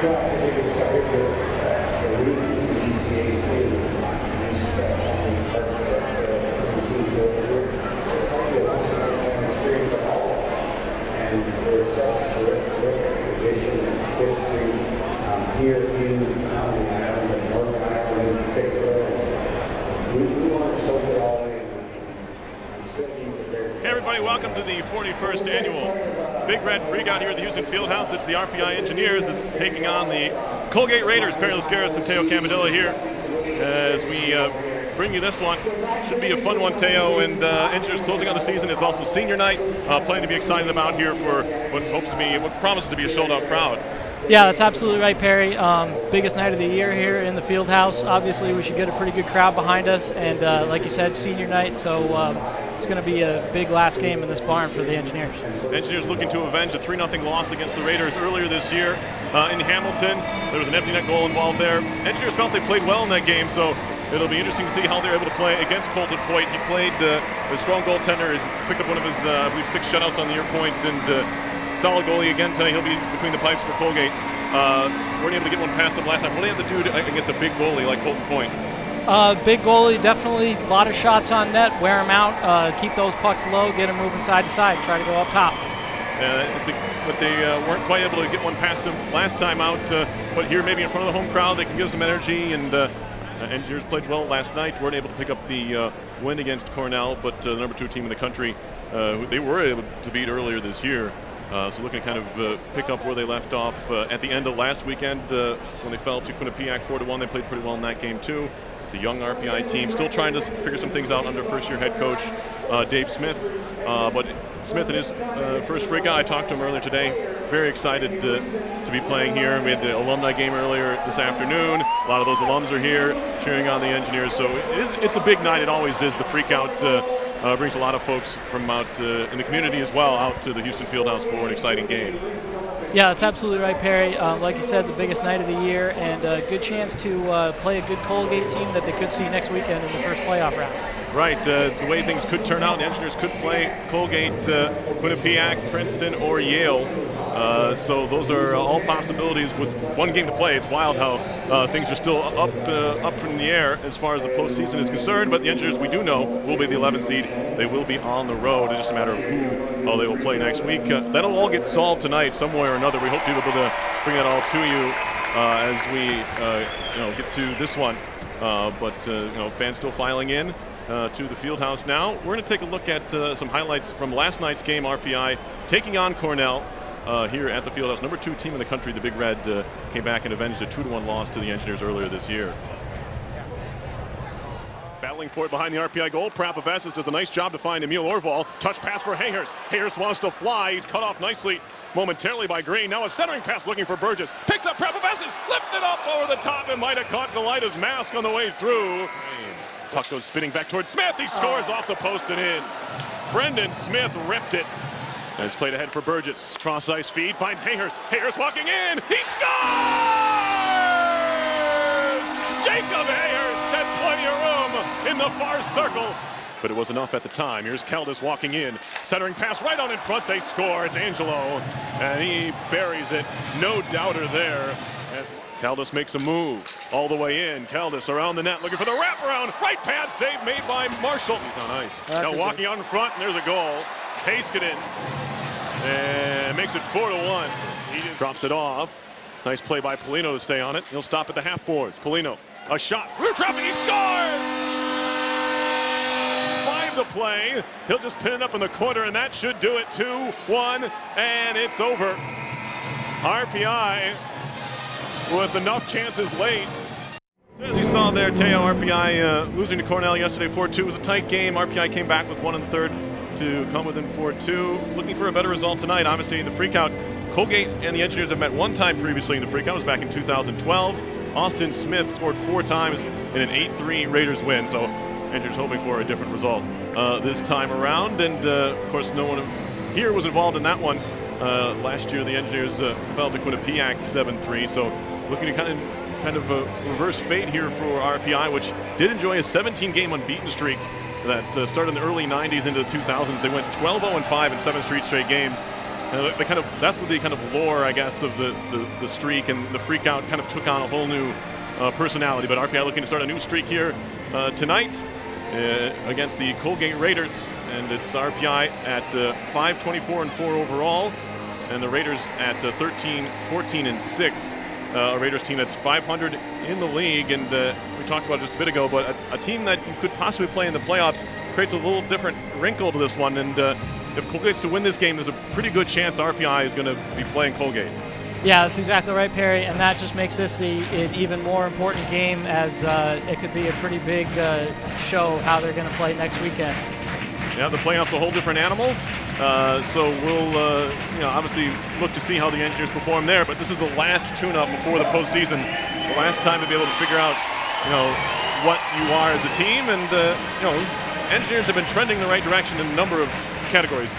Here in Ireland and Northern Ireland in particular, we want to soak it all in. Hey everybody, welcome to the 41st annual Big Red Freakout here at the Houston Fieldhouse. It's the RPI Engineers taking on the Colgate Raiders. Perry Lascaris and Teo Camadilla here as we bring you this one. Should be a fun one, Teo, and Engineers closing on the season. It's also senior night. Plenty to be excited about here for what promises to be a sold-out crowd. Yeah, that's absolutely right, Perry. Biggest night of the year here in the Fieldhouse. Obviously, we should get a pretty good crowd behind us, and like you said, senior night, so it's going to be a big last game in this barn for the Engineers. Engineers looking to avenge a 3-0 loss against the Raiders earlier this year in Hamilton. There was an empty net goal involved there. Engineers felt they played well in that game, so it'll be interesting to see how they're able to play against Colton Poit. He played a strong goaltender. He's picked up one of his, I believe, 6 shutouts on the year point, and solid goalie again tonight. He'll be between the pipes for Colgate. Weren't able to get one past him last time. What do you have to do against a big goalie like Colton Poit? Big goalie, definitely a lot of shots on net, wear him out, keep those pucks low, get him moving side to side, try to go up top. But they weren't quite able to get one past him last time out. But here, maybe in front of the home crowd, they can give some energy. And Engineers played well last night. Weren't able to pick up the win against Cornell, but the number 2 team in the country, who they were able to beat earlier this year. So looking to kind of pick up where they left off at the end of last weekend when they fell to Quinnipiac 4-1. They played pretty well in that game too. It's a young RPI team, still trying to figure some things out under first-year head coach Dave Smith. But Smith in his first Freakout, I talked to him earlier today. Very excited to be playing here. We had the alumni game earlier this afternoon. A lot of those alums are here cheering on the Engineers. So it's a big night. It always is. The Freakout brings a lot of folks from out in the community as well out to the Houston Fieldhouse for an exciting game. Yeah, that's absolutely right, Perry. Like you said, the biggest night of the year, and a good chance to play a good Colgate team that they could see next weekend in the first playoff round. Right, the way things could turn out, the Engineers could play Colgate, Quinnipiac, Princeton, or Yale. So those are all possibilities with one game to play. It's wild how things are still up in the air as far as the postseason is concerned. But the Engineers, we do know, will be the 11th seed. They will be on the road. It's just a matter of who they will play next week. That'll all get solved tonight, some way or another. We hope to be able to bring that all to you as we get to this one. But fans still filing in to the Fieldhouse now. We're going to take a look at some highlights from last night's game. RPI taking on Cornell here at the Fieldhouse. Number 2 team in the country, the Big Red, came back and avenged a 2-1 loss to the Engineers earlier this year. Battling for it behind the RPI goal. Prapavesis does a nice job to find Emil Orval. Touch pass for Hayhurst. Hayhurst wants to fly. He's cut off nicely momentarily by Green. Now a centering pass looking for Burgess. Picked up Prapavesis. Lifted up over the top and might have caught Galita's mask on the way through. Puck goes spinning back towards Smith. He scores off the post and in. Brendan Smith ripped it. And it's played ahead for Burgess. Cross ice feed finds Hayhurst. Hayhurst walking in. He scores! Jacob Hayhurst had plenty of room in the far circle. But it was enough at the time. Here's Caldas walking in. Centering pass right on in front. They score. It's Angelo. And he buries it. No doubter there. As Caldas makes a move all the way in. Caldas around the net looking for the wraparound. Right pass save made by Marshall. He's on ice. Now walking out in front, and there's a goal. Heiskanen and makes it 4-1. He just drops it off. Nice play by Polino to stay on it. He'll stop at the half boards. Polino, a shot through traffic. He scores! 5 to play. He'll just pin it up in the corner, and that should do it. 2-1, and it's over. RPI with enough chances late. As you saw there, Teo, RPI losing to Cornell yesterday 4-2. It was a tight game. RPI came back with 1 in the third to come within 4-2. Looking for a better result tonight. Obviously, in the Freakout, Colgate and the Engineers have met one time previously in the Freakout. It was back in 2012. Austin Smith scored 4 times in an 8-3 Raiders win. So Engineers hoping for a different result this time around. And, of course, no one here was involved in that one. Last year, the Engineers fell to Quinnipiac 7-3. So looking to kind of a reverse fate here for RPI, which did enjoy a 17-game unbeaten streak that started in the early 90s into the 2000s. They went 12-0-5 in 7 straight games. That's what the kind of lore, I guess, of the streak, and the Freakout kind of took on a whole new personality. But RPI looking to start a new streak here tonight against the Colgate Raiders, and it's RPI at 5-24-4 overall, and the Raiders at 13-14-6. A Raiders team that's 500 in the league, and we talked about it just a bit ago, but a team that you could possibly play in the playoffs creates a little different wrinkle to this one, and if Colgate's to win this game, there's a pretty good chance RPI is going to be playing Colgate. Yeah, that's exactly right, Perry, and that just makes this an even more important game, as it could be a pretty big show how they're going to play next weekend. Yeah, the playoffs a whole different animal. So we'll obviously look to see how the Engineers perform there, but this is the last tune-up before the postseason, the last time to be able to figure out what you are as a team, and Engineers have been trending the right direction in a number of categories.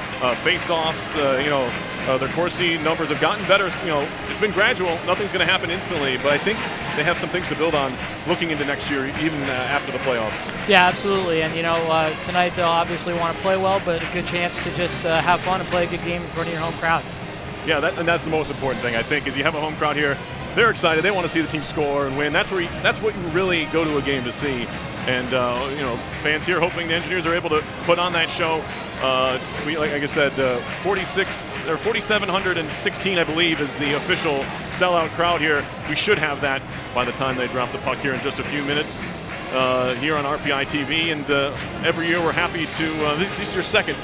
Face-offs, their Corsi numbers have gotten better. It's been gradual. Nothing's going to happen instantly, but I think they have some things to build on looking into next year, even after the playoffs. Yeah, absolutely. And tonight they'll obviously want to play well, but a good chance to just have fun and play a good game in front of your home crowd. Yeah, that's the most important thing, I think, is you have a home crowd here. They're excited. They want to see the team score and win. That's what you really go to a game to see. And fans here hoping the Engineers are able to put on that show. Like I said, 4,716, I believe, is the official sellout crowd here. We should have that by the time they drop the puck here in just a few minutes here on RPI TV. And every year we're happy to. This is your second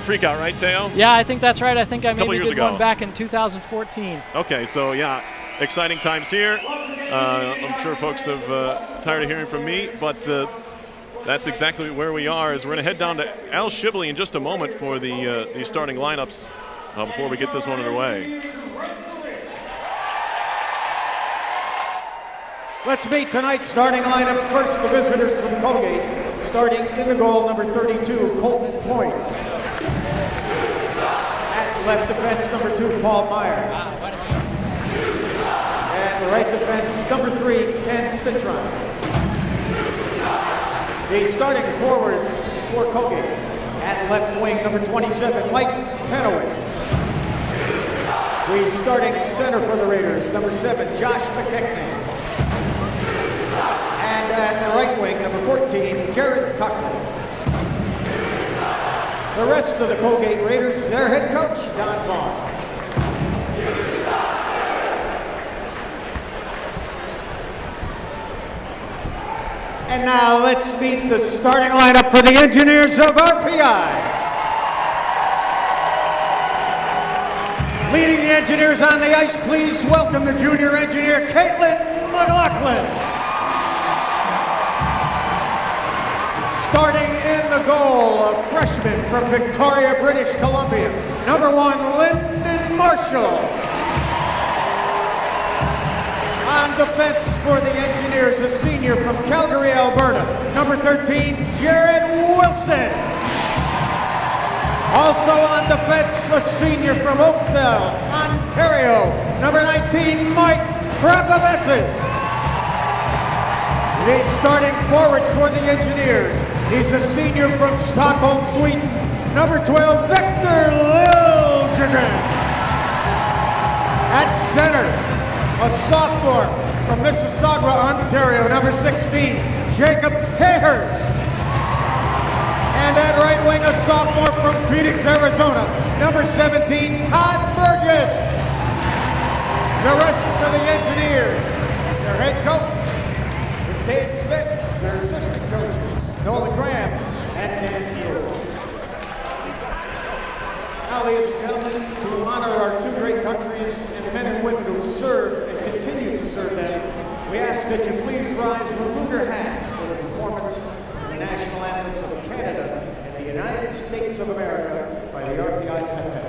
Freakout, right, Teo? Yeah, I think that's right. I think I maybe did ago. One back in 2014. Okay, so yeah, exciting times here. I'm sure folks have tired of hearing from me, but that's exactly where we are. As we're going to head down to Al Shibley in just a moment for the starting lineups before we get this one underway. Let's meet tonight's starting lineups. First, the visitors from Colgate. Starting in the goal, number 32, Colton Point. At left defense, number 2, Paul Meyer. And right defense, number 3, Ken Citron. The starting forwards for Colgate. At left wing, number 27, Mike Penoway. The starting center for the Raiders, number 7, Josh McKechnie. And at right wing, number 14, Jared Cockrell. The rest of the Colgate Raiders, their head coach, Don Vaughn. And now let's meet the starting lineup for the Engineers of RPI. Leading the Engineers on the ice, please welcome the junior engineer, Caitlin McLaughlin. Starting in the goal, a freshman from Victoria, British Columbia, number 1, Lyndon Marshall. On defense for the Engineers, a senior from Calgary, Alberta, number 13, Jared Wilson. Also on defense, a senior from Oakville, Ontario, number 19, Mike Trapavesis. The starting forwards for the Engineers, he's a senior from Stockholm, Sweden, number 12, Victor Liljegren. At center, a sophomore from Mississauga, Ontario, number 16, Jacob Hayhurst. And at right wing, a sophomore from Phoenix, Arizona, number 17, Todd Burgess. The rest of the Engineers, their head coach is Dave Smith, their assistant coaches, Nolan Graham and Dan Hewitt. Now, ladies and gentlemen, to honor our two great countries and the men and women who serve and continue to serve them, we ask that you please rise and remove your hats for the performance of the national anthems of Canada and the United States of America by the RPI Pep Band.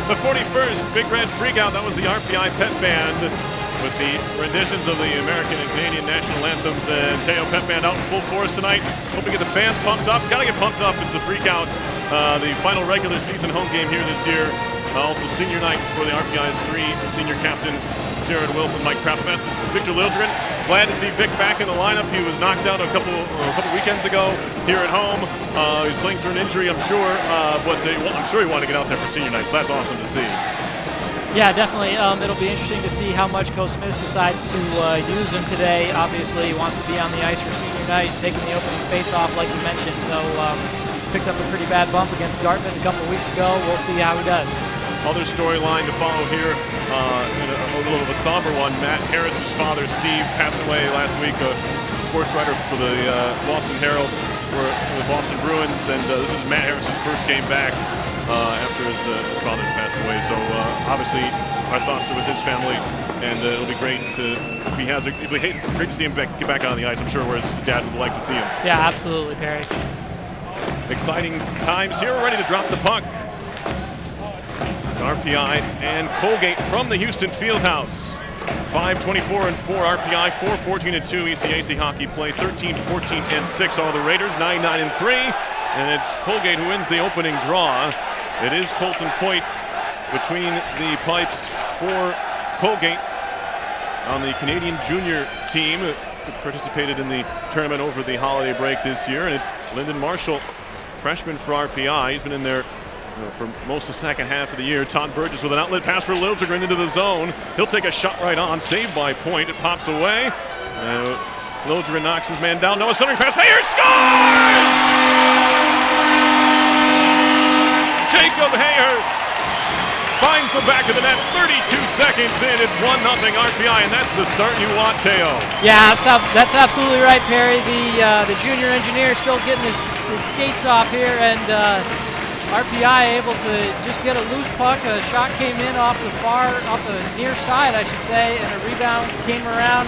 The 41st Big Red Freakout, that was the RPI Pep Band with the renditions of the American and Canadian national anthems. And Teo Pep Band out in full force tonight. Hope we get the fans pumped up. Gotta get pumped up. It's the Freakout, the final regular season home game here this year. Also senior night for the RPI's 3 senior captains, Jared Wilson, Mike Krapavets, Victor Lildgren. Glad to see Vic back in the lineup. He was knocked out a couple weekends ago here at home. He's playing through an injury, I'm sure, but I'm sure he wanted to get out there for senior night. So that's awesome to see. Yeah, definitely. It'll be interesting to see how much Coach Smith decides to use him today. Obviously, he wants to be on the ice for senior night, taking the opening face-off like you mentioned. So picked up a pretty bad bump against Dartmouth a couple weeks ago. We'll see how he does. Other storyline to follow here, a little of a somber one. Matt Harris's father, Steve, passed away last week, a sports writer for the Boston Herald for the Boston Bruins, and this is Matt Harris's first game back after his father passed away. So obviously, our thoughts are with his family, and it'll be great great to see him get back on the ice. I'm sure where his dad would like to see him. Yeah, absolutely, Perry. Exciting times here. We're ready to drop the puck. RPI and Colgate from the Houston Fieldhouse. 5-24-4 RPI, 4-14-2 ECAC hockey play, 13-14-6 all the Raiders, 9-9-3, and it's Colgate who wins the opening draw. It is Colton Point between the pipes for Colgate on the Canadian junior team who participated in the tournament over the holiday break this year, and it's Lyndon Marshall, freshman for RPI. He's been in there for most of the second half of the year. Todd Burgess with an outlet pass for Lildgren into the zone. He'll take a shot right on, saved by Point. It pops away. Lildgren knocks his man down. Noah centering pass. Hayers scores! Jacob Hayhurst finds the back of the net. 32 seconds in. It's 1-0 RPI, and that's the start you want, Teo. Yeah, that's absolutely right, Perry. The junior engineer still getting his skates off here, and RPI able to just get a loose puck. A shot came in off the near side, I should say, and a rebound came around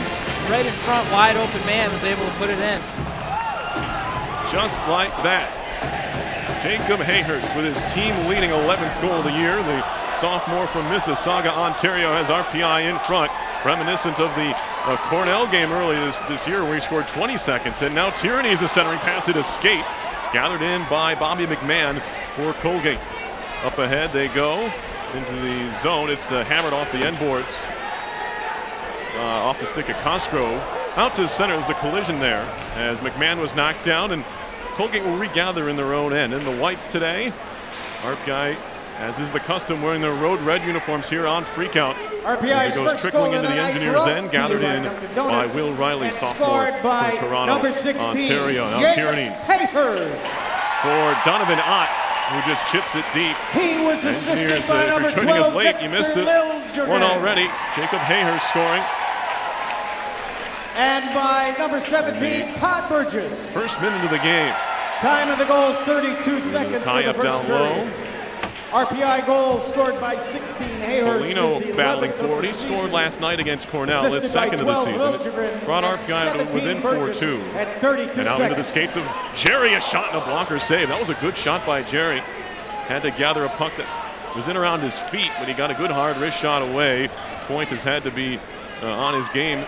right in front. Wide open man was able to put it in. Just like that. Jacob Hayhurst with his team-leading 11th goal of the year. The sophomore from Mississauga, Ontario, has RPI in front, reminiscent of the Cornell game early this year where he scored 20 seconds. And now Tierney's a centering pass at a skate, gathered in by Bobby McMahon for Colgate. Up ahead they go into the zone. It's hammered off the end boards. Off the stick of Cosgrove. Out to center. There's a collision there as McMahon was knocked down, and Colgate will regather in their own end. In the whites today, RPI, as is the custom, wearing their road red uniforms here on Freakout. RPI's goes first trickling goal into the Engineers' end, gathered in by Will Riley, sophomore from Toronto, number 16, Ontario. Now Tierney for Donovan Ott, who just chips it deep. He was assisted by number 12, joining us late, you missed it. Lildgren. One already. Jacob Hayhurst scoring. And by number 17, Todd Burgess. First minute of the game. Time of the goal, 32 seconds Tie for the up first down period. low. RPI goal scored by 16. Hayhurst is Polino the battling 11th for it. He of the scored season. last night against Cornell, his Assisted by second of the 12 season. Lildgren It brought and RPI to 17 within Burgess 4-2. at 32 And out seconds. into the skates of Jerry, a shot and a blocker save. That was a good shot by Jerry. Had to gather a puck that was in around his feet, but he got a good hard wrist shot away. Point has had to be on his game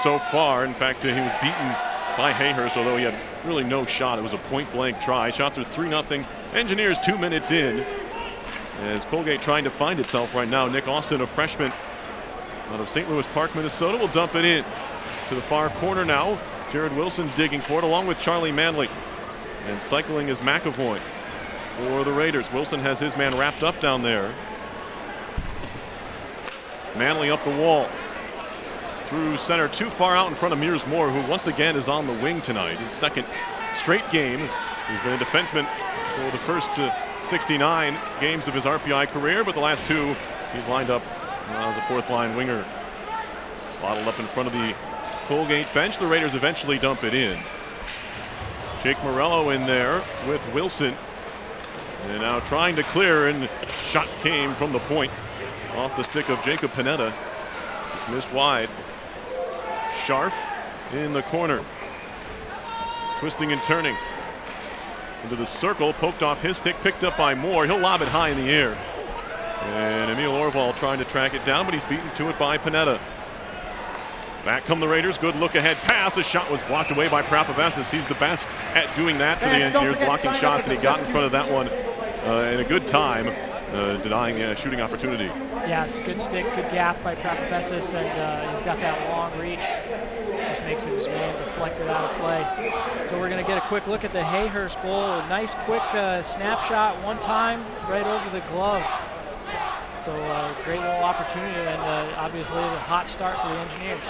so far. In fact, he was beaten by Hayhurst, although he had really no shot. It was a point-blank try. Shots are 3-0. Engineers 2 minutes in. As Colgate trying to find itself right now. Nick Austin, a freshman out of St. Louis Park, Minnesota, will dump it in to the far corner now. Jared Wilson digging for it along with Charlie Manley. And cycling is McAvoy for the Raiders. Wilson has his man wrapped up down there. Manley up the wall. Through center, too far out in front of Mears Moore, who once again is on the wing tonight. His second straight game. He's been a defenseman for the first 69 games of his RPI career, but the last 2 he's lined up as a fourth-line winger. Bottled up in front of the Colgate bench. The Raiders eventually dump it in. Jake Morello in there with Wilson. And now trying to clear, and shot came from the point off the stick of Jacob Panetta. Just missed wide. Scharf in the corner. Twisting and turning. Into the circle, poked off his stick, picked up by Moore. He'll lob it high in the air. And Emil Orval trying to track it down, but he's beaten to it by Panetta. Back come the Raiders. Good look-ahead pass. The shot was blocked away by Prapavessis. He's the best at doing that for the Engineers, blocking shots, and he got in front of that one in a good time, denying a shooting opportunity. Yeah, it's a good stick, good gap by Prapavessis, and he's got that long reach. Just makes his man deflect it out of play. So we're going to get a quick look at the Hayhurst goal. A nice quick snapshot one time right over the glove. So great little opportunity, and obviously a hot start for the Engineers.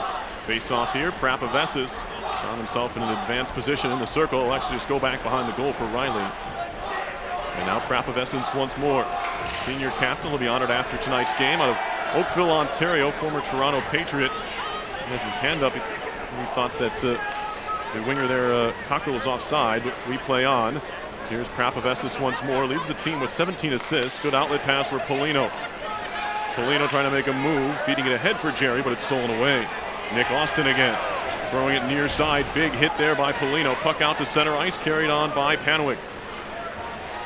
Face off here. Prapavessis found himself in an advanced position in the circle. He'll actually just go back behind the goal for Riley. And now Prapavessis once more. Senior captain will be honored after tonight's game out of Oakville, Ontario, former Toronto Patriot. He has his hand up. He thought that the winger there, Cockrell, was offside, but we play on. Here's Prapavessis once more. Leads the team with 17 assists. Good outlet pass for Polino. Polino trying to make a move, feeding it ahead for Jerry, but it's stolen away. Nick Austin again, throwing it near side. Big hit there by Polino. Puck out to center ice, carried on by Panwick.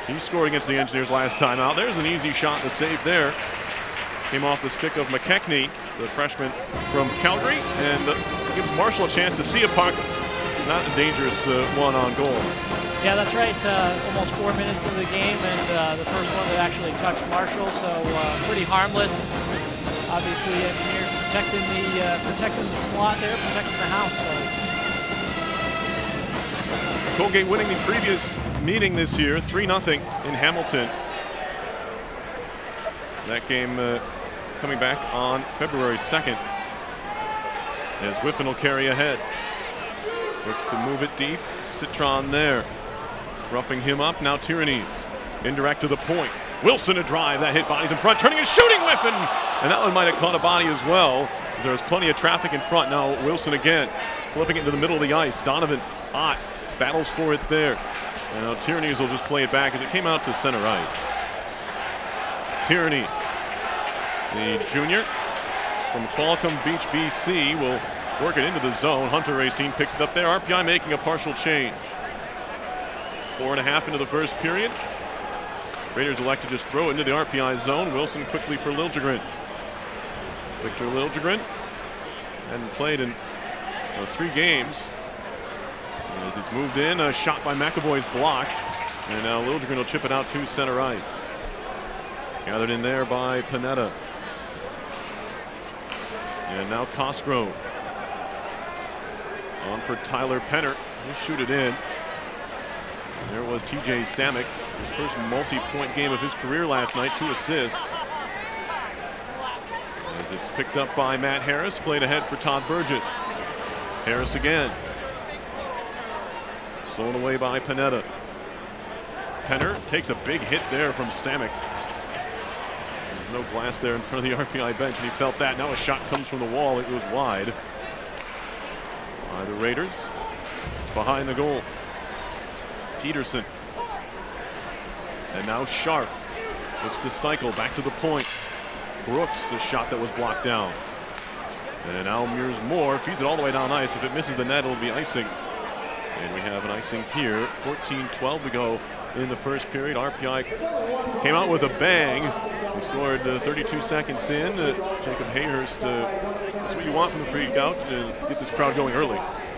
He scored against the Engineers last time out. There's an easy shot to save there. Came off the stick of McKechnie, the freshman from Calgary, and gives Marshall a chance to see a puck. Not a dangerous one on goal. Yeah, that's right. Almost 4 minutes into the game, and the first one that actually touched Marshall, so pretty harmless. Obviously, Engineers protecting the slot there, protecting the house. So. Colgate winning the previous meeting this year, 3-0 in Hamilton. That game coming back on February 2nd. As Whiffen will carry ahead. Looks to move it deep. Citron there. Roughing him up, now Tyrannies. Indirect to the point. Wilson a drive, that hit bodies in front, turning and shooting Whiffen! And that one might have caught a body as well. There was plenty of traffic in front. Now Wilson again, flipping it into the middle of the ice. Donovan Ott battles for it there. And now Tyrannies will just play it back as it came out to center ice. Tyrannies, the junior from Qualicum Beach, BC, will work it into the zone. Hunter Racine picks it up there. RPI making a partial change. 4.5 into the first period. Raiders elect to just throw it into the RPI zone. Wilson quickly for Liljegren. Victor Liljegren hadn't played in 3 games. As it's moved in, a shot by McAvoy's blocked. And now Liljegren will chip it out to center ice. Gathered in there by Panetta. And now Cosgrove. On for Tyler Penner. He'll shoot it in. There was TJ Samick, his first multi-point game of his career last night, 2 assists. As it's picked up by Matt Harris, played ahead for Todd Burgess. Harris again. Stolen away by Panetta. Penner takes a big hit there from Samick. There's no glass there in front of the RPI bench, and he felt that. Now a shot comes from the wall. It was wide by the Raiders. Behind the goal, Peterson. And now Scharf looks to cycle back to the point. Brooks, a shot that was blocked down. And now Mears Moore feeds it all the way down ice. If it misses the net, it'll be icing. And we have an icing here. 14-12 to go in the first period. RPI came out with a bang. He scored 32 seconds in. Jacob Hayhurst, that's what you want from the Freakout, to get this crowd going early.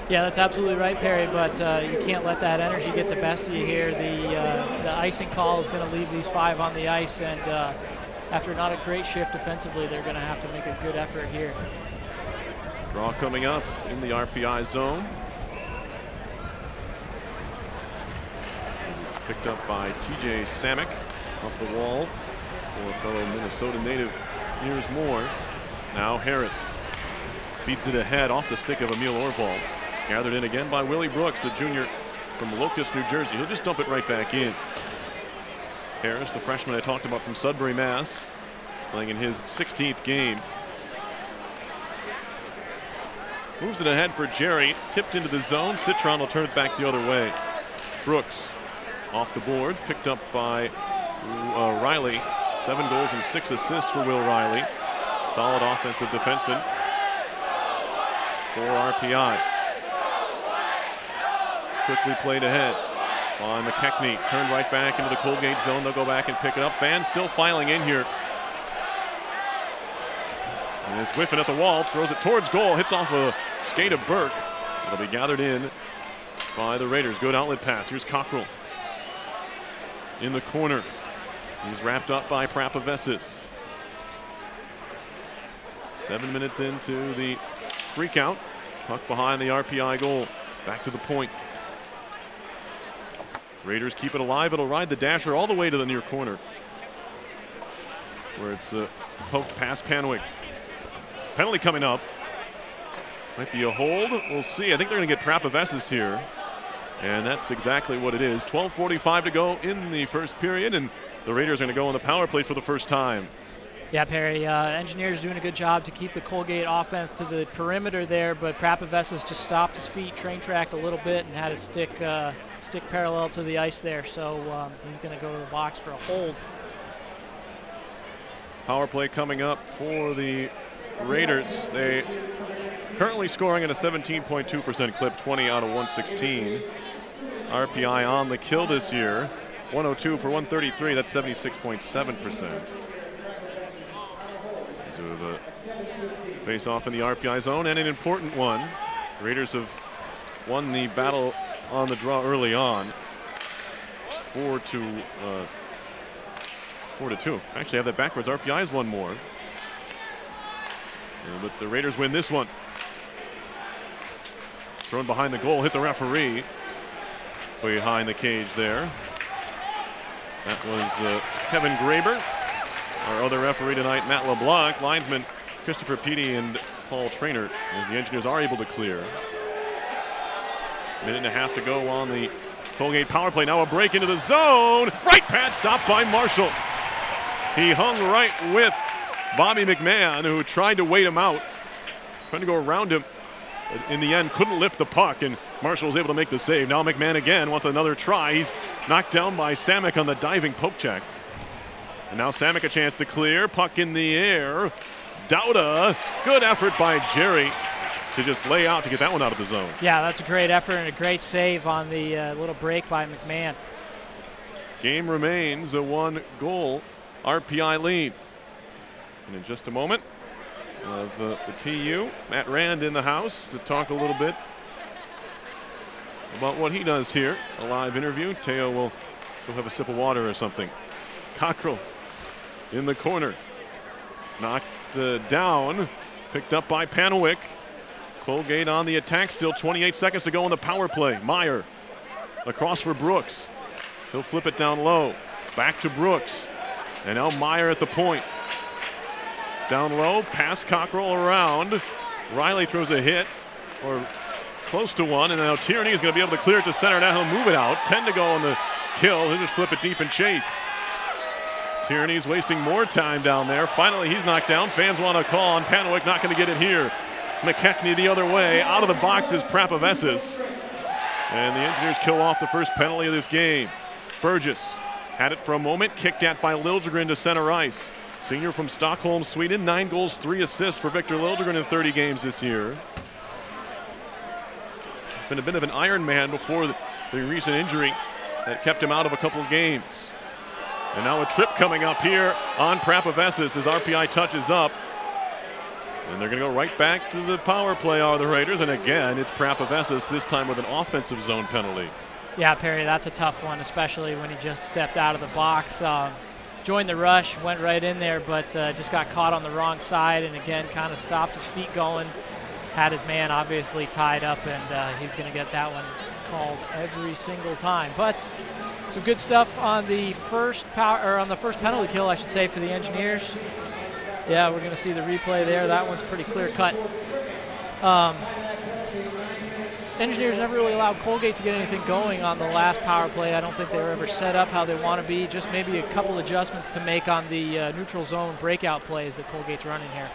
Yeah, that's absolutely right, Perry, but you can't let that energy get the best of you here. The icing call is going to leave these 5 on the ice, and after not a great shift defensively, they're going to have to make a good effort here. Draw coming up in the RPI zone. It's picked up by TJ Samick off the wall for fellow Minnesota native Mears Moore. Now Harris feeds it ahead off the stick of Emil Orval. Gathered in again by Willie Brooks, the junior from Locust, New Jersey. He'll just dump it right back in. Harris, the freshman I talked about from Sudbury, Mass, playing in his 16th game. Moves it ahead for Jerry, tipped into the zone. Citron will turn it back the other way. Brooks off the board, picked up by Riley. 7 goals and 6 assists for Will Riley. Solid offensive defenseman for RPI. Quickly played ahead by McKechnie. Turned right back into the Colgate zone. They'll go back and pick it up. Fans still filing in here And is whiffing at the wall, throws it towards goal, hits off a skate of Burke. It'll be gathered in by the Raiders. Good outlet pass. Here's Cockrell in the corner. He's wrapped up by Prapavesis. 7 minutes into the freakout. Puck behind the RPI goal. Back to the point. Raiders keep it alive. It'll ride the dasher all the way to the near corner, where it's poked past Panwick. Penalty coming up. Might be a hold. We'll see. I think they're going to get Prapavesis here. And that's exactly what it is. 12:45 to go in the first period, and the Raiders are going to go on the power play for the first time. Yeah, Perry, Engineers doing a good job to keep the Colgate offense to the perimeter there, but Prapavesis just stopped his feet, train tracked a little bit, and had his stick parallel to the ice there. So he's going to go to the box for a hold. Power play coming up for the Raiders. They currently scoring at a 17.2% clip, 20 out of 116. RPI on the kill this year, 102 for 133. That's 76.7%. The face off in the RPI zone, and an important one. The Raiders have won the battle on the draw early on. 4-2. Actually, I have that backwards. RPI's one more. But the Raiders win this one. Thrown behind the goal, hit the referee. Behind the cage there. That was Kevin Graber. Our other referee tonight, Matt LeBlanc. Linesman Christopher Petey and Paul Traynor, as the Engineers are able to clear. Minute and a half to go on the Colgate power play. Now a break into the zone. Right pad stopped by Marshall. He hung right with Bobby McMahon, who tried to wait him out, trying to go around him. In the end, couldn't lift the puck, and Marshall was able to make the save. Now McMahon again wants another try. He's knocked down by Samek on the diving poke check. And now Samek a chance to clear. Puck in the air. Dauda. Good effort by Jerry to just lay out to get that one out of the zone. Yeah, that's a great effort and a great save on the little break by McMahon. Game remains a 1-goal RPI lead. And in just a moment of the PU, Matt Rand in the house to talk a little bit about what he does here. A live interview. Teo will go have a sip of water or something. Cockrell in the corner. Knocked down. Picked up by Panwick. Colgate on the attack still. 28 seconds to go on the power play. Meyer across for Brooks. He'll flip it down low. Back to Brooks. And now Meyer at the point. Down low, past Cockrell around. Riley throws a hit, or close to one, and now Tierney is going to be able to clear it to center. Now he'll move it out. 10 to go on the kill. He'll just flip it deep and chase. Tierney's wasting more time down there. Finally, he's knocked down. Fans want to call on Panwick. Not going to get it here. McKechnie the other way. Out of the box is Prapavesis. And the Engineers kill off the first penalty of this game. Burgess had it for a moment. Kicked at by Liljegren to center ice. Senior from Stockholm, Sweden. 9 goals, 3 assists for Victor Liljegren in 30 games this year. Been a bit of an Iron Man before the recent injury that kept him out of a couple of games. And now a trip coming up here on Prapavesis as RPI touches up. And they're going to go right back to the power play, are the Raiders. And again, it's Prapavesis, this time with an offensive zone penalty. Yeah, Perry, that's a tough one, especially when he just stepped out of the box. Joined the rush, went right in there, but just got caught on the wrong side, and again kind of stopped his feet going. Had his man obviously tied up, and he's going to get that one called every single time. But some good stuff on the first penalty kill, I should say, for the Engineers. Yeah, we're going to see the replay there. That one's pretty clear cut. Engineers never really allowed Colgate to get anything going on the last power play. I don't think they were ever set up how they want to be. Just maybe a couple adjustments to make on the neutral zone breakout plays that Colgate's running here.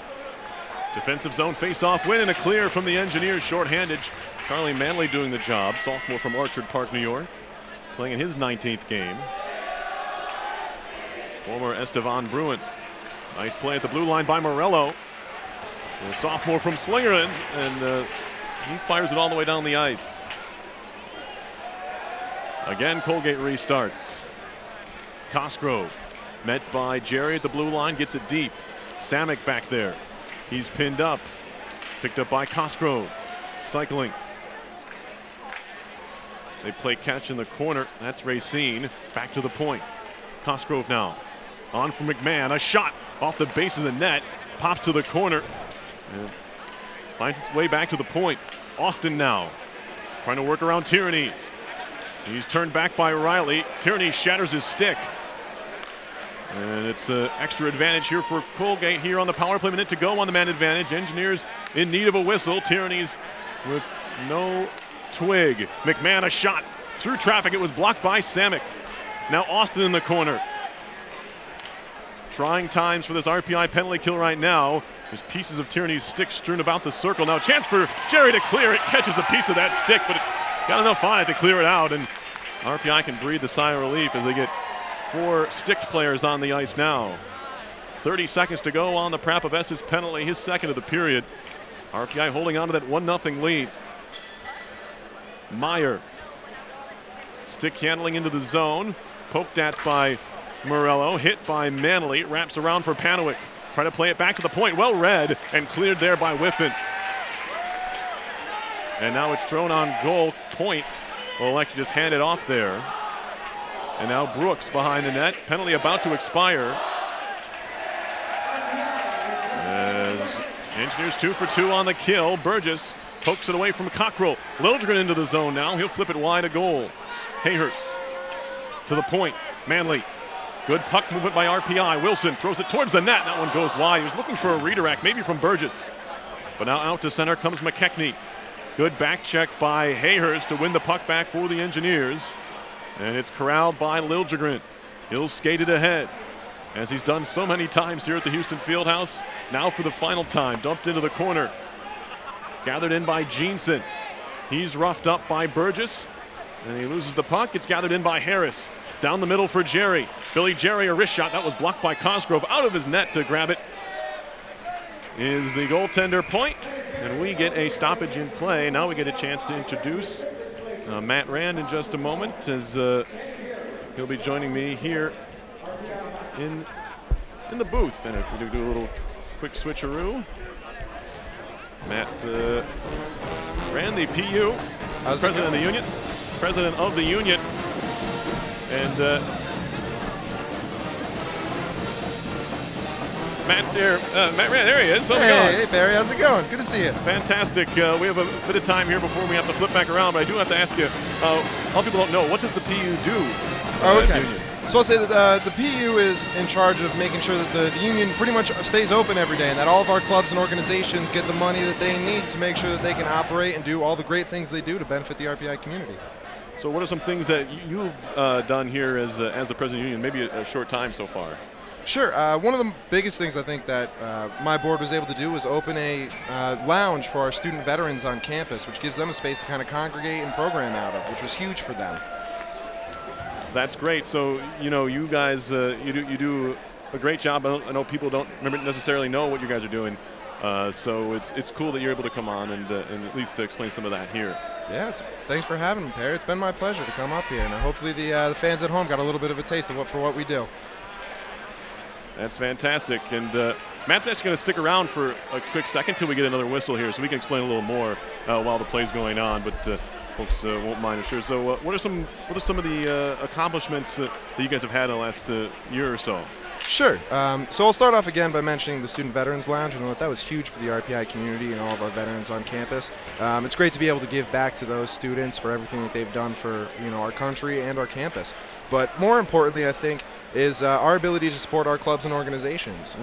Defensive zone face-off win and a clear from the Engineers shorthanded. Charlie Manley doing the job. Sophomore from Orchard Park, New York. Playing in his 19th game. Former Estevan Bruin. Nice play at the blue line by Morello. A sophomore from Slingerland, and he fires it all the way down the ice. Again, Colgate restarts. Cosgrove met by Jerry at the blue line, gets it deep. Samek back there. He's pinned up. Picked up by Cosgrove. Cycling. They play catch in the corner. That's Racine. Back to the point. Cosgrove now. On for McMahon. A shot off the base of the net. Pops to the corner. And finds its way back to the point. Austin now. Trying to work around Tyrannys. He's turned back by Riley. Tierney shatters his stick. And it's an extra advantage here for Colgate here on the power play. Minute to go on the man advantage. Engineers in need of a whistle. Tyrannys with no twig. McMahon a shot through traffic. It was blocked by Samick. Now Austin in the corner. Trying times for this RPI penalty kill right now. There's pieces of Tierney's stick strewn about the circle. Now chance for Jerry to clear it. Catches a piece of that stick, but it got enough on it to clear it out. And RPI can breathe a sigh of relief as they get 4 stick players on the ice now. 30 seconds to go on the Prapaves's penalty, his second of the period. RPI holding on to that 1-0 lead. Meyer. Stick handling into the zone. Poked at by Morello. Hit by Manley. Wraps around for Panawick. Try to play it back to the point. Well read and cleared there by Whiffen. And now it's thrown on goal. Point will elect to just hand it off there. And now Brooks behind the net. Penalty about to expire. As Engineers 2 for 2 on the kill. Burgess pokes it away from Cockrell. Liljegren into the zone now. He'll flip it wide, a goal. Hayhurst to the point. Manley. Good puck movement by RPI. Wilson throws it towards the net. That one goes wide. He was looking for a redirect, maybe from Burgess. But now out to center comes McKechnie. Good back check by Hayhurst to win the puck back for the Engineers. And it's corralled by Liljegren. He'll skate it ahead, as he's done so many times here at the Houston Fieldhouse. Now for the final time, dumped into the corner. Gathered in by Jeanson. He's roughed up by Burgess, and he loses the puck. It's gathered in by Harris. Down the middle for Jerry. Billy Jerry, a wrist shot. That was blocked by Cosgrove. Out of his net to grab it is the goaltender Point. And we get a stoppage in play. Now we get a chance to introduce Matt Rand in just a moment, as he'll be joining me here in the booth. And we do a little quick switcheroo. Matt Rand, the PU, president of the union. President of the union. And Matt's here. Matt Rand, there he is. How's it going? Hey, Barry, how's it going? Good to see you. Fantastic. We have a bit of time here before we have to flip back around, but I do have to ask you, a lot of people don't know, what does the PU do? Okay. So I'll say that the PU is in charge of making sure that the union pretty much stays open every day, and that all of our clubs and organizations get the money that they need to make sure that they can operate and do all the great things they do to benefit the RPI community. So what are some things that you've done here as the president of the union, maybe a short time so far? Sure. One of the biggest things I think that my board was able to do was open a lounge for our student veterans on campus, which gives them a space to kind of congregate and program out of, which was huge for them. That's great. So, you guys, you do a great job. I know people don't necessarily know what you guys are doing. So it's cool that you're able to come on and at least explain some of that here. Yeah, thanks for having me, Perry. It's been my pleasure to come up here, and hopefully the fans at home got a little bit of a taste of what we do. That's fantastic. And Matt's actually going to stick around for a quick second till we get another whistle here, so we can explain a little more while the play's going on. But folks won't mind, I'm sure. So, what are some of the accomplishments that you guys have had in the last year or so? Sure. So I'll start off again by mentioning the Student Veterans Lounge. I know that was huge for the RPI community and all of our veterans on campus. It's great to be able to give back to those students for everything that they've done for our country and our campus. But more importantly, I think, is our ability to support our clubs and organizations.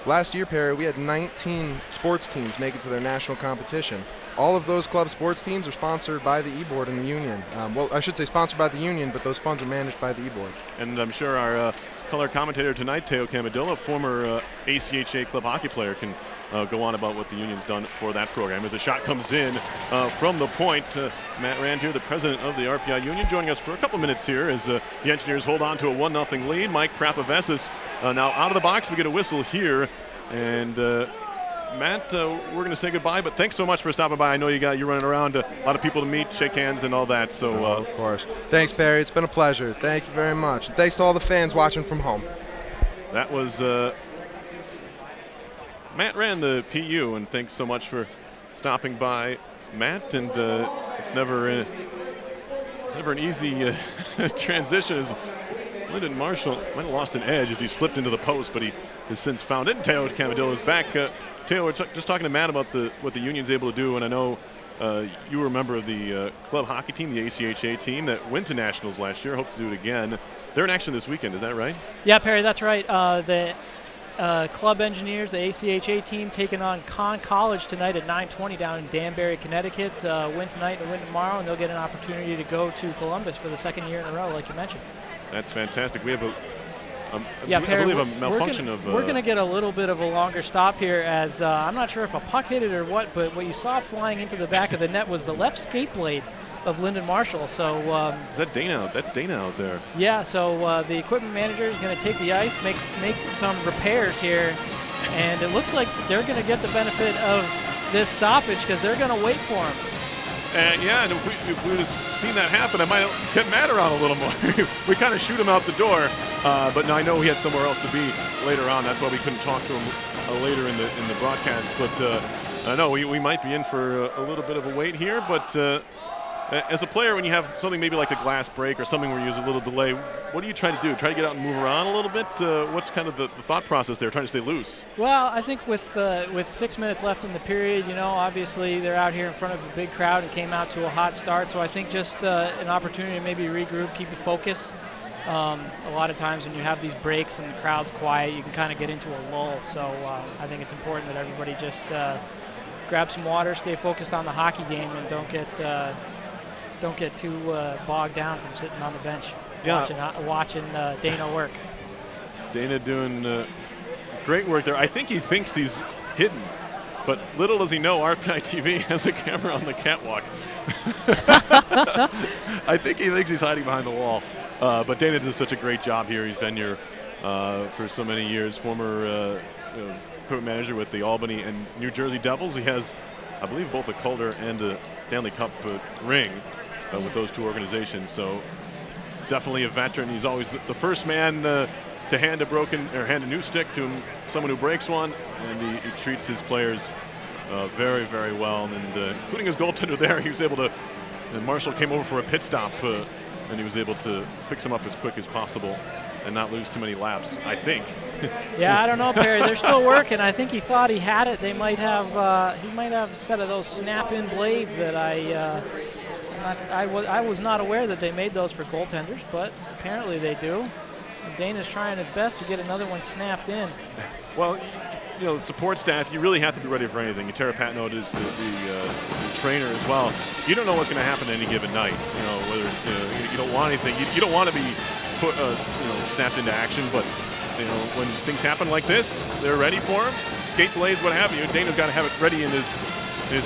Last year, Perry, we had 19 sports teams make it to their national competition. All of those club sports teams are sponsored by the E-Board and the union. Well, I should say sponsored by the union, but those funds are managed by the E-Board. And I'm sure our color commentator tonight, Teo Camadilla, former ACHA club hockey player, can go on about what the union's done for that program. As a shot comes in from the point, Matt Rand here, the president of the RPI union, joining us for a couple minutes here as the Engineers hold on to a 1-0 lead. Mike Prapavesis now out of the box. We get a whistle here, and Matt, we're going to say goodbye, but thanks so much for stopping by. I know you're running around, a lot of people to meet, shake hands, and all that. So, of course. Thanks, Barry. It's been a pleasure. Thank you very much. And thanks to all the fans watching from home. That was Matt ran the PU, and thanks so much for stopping by, Matt. And it's never an easy transition. As Lyndon Marshall might have lost an edge as he slipped into the post, but he has since found it. And Teo Cavadillo is back. Teo, we're just talking to Matt about what the union's able to do, and I know you were a member of the club hockey team, the ACHA team, that went to nationals last year. Hope to do it again. They're in action this weekend, is that right? Yeah, Perry, that's right. The club engineers, the ACHA team, taking on Conn College tonight at 9:20 down in Danbury, Connecticut. Win tonight and win tomorrow, and they'll get an opportunity to go to Columbus for the second year in a row, like you mentioned. That's fantastic. We have Yeah, Perry, I believe a malfunction we're going to get a little bit of a longer stop here, as I'm not sure if a puck hit it or what, but what you saw flying into the back of the net was the left skate blade of Lyndon Marshall. So is that Dana? That's Dana out there. Yeah. So the equipment manager is going to take the ice, make some repairs here, and it looks like they're going to get the benefit of this stoppage because they're going to wait for him. Yeah, and if we would have seen that happen, I might have kept Matt around a little more. We kind of shoot him out the door, but now I know he had somewhere else to be later on. That's why we couldn't talk to him later in the broadcast. But I know we might be in for a little bit of a wait here. But as a player, when you have something maybe like a glass break or something where you use a little delay, what do you try to do? Try to get out and move around a little bit? What's kind of the thought process there, trying to stay loose? Well, I think with 6 minutes left in the period, obviously they're out here in front of a big crowd and came out to a hot start. So I think just an opportunity to maybe regroup, keep the focus. A lot of times when you have these breaks and the crowd's quiet, you can kind of get into a lull. So I think it's important that everybody just grab some water, stay focused on the hockey game, and don't get too bogged down from sitting on the bench watching Dana work. Dana doing great work there. I think he thinks he's hidden, but little does he know RPI TV has a camera on the catwalk. I think he thinks he's hiding behind the wall. But Dana does such a great job here. He's been here for so many years, former equipment manager with the Albany and New Jersey Devils. He has, I believe, both a Calder and a Stanley Cup ring with those two organizations. So definitely a veteran. He's always the first man to hand a new stick to someone who breaks one, and he treats his players very, very well. And including his goaltender there, he was able to. And Marshall came over for a pit stop, and he was able to fix him up as quick as possible and not lose too many laps, I think. Yeah, I don't know, Perry. They're still working. I think he thought he had it. They might have. He might have a set of those snap-in blades that I was not aware that they made those for goaltenders, but apparently they do. And Dana's trying his best to get another one snapped in. Well, the support staff, you really have to be ready for anything. Tara Patnoe is the trainer as well. You don't know what's going to happen any given night. Whether it's, you don't want anything. You don't want to be put snapped into action, but when things happen like this, they're ready for him. Skate blades, what have you. Dana's got to have it ready in his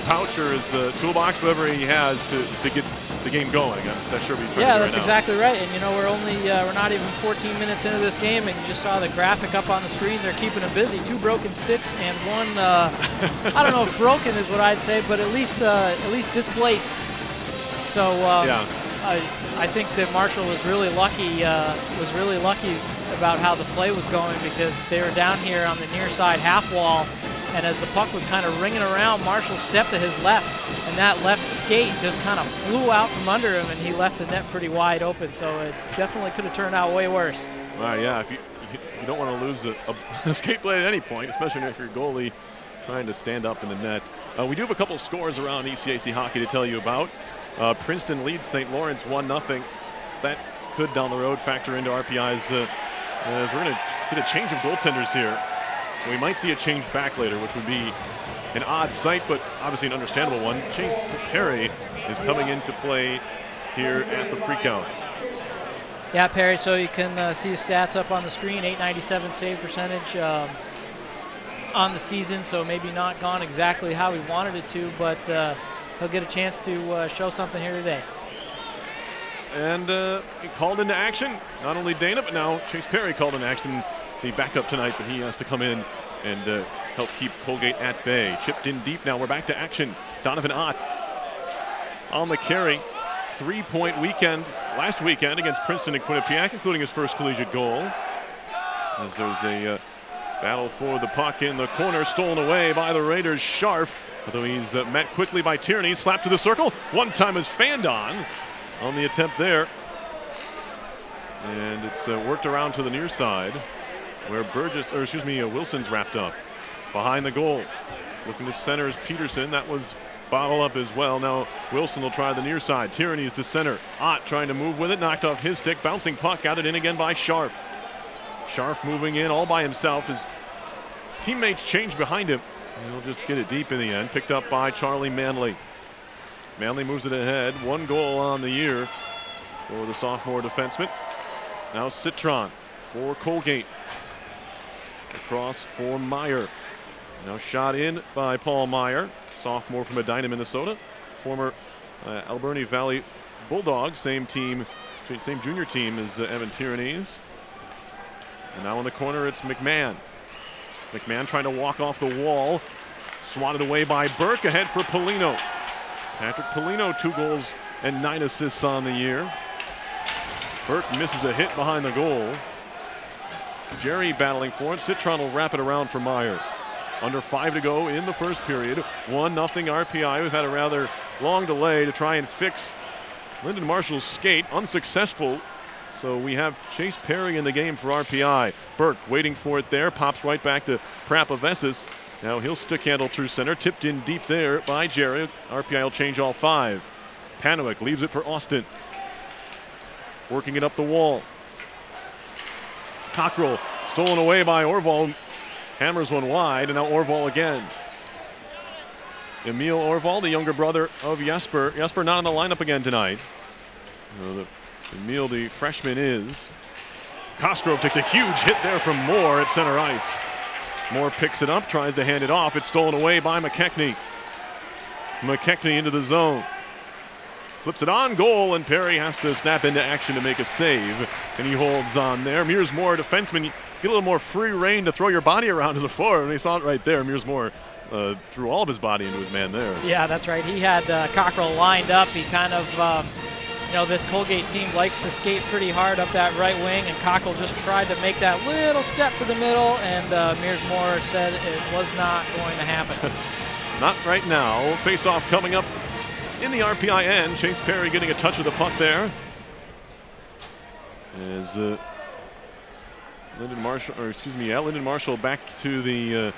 pouch or his toolbox, whatever he has to get the game going. That's sure he's ready. Yeah, that's exactly right. And we're not even 14 minutes into this game, and you just saw the graphic up on the screen. They're keeping them busy. 2 broken sticks and one. I don't know if broken is what I'd say, but at least displaced. So I think that Marshall was really lucky. About how the play was going, because they were down here on the near side half wall, and as the puck was kind of ringing around, Marshall stepped to his left, and that left skate just kind of flew out from under him, and he left the net pretty wide open. So it definitely could have turned out way worse. Yeah, if you don't want to lose a skate blade at any point, especially if you're a goalie trying to stand up in the net. We do have a couple of scores around ECAC hockey to tell you about. Princeton leads St. Lawrence 1-0. That could down the road factor into RPI's. As we're going to get a change of goaltenders here. We might see a change back later, which would be an odd sight, but obviously an understandable one. Chase Perry is coming into play here at the Freakout. Yeah, Perry, so you can see his stats up on the screen. .897 save percentage on the season, so maybe not gone exactly how he wanted it to, but he'll get a chance to show something here today. And he called into action. Not only Dana, but now Chase Perry called into action. The backup tonight, but he has to come in and help keep Colgate at bay. Chipped in deep now. We're back to action. Donovan Ott on the carry. 3-point weekend last weekend against Princeton and Quinnipiac, including his first collegiate goal. As there's a Battle for the puck in the corner, stolen away by the Raiders. Scharf, although he's met quickly by Tierney, slapped to the circle. One time is fanned on the attempt there. And it's worked around to the near side where Wilson's wrapped up. Behind the goal, looking to center is Peterson. That was bottle up as well. Now Wilson will try the near side. Tierney's to center. Ott trying to move with it, knocked off his stick. Bouncing puck, got it in again by Scharf. Scharf moving in all by himself. His teammates change behind him. He'll just get it deep in the end. Picked up by Charlie Manley. Manley moves it ahead. 1 goal on the year for the sophomore defenseman. Now Citron for Colgate. Across for Meyer. Now shot in by Paul Meyer, sophomore from Edina, Minnesota. Former Alberni Valley Bulldogs, same junior team as Evan Tierney's. And now in the corner, it's McMahon. McMahon trying to walk off the wall. Swatted away by Burke, ahead for Polino. Patrick Polino, 2 goals and 9 assists on the year. Burke misses a hit behind the goal. Jerry battling for it. Citron will wrap it around for Meyer. Under 5 to go in the first period. 1-0 RPI. We've had a rather long delay to try and fix Lyndon Marshall's skate. Unsuccessful. So we have Chase Perry in the game for RPI. Burke waiting for it there. Pops right back to Prapavesis. Now he'll stick handle through center. Tipped in deep there by Jerry. RPI will change all 5. Panowick leaves it for Austin. Working it up the wall. Cockrell stolen away by Orval. Hammers one wide, and now Orval again. Emil Orval, the younger brother of Jesper. Jesper not in the lineup again tonight. Emil, the freshman, is. Cosgrove takes a huge hit there from Moore at center ice. Moore picks it up, tries to hand it off. It's stolen away by McKechnie. McKechnie into the zone. Flips it on goal, and Perry has to snap into action to make a save. And he holds on there. Mears Moore, defenseman, get a little more free reign to throw your body around as a forward. And he saw it right there. Mears Moore threw all of his body into his man there. Yeah, that's right. He had Cockrell lined up. He kind of, this Colgate team likes to skate pretty hard up that right wing, and Cockrell just tried to make that little step to the middle, and Mears Moore said it was not going to happen. Not right now. Face-off coming up in the RPI end. Chase Perry getting a touch of the puck there. As Lyndon Marshall back to the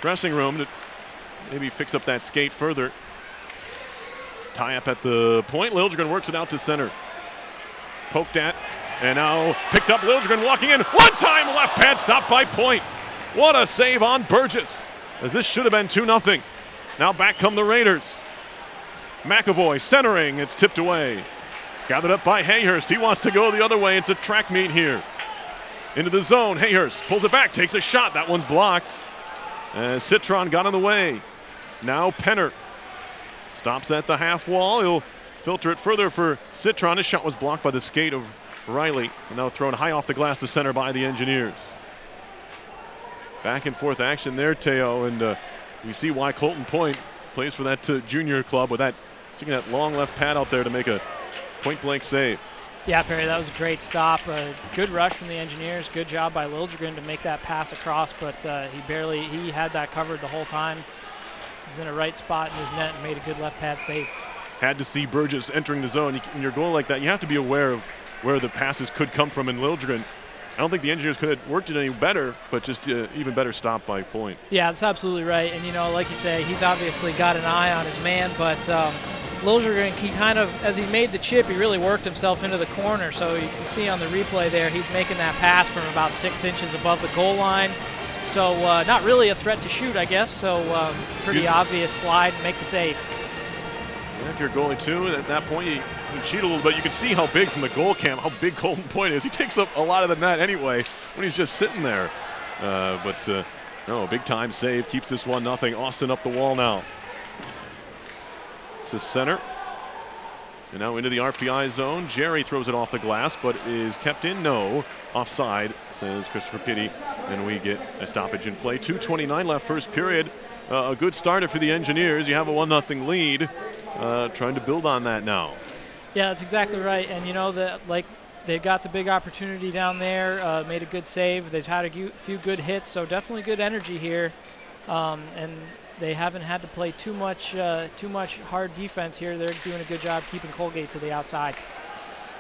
dressing room to maybe fix up that skate further. Tie up at the point. Liljegren works it out to center. Poked at, and now picked up. Liljegren walking in. One time left pad stopped by Point. What a save on Burgess, as this should have been 2-0. Now back come the Raiders. McAvoy centering. It's tipped away. Gathered up by Hayhurst. He wants to go the other way. It's a track meet here. Into the zone. Hayhurst pulls it back, takes a shot. That one's blocked. Citron got in the way. Now Penner stops at the half wall. He'll filter it further for Citron. His shot was blocked by the skate of Riley. And now thrown high off the glass to center by the Engineers. Back and forth action there, Teo. And we see why Colton Point plays for that junior club with that, sticking that long left pad out there to make a point-blank save. Yeah, Perry, that was a great stop. Good rush from the Engineers. Good job by Liljegren to make that pass across, but he had that covered the whole time. He was in a right spot in his net and made a good left pad save. Had to see Burgess entering the zone. In your goal like that, you have to be aware of where the passes could come from in Liljegren. I don't think the Engineers could have worked it any better, but just even better stop by Point. Yeah, that's absolutely right. And, like you say, he's obviously got an eye on his man, but Liljegren, he kind of, as he made the chip, he really worked himself into the corner. So you can see on the replay there, he's making that pass from about 6 inches above the goal line. So not really a threat to shoot, I guess. So pretty obvious slide and make the save. And if you're goalie too, at that point you cheat a little bit. You can see how big from the goal cam, how big Colton Point is. He takes up a lot of the net anyway when he's just sitting there. No, big time save, keeps this 1-0. Austin up the wall now. To center. And now into the RPI zone. Jerry throws it off the glass, but is kept in. No. Offside, says Christopher Pitty. And we get a stoppage in play. 2:29 left first period. A good starter for the Engineers. You have a 1-0 lead. Trying to build on that now. Yeah, that's exactly right. And that, like They've got the big opportunity down there, made a good save. They've had a few good hits, so definitely good energy here. And they haven't had to play too much hard defense here. They're doing a good job keeping Colgate to the outside.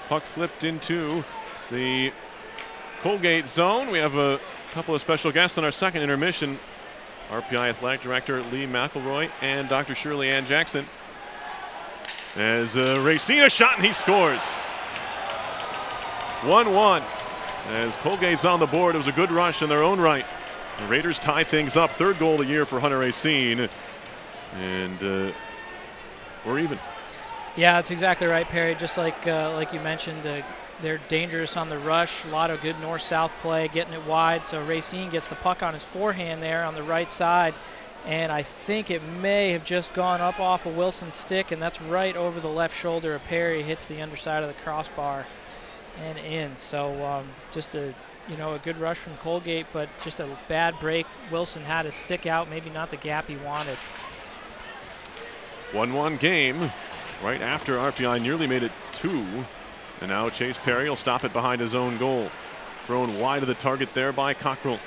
Puck flipped into the Colgate zone. We have a couple of special guests on our second intermission. RPI Athletic Director Lee McElroy and Dr. Shirley Ann Jackson. As Racine a shot and he scores. 1-1. As Colgate's on the board, it was a good rush in their own right. The Raiders tie things up. Third goal of the year for Hunter Racine. And we're even. Yeah, that's exactly right, Perry. Just like you mentioned, they're dangerous on the rush. A lot of good north-south play, getting it wide. So Racine gets the puck on his forehand there on the right side. And I think it may have just gone up off of Wilson's stick, and that's right over the left shoulder of Perry. Hits the underside of the crossbar and in. So just a good rush from Colgate, but just a bad break. Wilson had his stick out, maybe not the gap he wanted. 1-1 game right after RPI nearly made it 2. And now Chase Perry will stop it behind his own goal. Thrown wide of the target there by Cockrell.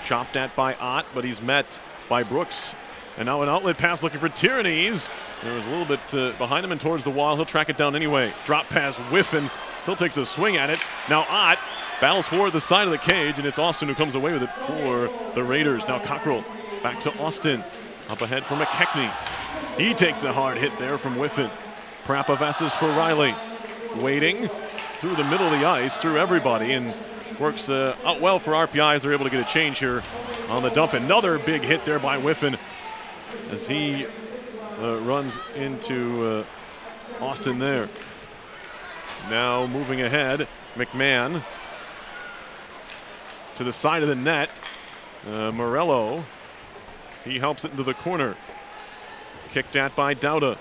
Chopped at by Ott, but he's met by Brooks. And now an outlet pass looking for Tyrannies. There was a little bit behind him and towards the wall. He'll track it down anyway. Drop pass whiffing. Still takes a swing at it. Now Ott battles forward the side of the cage, and it's Austin who comes away with it for the Raiders. Now Cockrell back to Austin. Up ahead for McKechnie. He takes a hard hit there from Whiffen. Prapavessis for Riley. Waiting through the middle of the ice, through everybody, and works out well for RPI as they're able to get a change here on the dump. Another big hit there by Whiffen as he runs into Austin there. Now moving ahead, McMahon to the side of the net. Morello, he helps it into the corner. Kicked at by Dauda.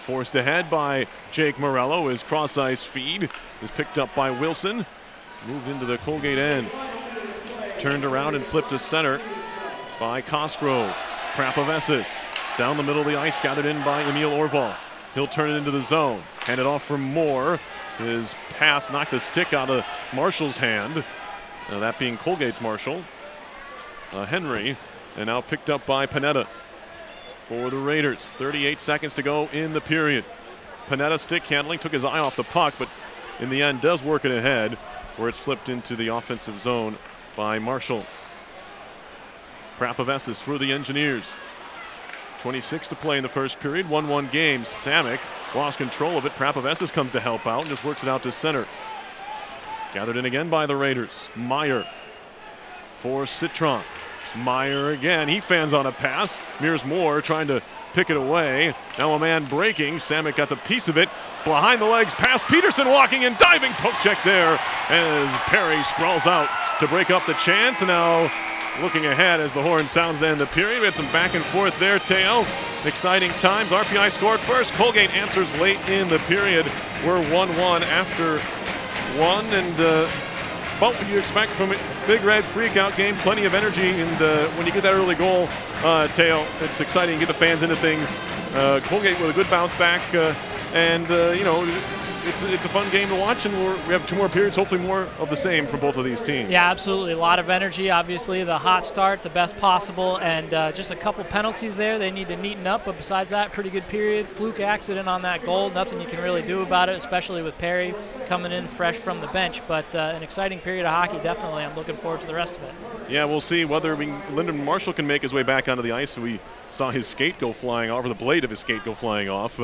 Forced ahead by Jake Morello. His cross-ice feed is picked up by Wilson. Moved into the Colgate end. Turned around and flipped to center by Cosgrove. Prapavessis down the middle of the ice, gathered in by Emil Orval. He'll turn it into the zone. Hand it off for Moore. His pass knocked the stick out of Marshall's hand. That being Colgate's Marshall. Henry. And now picked up by Panetta for the Raiders. 38 seconds to go in the period. Panetta stick handling, took his eye off the puck, but in the end does work it ahead where it's flipped into the offensive zone by Marshall. Prapavessis for the Engineers. 26 to play in the first period. 1-1 game. Samick lost control of it. Prapavessis comes to help out and just works it out to center. Gathered in again by the Raiders. Meyer for Citron. Meyer again. He fans on a pass. Mears Moore trying to pick it away. Now a man breaking. Samick got a piece of it. Behind the legs, past Peterson, walking and diving. Poke check there as Perry sprawls out to break up the chance. And now looking ahead as the horn sounds to end the period. We had some back and forth there, Teo. Exciting times. RPI scored first. Colgate answers late in the period. We're 1-1 after one. And what would you expect from a Big Red Freakout game? Plenty of energy. And when you get that early goal, Teo, it's exciting to get the fans into things. Colgate with a good bounce back. It's a fun game to watch, and we have 2 more periods, hopefully more of the same from both of these teams. Yeah, absolutely. A lot of energy, obviously. The hot start, the best possible, and just a couple penalties there. They need to neaten up, but besides that, pretty good period. Fluke accident on that goal. Nothing you can really do about it, especially with Perry coming in fresh from the bench. But an exciting period of hockey, definitely. I'm looking forward to the rest of it. Yeah, we'll see whether Lyndon Marshall can make his way back onto the ice. We saw his skate go flying off, or the blade of his skate go flying off.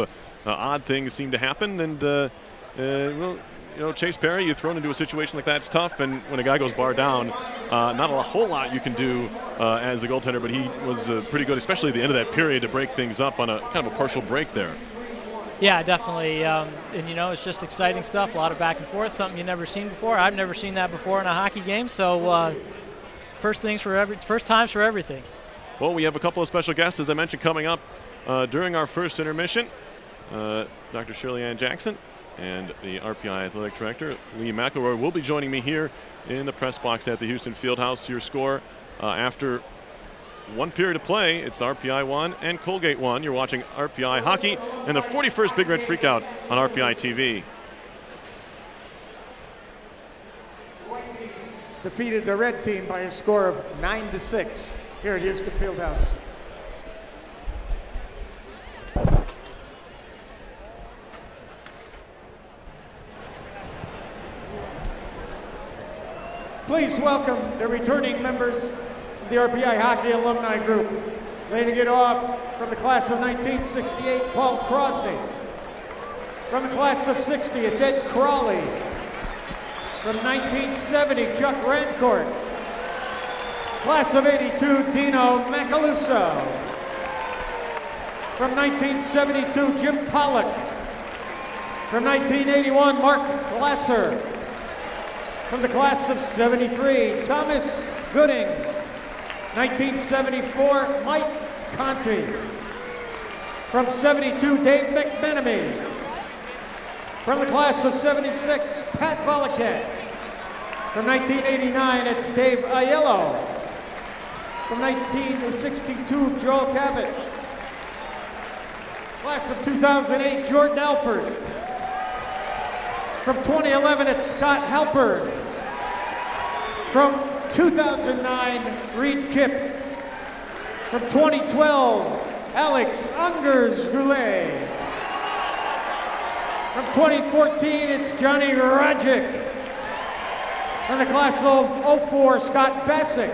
Odd things seem to happen, and Chase Perry, you're thrown into a situation like that, it's tough, and when a guy goes bar down, not a whole lot you can do as a goaltender, but he was pretty good, especially at the end of that period, to break things up on a kind of a partial break there. Yeah, definitely, and it's just exciting stuff, a lot of back and forth, something you've never seen before. I've never seen that before in a hockey game, so first times for everything. Well, we have a couple of special guests, as I mentioned, coming up during our first intermission. Dr. Shirley Ann Jackson and the RPI Athletic Director, Lee McElroy, will be joining me here in the press box at the Houston Fieldhouse. Your score after 1 period of play, it's RPI 1 and Colgate 1. You're watching RPI Hockey and the 41st Big Red Freakout on RPI TV. defeated the red team by a score of 9-6 here at Houston Fieldhouse. Please welcome the returning members of the RPI Hockey Alumni Group. Leading it off from the class of 1968, Paul Crosney. From the class of 60, it's Ed Crawley. From 1970, Chuck Rancourt. Class of 82, Dino Macaluso. From 1972, Jim Pollock. From 1981, Mark Glasser. From the class of 73, Thomas Gooding. 1974, Mike Conti. From 72, Dave McMenemy. From the class of 76, Pat Volaket. From 1989, it's Dave Aiello. From 1962, Joel Cabot. Class of 2008, Jordan Alford. From 2011, it's Scott Halpern. From 2009, Reed Kipp. From 2012, Alex Ungers-Goulet. From 2014, it's Johnny Rajic. From the class of 04, Scott Bassick.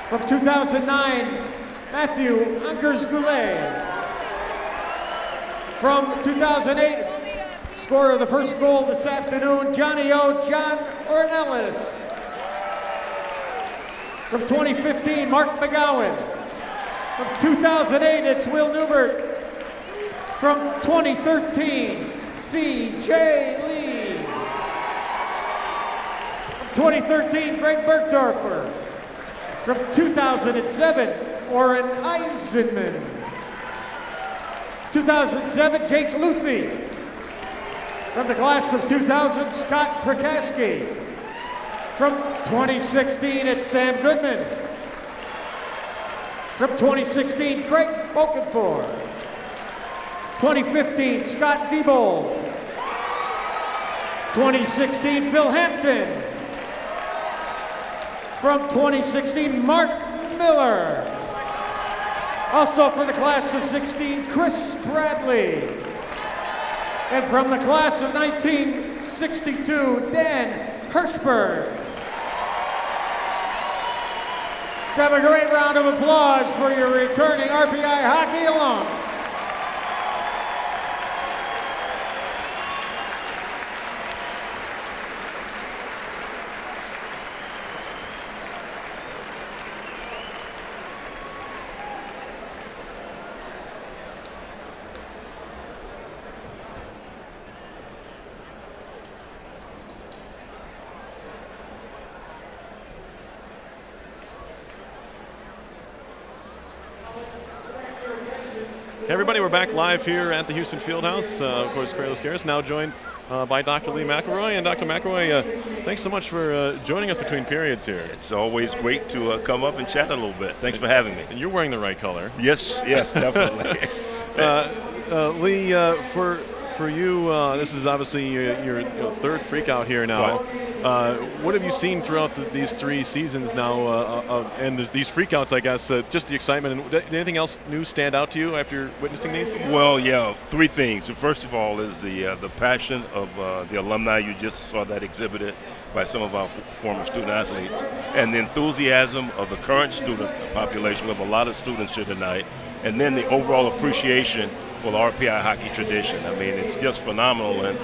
From 2009, Matthew Ungers-Goulet. From 2008, scorer of the first goal this afternoon, Johnny O. John Ornelas. From 2015, Mark McGowan. From 2008, it's Will Newbert. From 2013, C.J. Lee. From 2013, Greg Bergdorfer. From 2007, Orrin Eisenman. 2007, Jake Luthi. From the class of 2000, Scott Prakaski. From 2016, it's Sam Goodman. From 2016, Craig Okenfor. 2015, Scott Diebold. 2016, Phil Hampton. From 2016, Mark Miller. Also from the class of 16, Chris Bradley. And from the class of 1962, Dan Hirschberg. Let's have a great round of applause for your returning RPI hockey alum. Hey everybody, we're back live here at the Houston Fieldhouse. Of course, Peerless Garris now joined by Dr. Lee McElroy. And Dr. McElroy, thanks so much for joining us between periods here. It's always great to come up and chat a little bit. Thanks for having me. And you're wearing the right color. Yes, definitely. Lee, for you, this is obviously your third Freakout here now. Right. What have you seen throughout these 3 seasons now, and these Freakouts, I guess, just the excitement, and did anything else new stand out to you after witnessing these? Well, yeah, 3 things. So first of all is the passion of the alumni. You just saw that exhibited by some of our former student athletes, and the enthusiasm of the current student population. We have a lot of students here tonight, and then the overall appreciation for the RPI hockey tradition. I mean, it's just phenomenal, and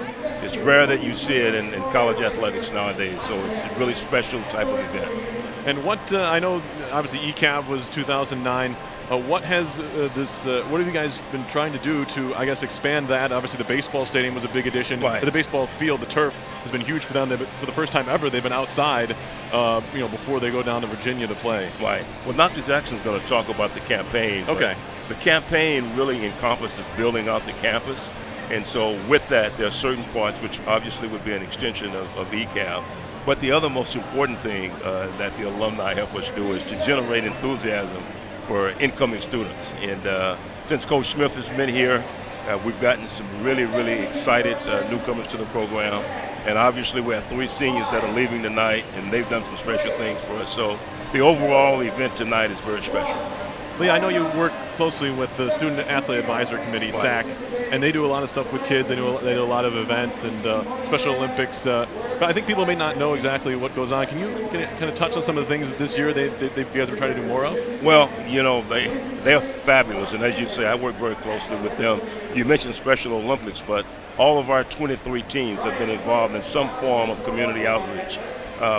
it's rare that you see it in college athletics nowadays, so it's a really special type of event. And what, I know obviously ECAV was 2009, what has what have you guys been trying to do to, I guess, expand that? Obviously the baseball stadium was a big addition. Right. The baseball field, the turf, has been huge for them. For the first time ever, they've been outside, before they go down to Virginia to play. Right. Well, Dr. Jackson's going to talk about the campaign. Okay. The campaign really encompasses building out the campus, and so with that, there are certain parts which obviously would be an extension of ECAV. But the other most important thing that the alumni help us do is to generate enthusiasm for incoming students. And since Coach Smith has been here, we've gotten some really, really excited newcomers to the program. And obviously we have 3 seniors that are leaving tonight, and they've done some special things for us. So the overall event tonight is very special. Lee, I know you work closely with the Student Athlete Advisory Committee, SAC, and they do a lot of stuff with kids. They do a lot of events and Special Olympics. But I think people may not know exactly what goes on. Can you kind of touch on some of the things that this year you guys are trying to do more of? Well, they're fabulous, and as you say, I work very closely with them. You mentioned Special Olympics, but all of our 23 teams have been involved in some form of community outreach.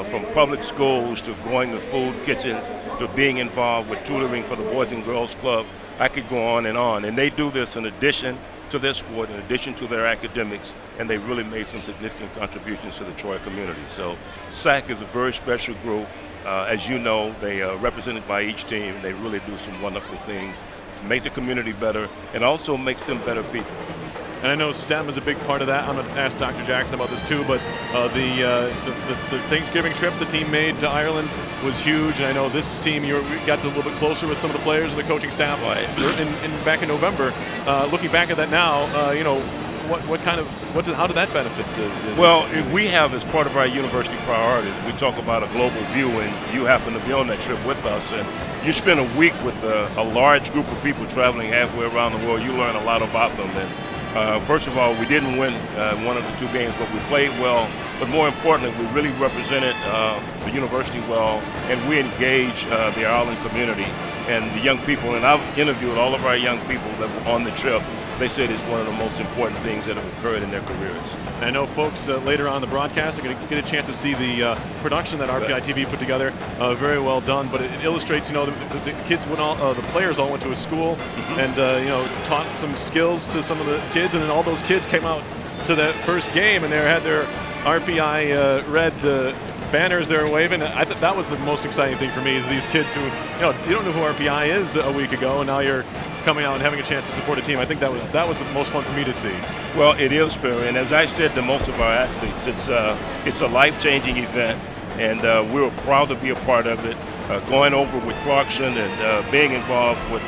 From public schools to going to food kitchens to being involved with tutoring for the Boys and Girls Club. I could go on. And they do this in addition to their sport, in addition to their academics, and they really made some significant contributions to the Troy community. So SAC is a very special group. As you know, they are represented by each team. They really do some wonderful things to make the community better and also makes them better people. And I know STEM is a big part of that. I'm going to ask Dr. Jackson about this too, but the Thanksgiving trip the team made to Ireland was huge. And I know this team, you got a little bit closer with some of the players and the coaching staff back in November. Looking back at that now, how did that benefit? Well, we have, as part of our university priorities, we talk about a global view, and you happen to be on that trip with us. And you spend a week with a large group of people traveling halfway around the world. You learn a lot about them. And first of all, we didn't win one of the 2 games, but we played well. But more importantly, we really represented the university well, and we engaged the Ireland community and the young people. And I've interviewed all of our young people that were on the trip. They said it's one of the most important things that have occurred in their careers. I know folks later on the broadcast are going to get a chance to see the production that RPI TV put together. Very well done, but it illustrates, the kids the players all went to a school and taught some skills to some of the kids, and then all those kids came out to that first game and they had their RPI red banners they were waving. I thought that was the most exciting thing for me, is these kids who, you don't know who RPI is a week ago, and now you're coming out and having a chance to support a team. I think that was the most fun for me to see. Well, it is, Perry, and as I said to most of our athletes, it's a life-changing event, and we're proud to be a part of it. Going over with Clarkson and being involved with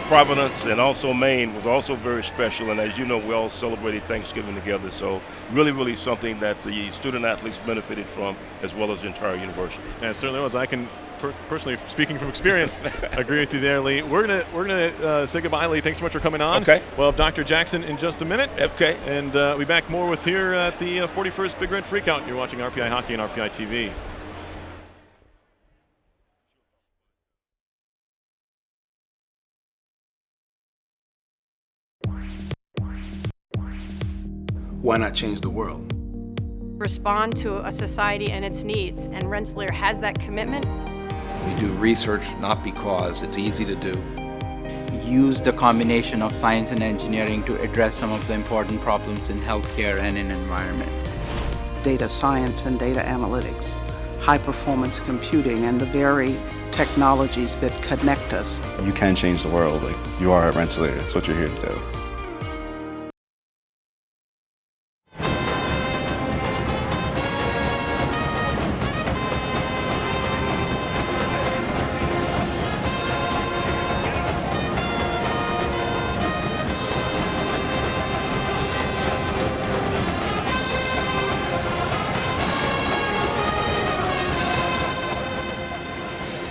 Providence and also Maine was also very special, and as you know, we all celebrated Thanksgiving together, so really something that the student athletes benefited from, as well as the entire university. Yeah, it certainly was. I can personally, speaking from experience, agree with you there, Lee. We're gonna say goodbye, Lee. Thanks so much for coming on. Okay. We'll have Dr. Jackson in just a minute. Okay. And we'll be back more with here at the 41st Big Red Freakout. You're watching RPI Hockey and RPI TV. Why not change the world? Respond to a society and its needs, and Rensselaer has that commitment. We do research not because it's easy to do. Use the combination of science and engineering to address some of the important problems in healthcare and in environment. Data science and data analytics, high-performance computing, and the very technologies that connect us. You can change the world. Like you are at Rensselaer. That's what you're here to do.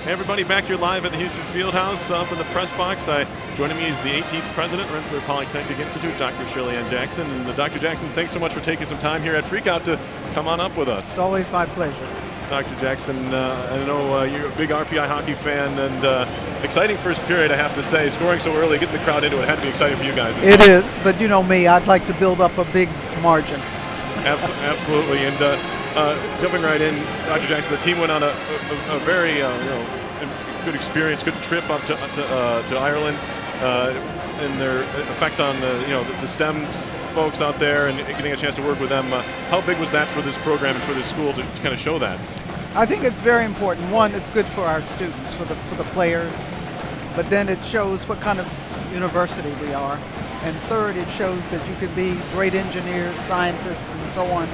Everybody back here live at the Houston Fieldhouse up in the press box. Joining me is the 18th president, Rensselaer Polytechnic Institute, Dr. Shirley Ann Jackson. And Dr. Jackson, thanks so much for taking some time here at Freakout to come on up with us. It's always my pleasure. Dr. Jackson, I know you're a big RPI hockey fan, and exciting first period, I have to say. Scoring so early, getting the crowd into it had to be exciting for you guys. It is, but you know me, I'd like to build up a big margin. Absolutely, and jumping right in, Dr. Jackson, the team went on a very good experience, good trip up to Ireland, and their effect on the STEM folks out there and getting a chance to work with them. How big was that for this program and for this school to kind of show that? I think it's very important. One, it's good for our students, for the players, but then it shows what kind of university we are. And third, it shows that you can be great engineers, scientists, and so on,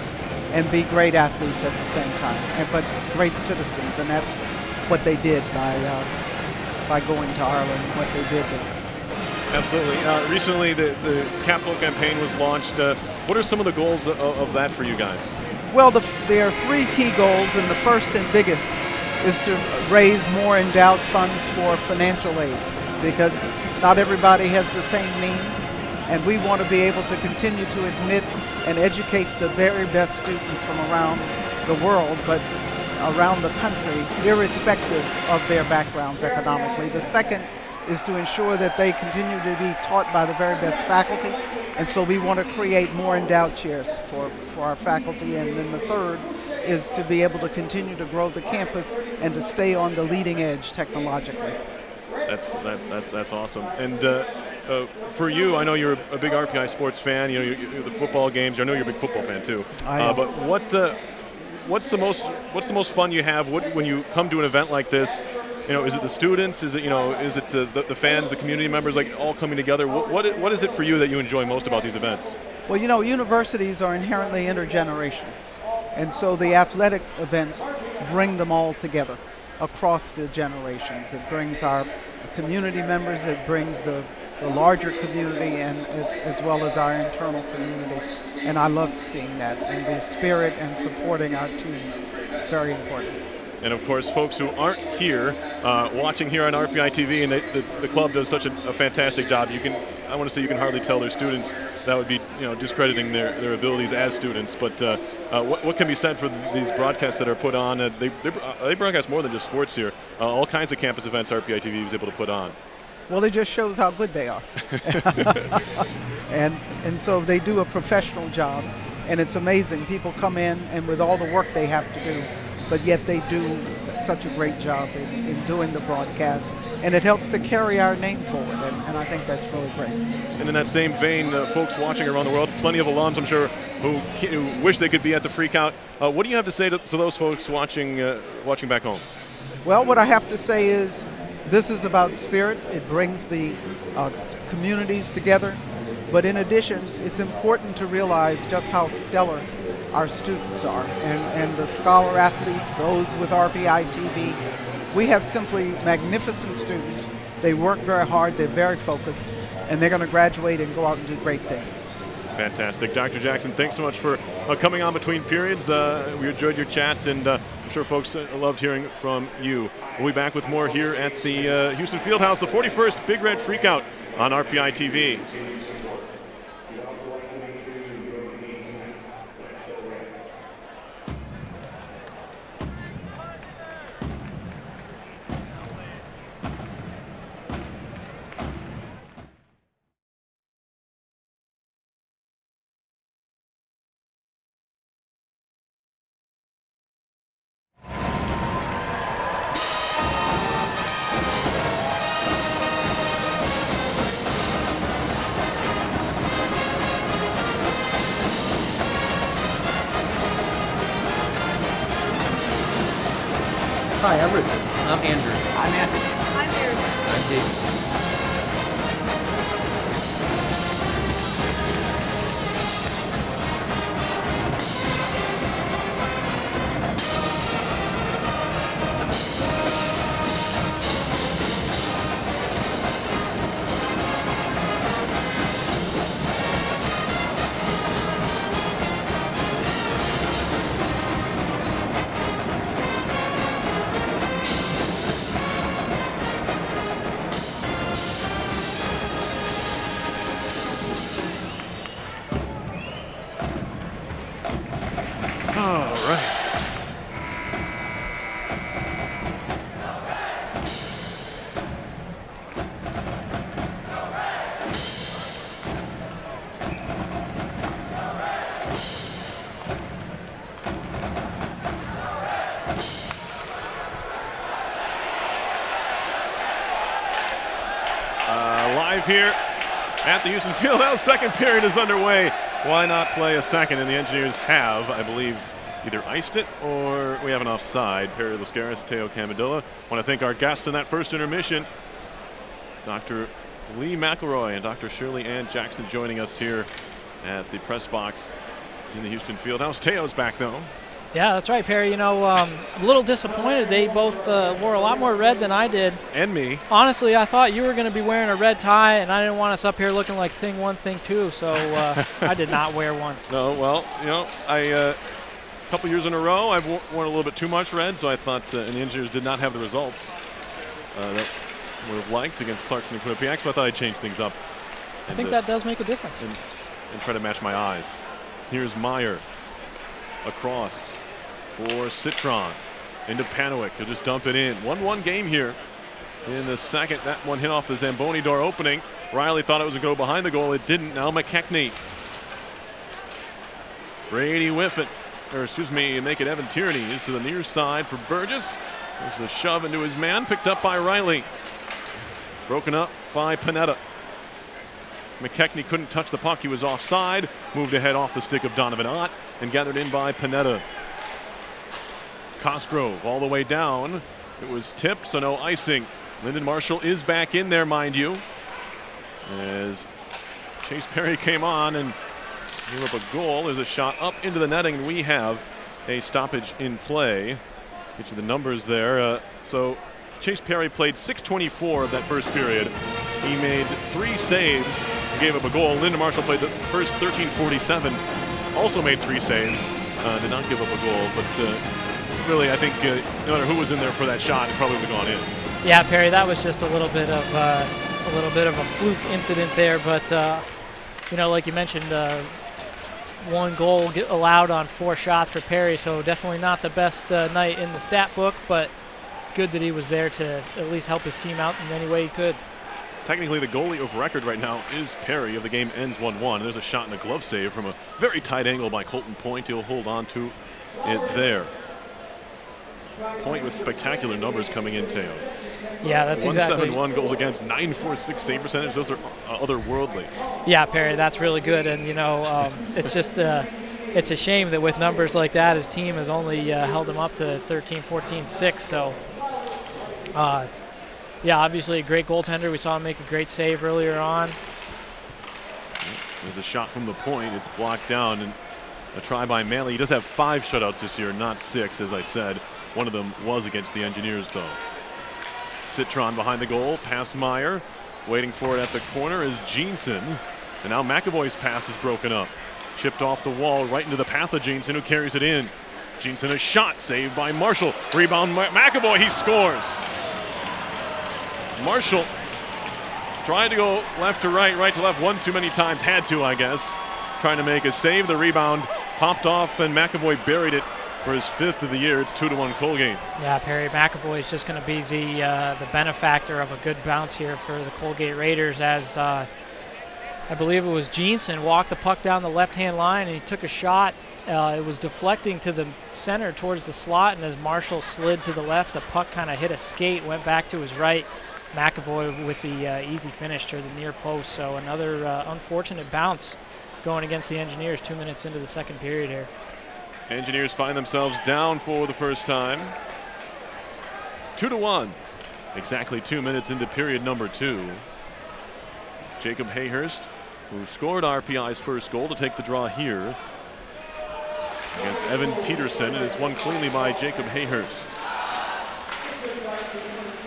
and be great athletes at the same time, but great citizens, and that's what they did by going to Ireland, what they did there. Absolutely. Recently, the capital campaign was launched. What are some of the goals of that for you guys? Well, there are 3 key goals, and the first and biggest is to raise more endowed funds for financial aid, because not everybody has the same means, and we want to be able to continue to admit and educate the very best students from around the world, but around the country, irrespective of their backgrounds economically. The second is to ensure that they continue to be taught by the very best faculty, and so we want to create more endowed chairs for our faculty. And then the third is to be able to continue to grow the campus and to stay on the leading edge technologically. That's awesome. And for you, I know you're a big RPI sports fan. You know, the football games. I know you're a big football fan too. I am. But what's the most fun you have when you come to an event like this? You know, is it the students? Is it the fans, the community members, like all coming together? What is it for you that you enjoy most about these events? Well, you know, universities are inherently intergenerational, and so the athletic events bring them all together across the generations. It brings our community members, it brings the larger community, and as well as our internal community. And I loved seeing that, and the spirit and supporting our teams, very important. And of course, folks who aren't here, watching here on RPI TV, and the club does such a fantastic job. I want to say you can hardly tell their students. That would be discrediting their abilities as students. But what can be said for these broadcasts that are put on? They broadcast more than just sports here. All kinds of campus events RPI TV is able to put on. Well, it just shows how good they are. and so they do a professional job, and it's amazing. People come in, and with all the work they have to do, but yet they do such a great job in doing the broadcast, and it helps to carry our name forward, and I think that's really great. And in that same vein, folks watching around the world, plenty of alums, I'm sure, who wish they could be at the Freakout. What do you have to say to those folks watching back home? Well, what I have to say is this is about spirit. It brings the communities together, but in addition, it's important to realize just how stellar our students are, and the scholar athletes, those with RPI TV. We have simply magnificent students. They work very hard, they're very focused, and they're going to graduate and go out and do great things. Fantastic. Dr. Jackson, thanks so much for coming on between periods. We enjoyed your chat, and I'm sure folks loved hearing from you. We'll be back with more here at the Houston Fieldhouse, the 41st Big Red Freakout on RPI TV. Hi, I'm Richard. I'm Andrew. I'm Anthony. I'm Erin. I'm Jason. All right. Live here at the Houston Fieldhouse. Second period is underway. Why not play a second? And the Engineers have, I believe, either iced it or we have an offside. Perry Lascaris, Teo Camadilla. Want to thank our guests in that first intermission, Dr. Lee McElroy and Dr. Shirley Ann Jackson, joining us here at the press box in the Houston Fieldhouse. Teo's back though. Yeah, that's right, Perry. You know, I'm a little disappointed. They both wore a lot more red than I did. And me. Honestly, I thought you were going to be wearing a red tie, and I didn't want us up here looking like thing one, thing two, so I did not wear one. No, well, you know, a couple years in a row, I've worn a little bit too much red, so I thought, and the engineers did not have the results that I would have liked against Clarkson and Quinnipiac, so I thought I'd change things up. I think that does make a difference. And try to match my eyes. Here's Meyer across for Citron into Panowick. He'll just dump it in. 1-1 game here in the second. That one hit off the Zamboni door opening. Riley thought it was a go behind the goal. It didn't. Now McKechnie. Brady Whiffett, or excuse me, make it Evan Tierney is to the near side for Burgess. There's a shove into his man, picked up by Riley. Broken up by Panetta. McKechnie couldn't touch the puck. He was offside. Moved ahead off the stick of Donovan Ott and gathered in by Panetta. Cosgrove all the way down. It was tipped, so no icing. Lyndon Marshall is back in there, mind you, as Chase Perry came on and gave up a goal. There's a shot up into the netting, and we have a stoppage in play. Get you the numbers there. So Chase Perry played 6:24 of that first period. He made 3 saves and gave up a goal. Lyndon Marshall played the first 13:47, also made 3 saves, did not give up a goal, but really, I think no matter who was in there for that shot, it probably would have gone in. Yeah, Perry, that was just a little bit of a fluke incident there, but you know, like you mentioned, 1 goal allowed on 4 shots for Perry, so definitely not the best night in the stat book, but good that he was there to at least help his team out in any way he could. Technically, the goalie of record right now is Perry. If the game ends 1-1, there's a shot and a glove save from a very tight angle by Colton Point. He'll hold on to it there. Point with spectacular numbers coming in, Teo. Yeah, that's exactly. 171 goals against, 946 save percentage. Those are otherworldly. Yeah, Perry, that's really good. And, you know, it's just it's a shame that with numbers like that, his team has only held him up to 13-14-6. So, yeah, obviously a great goaltender. We saw him make a great save earlier on. There's a shot from the point. It's blocked down. And a try by Manley. He does have 5 shutouts this year, not 6, as I said. One of them was against the Engineers, though. Citron behind the goal, past Meyer. Waiting for it at the corner is Jeanson. And now McAvoy's pass is broken up. Chipped off the wall right into the path of Jeanson, who carries it in. Jeanson, a shot saved by Marshall. Rebound McAvoy, he scores. Marshall tried to go left to right, right to left, one too many times, had to, I guess. Trying to make a save. The rebound popped off, and McAvoy buried it for his 5th of the year. It's 2-1 Colgate. Yeah, Perry McAvoy is just going to be the benefactor of a good bounce here for the Colgate Raiders, as I believe it was Jeanson walked the puck down the left-hand line, and he took a shot. It was deflecting to the center towards the slot, and as Marshall slid to the left, the puck kind of hit a skate, went back to his right. McAvoy with the easy finish to the near post. So another unfortunate bounce going against the Engineers 2 minutes into the second period here. Engineers find themselves down for the first time. 2-1. Exactly 2 minutes into period number 2. Jacob Hayhurst, who scored RPI's first goal to take the draw here against Evan Peterson, and it's won cleanly by Jacob Hayhurst.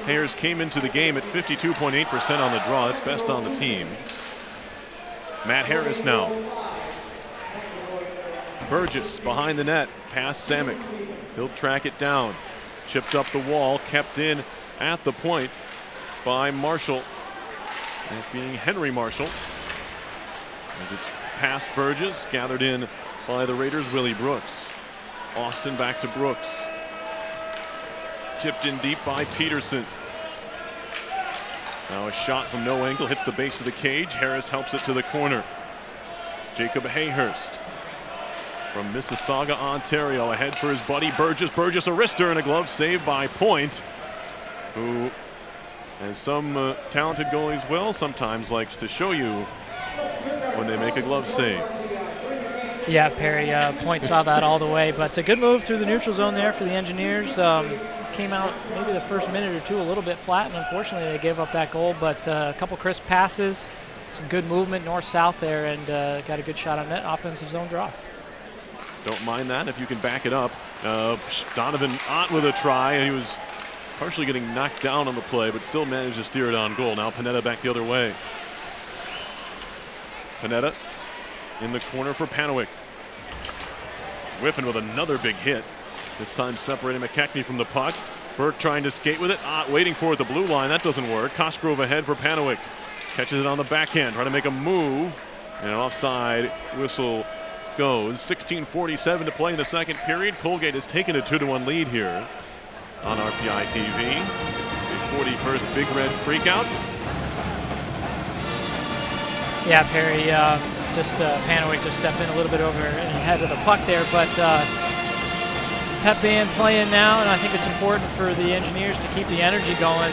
Hayhurst came into the game at 52.8% on the draw. That's best on the team. Matt Harris now. Burgess behind the net, past Samick. He'll track it down. Chipped up the wall, kept in at the point by Marshall. That being Henry Marshall. As it's past Burgess, gathered in by the Raiders' Willie Brooks. Austin back to Brooks. Tipped in deep by Peterson. Now a shot from no angle, hits the base of the cage. Harris helps it to the corner. Jacob Hayhurst from Mississauga, Ontario, ahead for his buddy Burgess. Burgess, a wrister and a glove save by Point, who, as some talented goalies will, sometimes likes to show you when they make a glove save. Yeah, Perry, Point saw that all the way, but a good move through the neutral zone there for the Engineers. Came out maybe the first minute or two a little bit flat, and unfortunately they gave up that goal, but a couple crisp passes, some good movement north-south there, and got a good shot on net, offensive zone draw. Don't mind that if you can back it up. Donovan Ott with a try, and he was partially getting knocked down on the play, but still managed to steer it on goal. Now Panetta back the other way. Panetta in the corner for Panowick. Whiffin with another big hit. This time separating McKechnie from the puck. Burke trying to skate with it. Ott waiting for it at the blue line. That doesn't work. Cosgrove ahead for Panowick. Catches it on the backhand, trying to make a move. And an offside whistle goes. 16:47 to play in the second period. Colgate has taken a 2-1 lead here on RPI TV. The 41st Big Red Freakout. Yeah, Perry, Panowick just stepped in a little bit over and ahead of the puck there, but Pep band playing now, and I think it's important for the Engineers to keep the energy going.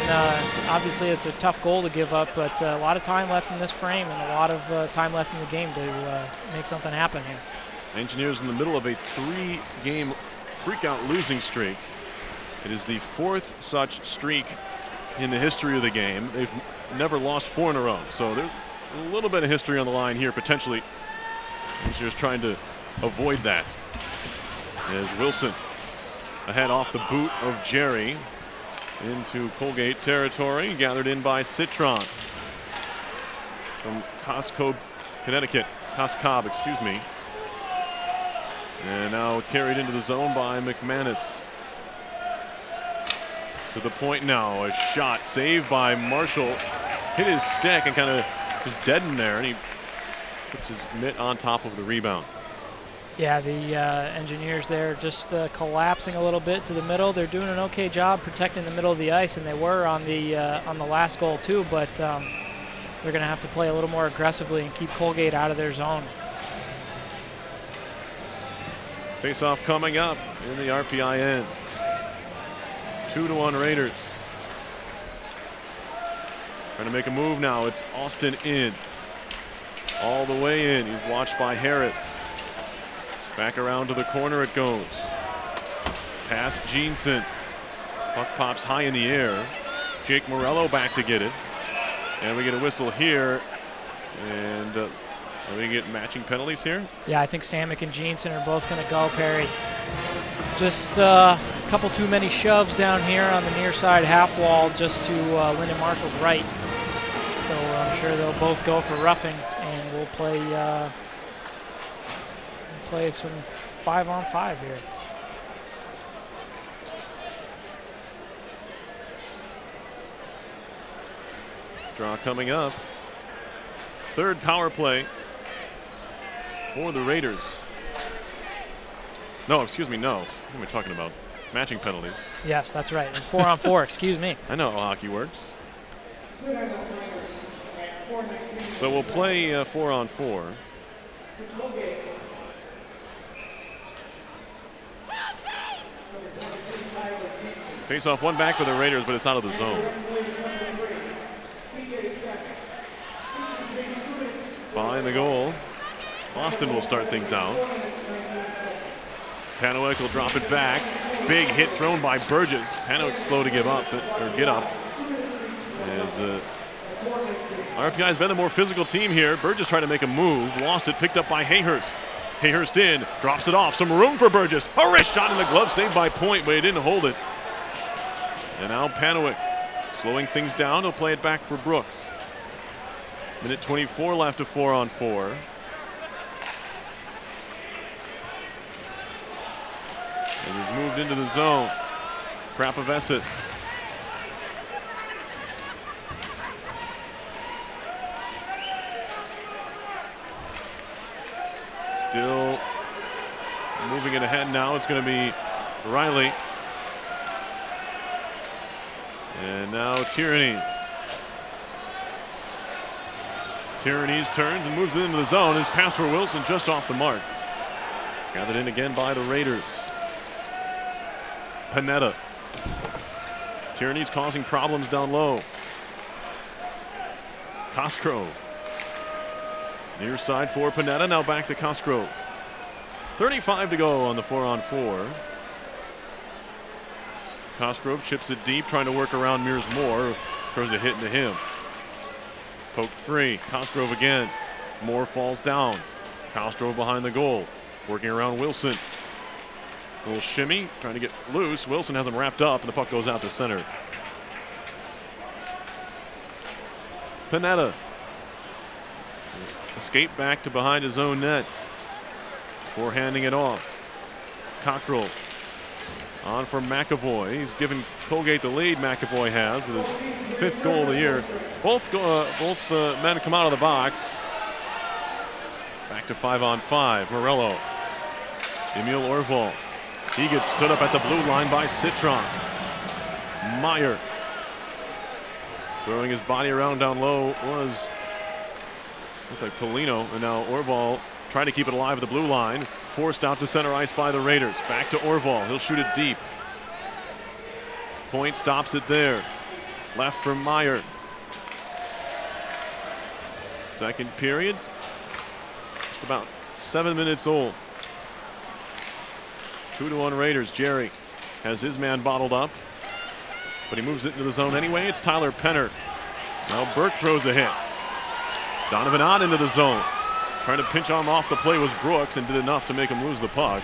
Obviously, it's a tough goal to give up, but a lot of time left in this frame and a lot of time left in the game to make something happen here. Engineers in the middle of a 3-game Freakout losing streak. It is the 4th such streak in the history of the game. They've never lost 4 in a row, so there's a little bit of history on the line here, potentially. Engineers trying to avoid that. As Wilson ahead off the boot of Jerry into Colgate territory, gathered in by Citron from Costco, Connecticut. Coscob, excuse me. And now carried into the zone by McManus. To the point now, a shot saved by Marshall. Hit his stick and kind of just deadened there, and he puts his mitt on top of the rebound. Yeah, the Engineers there just collapsing a little bit to the middle. They're doing an okay job protecting the middle of the ice, and they were on the last goal too, but they're going to have to play a little more aggressively and keep Colgate out of their zone. Face-off coming up in the RPI end. 2-1 Raiders. Trying to make a move now. It's Austin in. All the way in. He's watched by Harris. Back around to the corner it goes. Past Jeanson. Puck pops high in the air. Jake Morello back to get it. And we get a whistle here. And we get matching penalties here? Yeah, I think Samick and Jeanson are both going to go, Perry. Just a couple too many shoves down here on the near side half wall just to Lyndon Marshall's right. So I'm sure they'll both go for roughing, and we'll play some 5-on-5 here. Draw coming up. Third power play for the Raiders. No, excuse me, no. What am I talking about? Matching penalties. Yes, that's right. And 4-on-4, excuse me. I know how hockey works. So we'll play 4-on-4. Face off one back for the Raiders, but it's out of the zone. Behind the goal, Boston will start things out. Panowick will drop it back. Big hit thrown by Burgess. Panowick slow to give up, or get up. As RPI has been the more physical team here. Burgess tried to make a move, lost it, picked up by Hayhurst. Hayhurst in, drops it off. Some room for Burgess. A wrist shot in the glove, saved by Point, but he didn't hold it. And now Panowick slowing things down. He'll play it back for Brooks. Minute 24 left of 4-on-4. And he's moved into the zone. Krapovesis. Still moving it ahead now. It's going to be Riley. And now Tyrannies. Tyrannies turns and moves it into the zone. His pass for Wilson just off the mark. Gathered in again by the Raiders. Panetta. Tyrannies causing problems down low. Cosgrove. Near side for Panetta. Now back to Cosgrove. 35 to go on the 4-on-4. Cosgrove chips it deep, trying to work around Mears Moore. Throws a hit into him. Poked free. Cosgrove again. Moore falls down. Cosgrove behind the goal. Working around Wilson. A little shimmy, trying to get loose. Wilson has him wrapped up, and the puck goes out to center. Panetta. Escape back to behind his own net. Before handing it off. Cockrell on for McAvoy. He's given Colgate the lead, McAvoy has, with his 5th goal of the year. Both men come out of the box. Back to 5-on-5. Morello. Emil Orval. He gets stood up at the blue line by Citron. Meyer. Throwing his body around down low was, looked like Polino, and now Orval trying to keep it alive at the blue line. Forced out to center ice by the Raiders. Back to Orval. He'll shoot it deep. Point stops it there. Left for Meyer. Second period. Just about 7 minutes old. 2-1 Raiders. Jerry has his man bottled up, but he moves it into the zone anyway. It's Tyler Penner. Now Burke throws a hit. Donovan on into the zone. Trying to pinch him off the play was Brooks and did enough to make him lose the puck.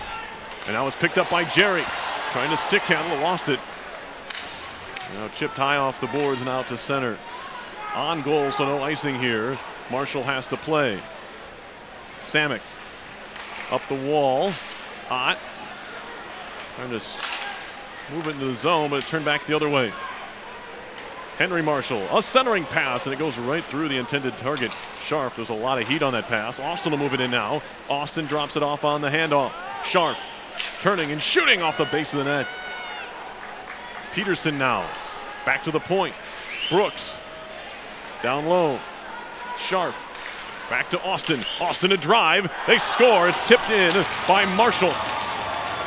And now it's picked up by Jerry. Trying to stick handle, lost it. Now chipped high off the boards and out to center. On goal, so no icing here. Marshall has to play. Samick up the wall. Ott. Trying to move it into the zone, but it's turned back the other way. Henry Marshall, a centering pass, and it goes right through the intended target. Scharf, there's a lot of heat on that pass. Austin will move it in now. Austin drops it off on the handoff. Scharf turning and shooting off the base of the net. Peterson now, back to the point. Brooks, down low. Scharf, back to Austin. Austin to drive. They score. It's tipped in by Marshall.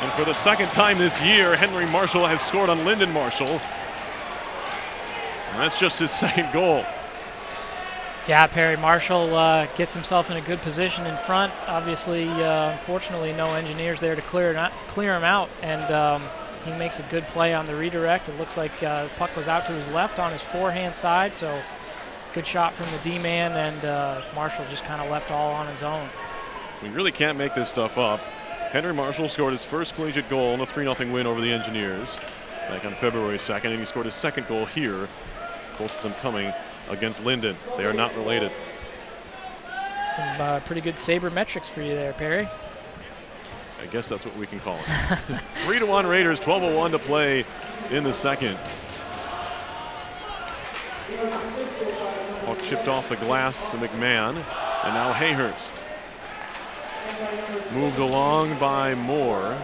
And for the second time this year, Henry Marshall has scored on Lyndon Marshall. And that's just his 2nd goal. Yeah, Perry Marshall gets himself in a good position in front. Obviously, unfortunately, no Engineers there to clear him out, and he makes a good play on the redirect. It looks like the puck was out to his left on his forehand side, so good shot from the D-man, and Marshall just kind of left all on his own. We really can't make this stuff up. Henry Marshall scored his first collegiate goal in a 3-0 win over the Engineers back on February 2nd, and he scored his 2nd goal here, both of them coming against Lyndon. They are not related. Some pretty good sabermetrics for you there, Perry. I guess that's what we can call it. 3-1 Raiders, 12:01 to play in the second. Puck chipped off the glass to McMahon, and now Hayhurst. Moved along by Moore.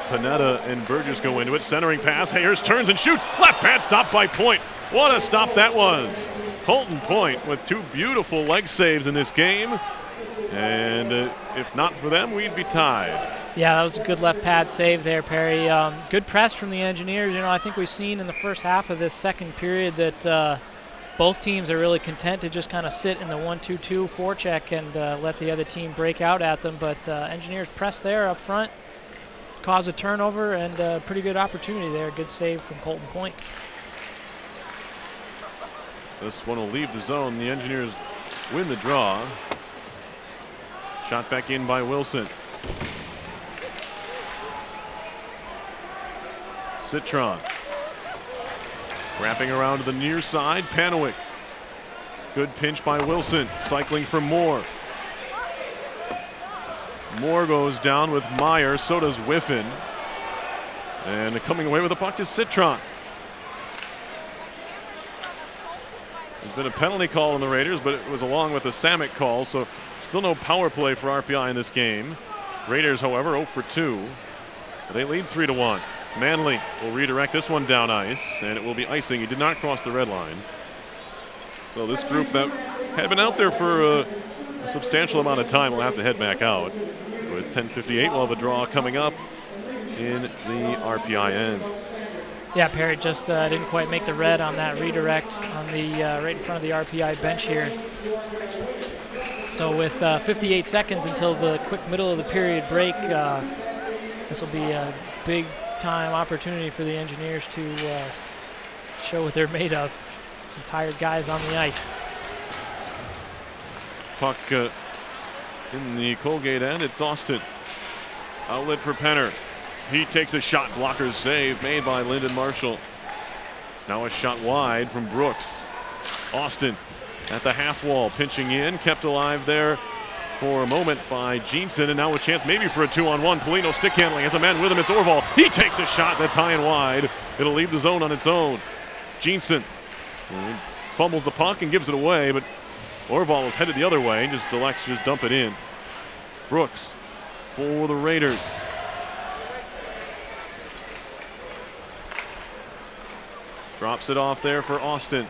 Panetta and Burgess go into it. Centering pass. Hayhurst turns and shoots. Left pad stopped by Point. What a stop that was. Colton Point with 2 beautiful leg saves in this game. And if not for them, we'd be tied. Yeah, that was a good left pad save there, Perry. Good press from the Engineers. You know, I think we've seen in the first half of this second period that both teams are really content to just kind of sit in the 1-2-2 forecheck and let the other team break out at them. But Engineers press there up front, cause a turnover, and a pretty good opportunity there. Good save from Colton Point. This one will leave the zone. The Engineers win the draw. Shot back in by Wilson. Citron. Wrapping around to the near side, Panowick. Good pinch by Wilson, cycling for Moore. Moore goes down with Meyer, so does Whiffen. And coming away with the puck is Citron. There's been a penalty call on the Raiders, but it was along with the Samick call, so still no power play for RPI in this game. Raiders, however, 0 for 2. They lead 3-1. Manley will redirect this one down ice, and it will be icing. He did not cross the red line. So this group that had been out there for a substantial amount of time will have to head back out. With 10:58, we'll have a draw coming up in the RPI end. Yeah, Perry just didn't quite make the red on that redirect on the right in front of the RPI bench here. So with 58 seconds until the quick middle of the period break, this will be a big time opportunity for the Engineers to show what they're made of. Some tired guys on the ice. Puck in the Colgate end, it's Austin. Outlet for Penner. He takes a shot. Blocker save made by Lyndon Marshall. Now a shot wide from Brooks. Austin at the half wall, pinching in, kept alive there for a moment by Jeanson, and now a chance maybe for a 2-on-1. Polino stick handling, has a man with him, it's Orval. He takes a shot that's high and wide. It'll leave the zone on its own. Jeanson fumbles the puck and gives it away, but Orval is headed the other way and just selects to just dump it in. Brooks for the Raiders. Drops it off there for Austin.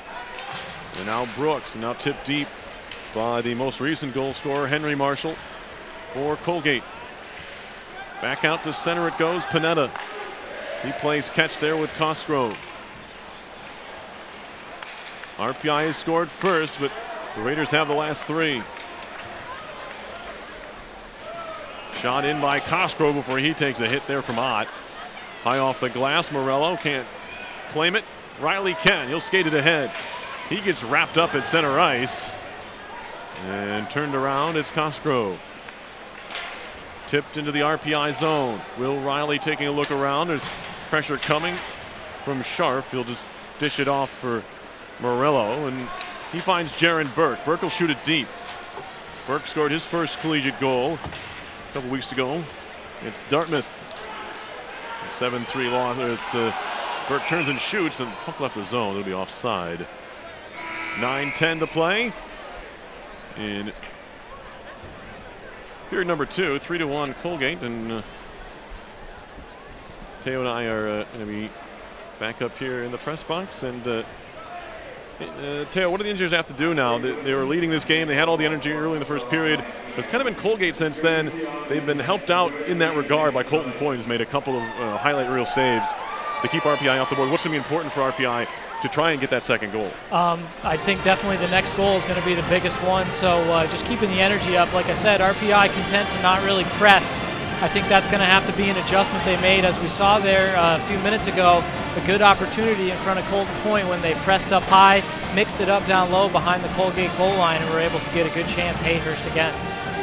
And now Brooks, and now tipped deep by the most recent goal scorer, Henry Marshall, for Colgate. Back out to center it goes, Panetta. He plays catch there with Cosgrove. RPI has scored first, but the Raiders have the last three. Shot in by Cosgrove before he takes a hit there from Ott. High off the glass, Morello can't claim it. Riley can, he'll skate it ahead. He gets wrapped up at center ice. And turned around, it's Cosgrove. Tipped into the RPI zone. Will Riley taking a look around. There's pressure coming from Scharf. He'll just dish it off for Morello, and he finds Jaron Burke. Burke will shoot it deep. Burke scored his first collegiate goal a couple weeks ago. It's Dartmouth. 7-3 loss. Burke turns and shoots, and puck left the zone. It'll be offside. 9:10 to play in period number 2. 3-1 Colgate, and Teo and I are going to be back up here in the press box. And Teo, what do the Engineers have to do now? They were leading this game. They had all the energy early in the first period. It's kind of been Colgate since then. They've been helped out in that regard by Colton Poynt, who's made a couple of highlight reel saves to keep RPI off the board. What's going to be important for RPI to try and get that second goal? I think definitely the next goal is going to be the biggest one. So just keeping the energy up. Like I said, RPI content to not really press. I think that's going to have to be an adjustment they made. As we saw there a few minutes ago, a good opportunity in front of Colton Poynt when they pressed up high, mixed it up down low behind the Colgate goal line, and were able to get a good chance. Hayhurst again.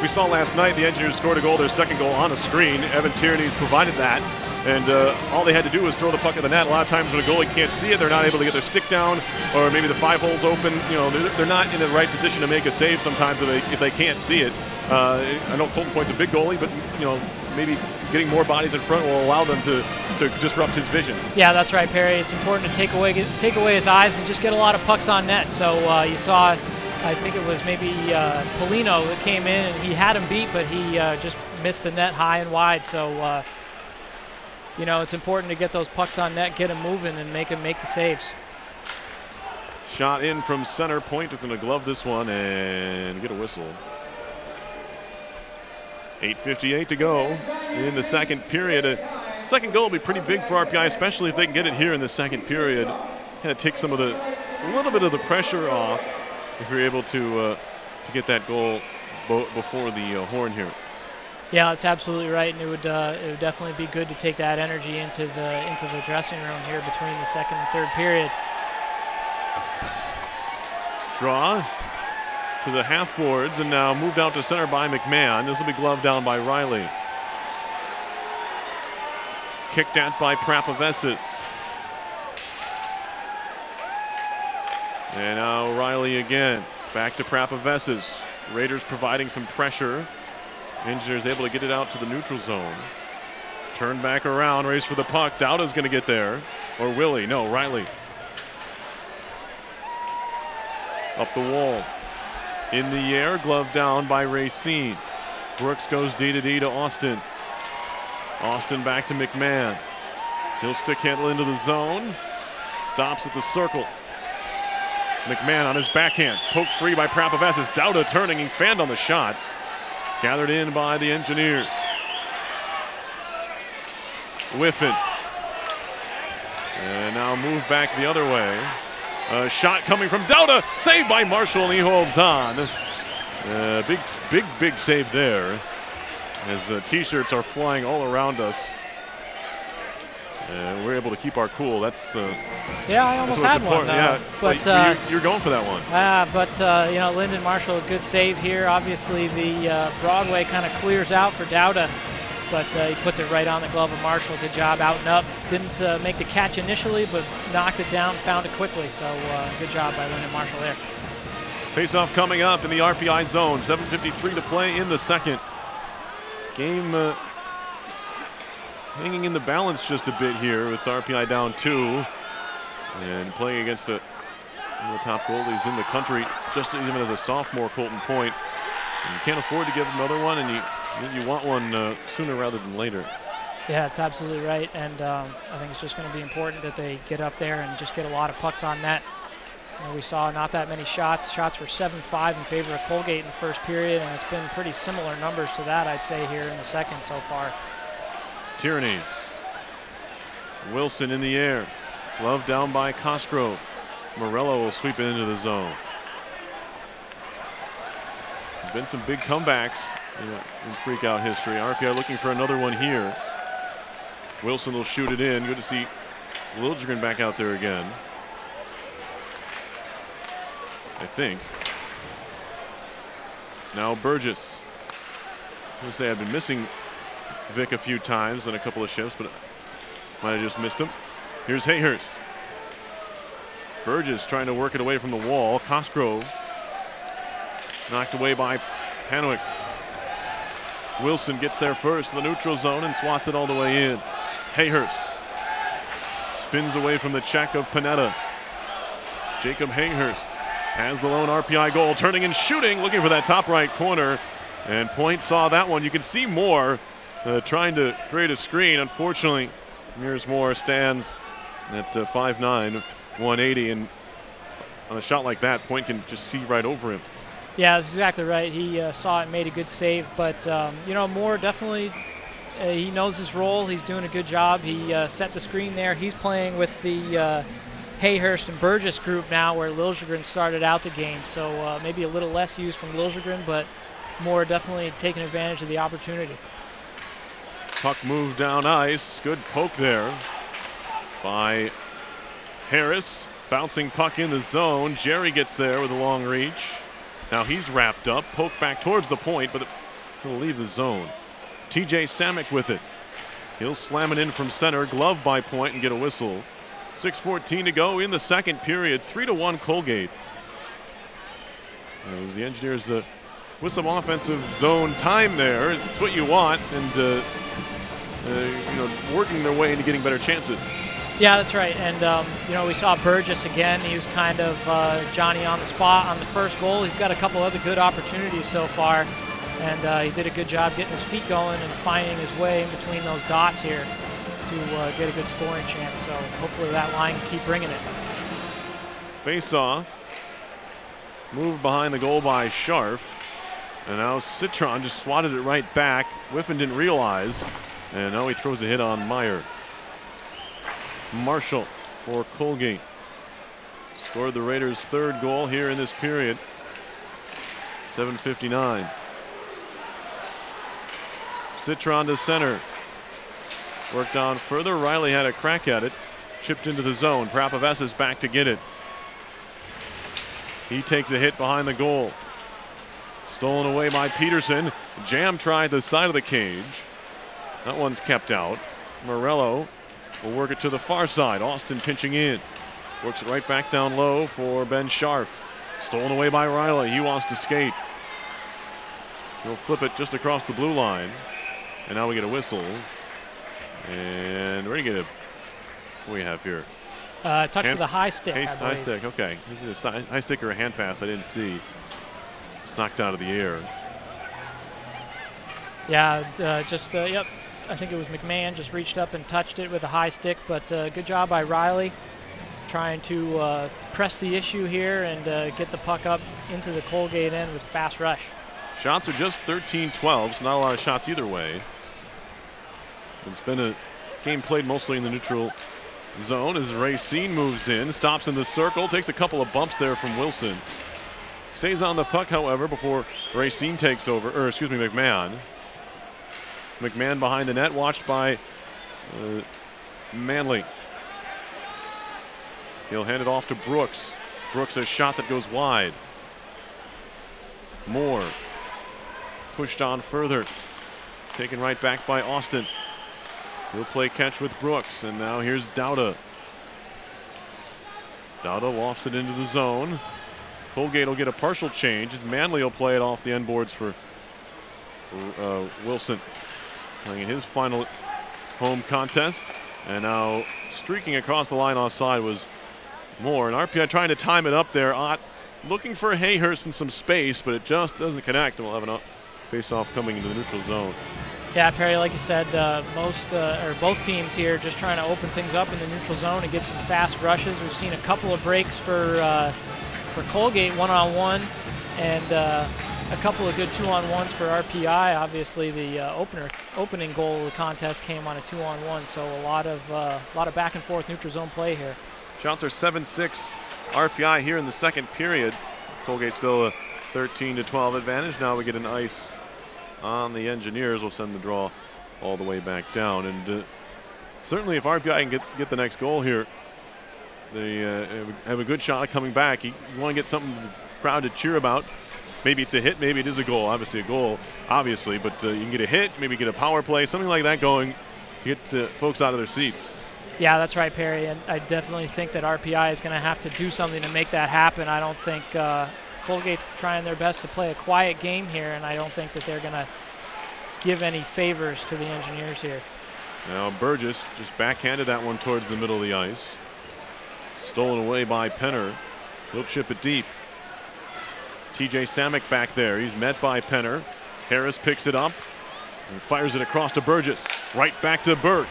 We saw last night the Engineers scored a goal, their second goal on a screen. Evan Tierney's provided that. And all they had to do was throw the puck at the net. A lot of times when a goalie can't see it, they're not able to get their stick down, or maybe the 5 hole's open. You know, they're not in the right position to make a save sometimes if they can't see it. I know Colton Point's a big goalie, but you know, maybe getting more bodies in front will allow them to disrupt his vision. Yeah, that's right, Perry. It's important to take away his eyes and just get a lot of pucks on net. So you saw, I think it was maybe Polino that came in and he had him beat, but he just missed the net high and wide. So you know, it's important to get those pucks on net, get them moving, and make the saves. Shot in from center. Point is going to glove this one and get a whistle. 8:58 to go in the second period. Second goal will be pretty big for RPI, especially if they can get it here in the second period. Kind of take a little bit of the pressure off if you're able to get that goal before the horn here. Yeah, that's absolutely right, and it would definitely be good to take that energy into the dressing room here between the second and third period. Draw to the half boards, and now moved out to center by McMahon. This will be gloved down by Riley. Kicked at by Prapavesis. And now Riley again. Back to Prapavesis. Raiders providing some pressure. Engineers able to get it out to the neutral zone. Turn back around, race for the puck. Dowda's going to get there. Or will he? No, Riley. Up the wall. In the air, glove down by Racine. Brooks goes D-to-D to Austin. Austin back to McMahon. He'll stick handle into the zone. Stops at the circle. McMahon on his backhand. Poked free by Prapavesis. Dowda turning, he fanned on the shot. Gathered in by the Engineers. Whiffin. And now move back the other way. A shot coming from Dowda. Saved by Marshall, and he holds on. Big save there. As the T-shirts are flying all around us. And we're able to keep our cool. That's yeah, I almost had one. Yeah, but you're going for that one. But you know, Lyndon Marshall, a good save here. Obviously, the Broadway kind of clears out for Dowda. but he puts it right on the glove of Marshall. Good job, out and up. Didn't make the catch initially, but knocked it down, found it quickly. So good job by Lyndon Marshall there. Face-off coming up in the RPI zone. 7:53 to play in the second. Game hanging in the balance just a bit here with RPI down 2 and playing against one of the top goalies in the country, just even as a sophomore, Colton Point. And you can't afford to give another one, and you want one sooner rather than later. Yeah, that's absolutely right, and I think it's just going to be important that they get up there and just get a lot of pucks on net. We saw not that many shots. Shots were 7-5 in favor of Colgate in the first period, and it's been pretty similar numbers to that, I'd say, here in the second so far. Tyrannies. Wilson in the air. Glove down by Cosgrove. Morello will sweep it into the zone. There's been some big comebacks in Freakout history. RPI looking for another one here. Wilson will shoot it in. Good to see Liljegren back out there again, I think. Now Burgess. I was going to say I've been missing Vic a few times on a couple of shifts, but might have just missed him. Here's Hayhurst. Burgess trying to work it away from the wall. Cosgrove knocked away by Panowick. Wilson gets there first in the neutral zone and swats it all the way in. Hayhurst spins away from the check of Panetta. Jacob Hayhurst has the lone RPI goal, turning and shooting, looking for that top right corner. And Point saw that one. You can see Moore trying to create a screen. Unfortunately, Mears Moore stands at 5'9", 180, and on a shot like that, Point can just see right over him. Yeah, that's exactly right. He saw it and made a good save, but Moore definitely, he knows his role. He's doing a good job. He set the screen there. He's playing with the Hayhurst and Burgess group now, where Liljegren started out the game, so maybe a little less use from Liljegren, but Moore definitely taking advantage of the opportunity. Puck moved down ice. Good poke there by Harris. Bouncing puck in the zone. Jerry gets there with a long reach. Now he's wrapped up. Poke back towards the point, but it'll leave the zone. TJ Samick with it. He'll slam it in from center. Glove by Point and get a whistle. 6:14 to go in the second period. 3-1 Colgate. As the Engineers with some offensive zone time there. It's what you want, and working their way into getting better chances. Yeah, that's right. And, we saw Burgess again. He was kind of Johnny on the spot on the first goal. He's got a couple other good opportunities so far, and he did a good job getting his feet going and finding his way in between those dots here to get a good scoring chance. So hopefully that line can keep bringing it. Face-off. Moved behind the goal by Scharf. And now Citron just swatted it right back. Whiffen didn't realize. And now he throws a hit on Meyer. Marshall for Colgate. Scored the Raiders' third goal here in this period. 7:59. Citron to center. Worked on further. Riley had a crack at it. Chipped into the zone. Prapaves is back to get it. He takes a hit behind the goal. Stolen away by Peterson. Jam tried the side of the cage. That one's kept out. Morello will work it to the far side. Austin pinching in. Works it right back down low for Ben Scharf. Stolen away by Riley. He wants to skate. He'll flip it just across the blue line. And now we get a whistle. And we're going to get a... What do we have here? Touch with the high stick, High stick, okay. Is it a high stick or a hand pass? I didn't see. It's knocked out of the air. Yeah, yep. I think it was McMahon just reached up and touched it with a high stick, but good job by Riley trying to press the issue here and get the puck up into the Colgate end with a fast rush. Shots are just 13-12, so not a lot of shots either way. It's been a game played mostly in the neutral zone as Racine moves in, stops in the circle, takes a couple of bumps there from Wilson. Stays on the puck, however, before Racine takes over, McMahon. McMahon behind the net, watched by Manley. He'll hand it off to Brooks. Brooks, a shot that goes wide. Moore pushed on further. taken right back by Austin. He'll play catch with Brooks, and now here's Dauda. Dauda lofts it into the zone. Colgate will get a partial change as Manley will play it off the end boards for Wilson. Playing his final home contest. And now streaking across the line offside was Moore. And RPI trying to time it up there. Ott looking for Hayhurst in some space, but it just doesn't connect. And we'll have a face-off coming into the neutral zone. Yeah, Perry, like you said, both teams here just trying to open things up in the neutral zone and get some fast rushes. We've seen a couple of breaks for Colgate one-on-one, and a couple of good two-on-ones for RPI. Obviously, the opening goal of the contest came on a two-on-one, so a lot of back-and-forth neutral zone play here. Shots are 7-6 RPI here in the second period. Colgate still a 13-12 advantage. Now we get an ice on the Engineers. Will send the draw all the way back down. And certainly if RPI can get the next goal here, they have a good shot at coming back. You want to get something the crowd to cheer about. Maybe it's a hit, maybe it is a goal. Obviously a goal, but you can get a hit, maybe get a power play, something like that going to get the folks out of their seats. Yeah, that's right, Perry, and I definitely think that RPI is going to have to do something to make that happen. I don't think Colgate trying their best to play a quiet game here, and I don't think that they're going to give any favors to the Engineers here. Now Burgess just backhanded that one towards the middle of the ice. Stolen away by Penner. He'll chip it deep. TJ Samick back there. He's met by Penner. Harris picks it up and fires it across to Burgess. Right back to Burke.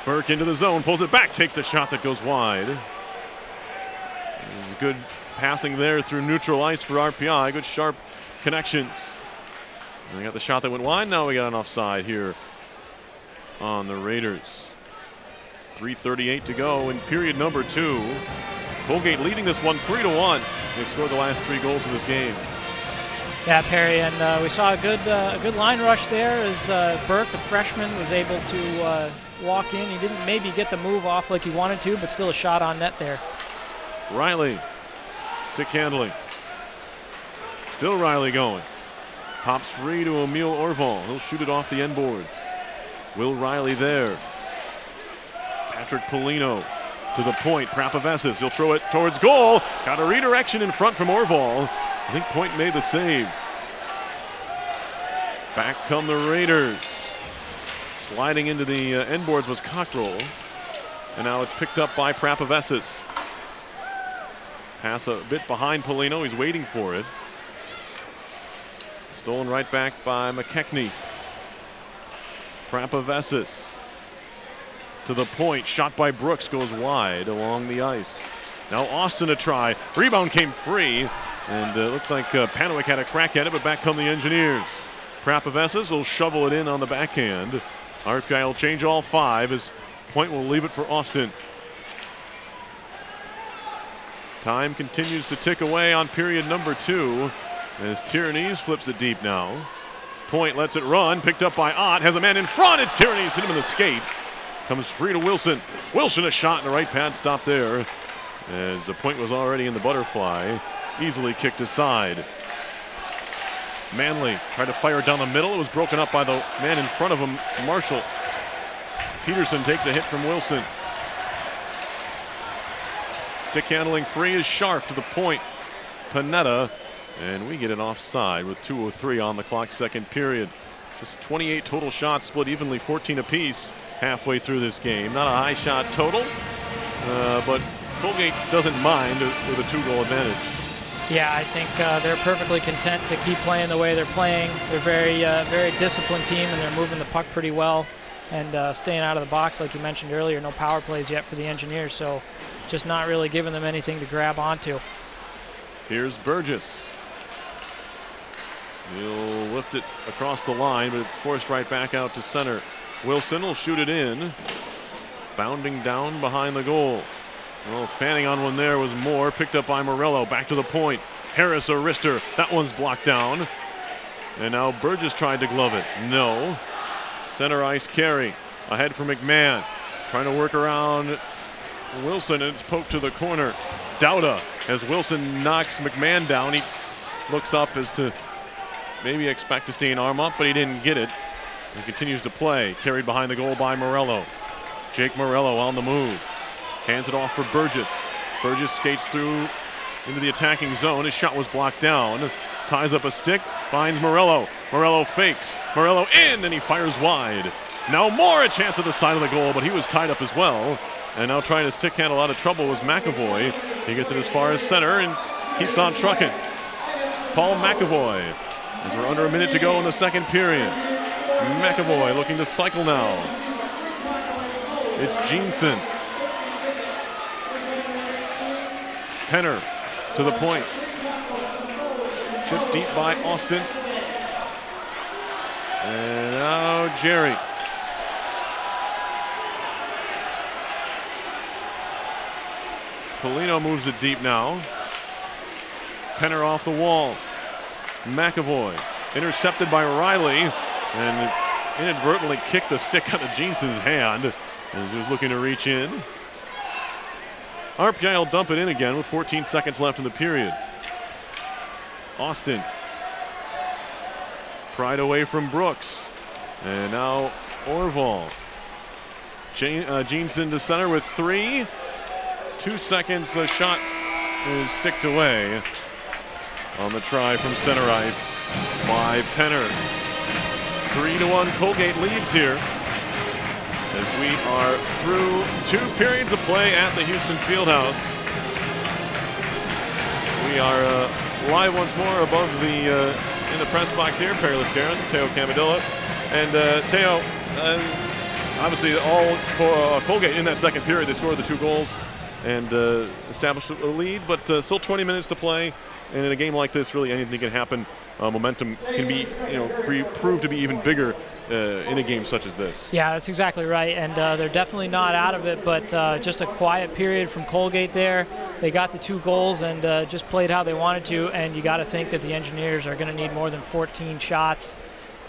Burke into the zone, pulls it back, takes a shot that goes wide. There's good passing there through neutral ice for RPI. Good sharp connections. And they got the shot that went wide. Now we got an offside here on the Raiders. 3:38 to go in period number 2. Colgate leading this one 3-1. They've scored the last 3 goals of this game. Yeah, Perry, and we saw a good line rush there as Burke, the freshman, was able to walk in. He didn't maybe get the move off like he wanted to, but still a shot on net there. Riley, stick handling. Still Riley going. Pops free to Emil Orval. He'll shoot it off the end boards. Will Riley there. Patrick Polino to the point. Prapavesis. He'll throw it towards goal. Got a redirection in front from Orval. I think Point made the save. Back come the Raiders. Sliding into the end boards was Cockrell. And now it's picked up by Prapavesis. Pass a bit behind Polino. He's waiting for it. Stolen right back by McKechnie. Prapavesis to the point. Shot by Brooks goes wide along the ice. Now Austin a try. Rebound came free. And it looked like Panowick had a crack at it, but back come the Engineers. Prapavesis will shovel it in on the backhand. RPI will change all 5 as Point will leave it for Austin. Time continues to tick away on period number 2 as Tyrannese flips it deep now. Point lets it run, picked up by Ott, has a man in front. It's Tyrannese, hit him in the skate. Comes free to Wilson. Wilson a shot in the right pad stop there as the Point was already in the butterfly. Easily kicked aside. Manley tried to fire down the middle. It was broken up by the man in front of him, Marshall. Peterson takes a hit from Wilson. Stick handling free is Scharf to the point. Panetta, and we get an offside with 2:03 on the clock, second period. Just 28 total shots, split evenly, 14 apiece halfway through this game. Not a high shot total, but Colgate doesn't mind with a 2-goal advantage. Yeah, I think they're perfectly content to keep playing the way they're playing. They're very disciplined team, and they're moving the puck pretty well and staying out of the box, like you mentioned earlier. No power plays yet for the Engineers, so just not really giving them anything to grab onto. Here's Burgess. He'll lift it across the line, but it's forced right back out to center. Wilson will shoot it in, bounding down behind the goal. Well, fanning on one there was Moore, picked up by Morello, back to the point. Harris a wrister, that one's blocked down. And now Burgess tried to glove it, no. Center ice carry, ahead for McMahon. Trying to work around Wilson, and it's poked to the corner. Dauda, as Wilson knocks McMahon down, he looks up as to maybe expect to see an arm up, but he didn't get it. He continues to play, carried behind the goal by Morello. Jake Morello on the move. Hands it off for Burgess. Burgess skates through into the attacking zone. His shot was blocked down. Ties up a stick, finds Morello. Morello fakes. Morello in, and he fires wide. Now Moore a chance at the side of the goal, but he was tied up as well. And now trying to stick handle out of trouble was McAvoy. He gets it as far as center and keeps on trucking. Paul McAvoy, as we're under a minute to go in the second period. McAvoy looking to cycle now. It's Jeanson. Penner to the point. Chipped deep by Austin. And now Jerry. Polino moves it deep now. Penner off the wall. McAvoy intercepted by Riley and inadvertently kicked the stick out of Jeanson's hand as he was looking to reach in. RPI will dump it in again with 14 seconds left in the period. Austin. Pried away from Brooks. And now Orval. Jeanson to center with 3. 2 seconds, the shot is sticked away on the try from center ice by Penner. 3-1 Colgate leads here as we are through 2 periods of play at the Houston Fieldhouse. We are live once more above the in the press box here. Perry Lascaris, Teo Camadilla, and Teo. Obviously, all Colgate in that second period. They scored the 2 goals and established a lead, but still 20 minutes to play. And in a game like this, really anything can happen. Momentum can be, proved to be even bigger in a game such as this. Yeah, that's exactly right. And they're definitely not out of it, but just a quiet period from Colgate there. They got the 2 goals and just played how they wanted to. And you got to think that the Engineers are going to need more than 14 shots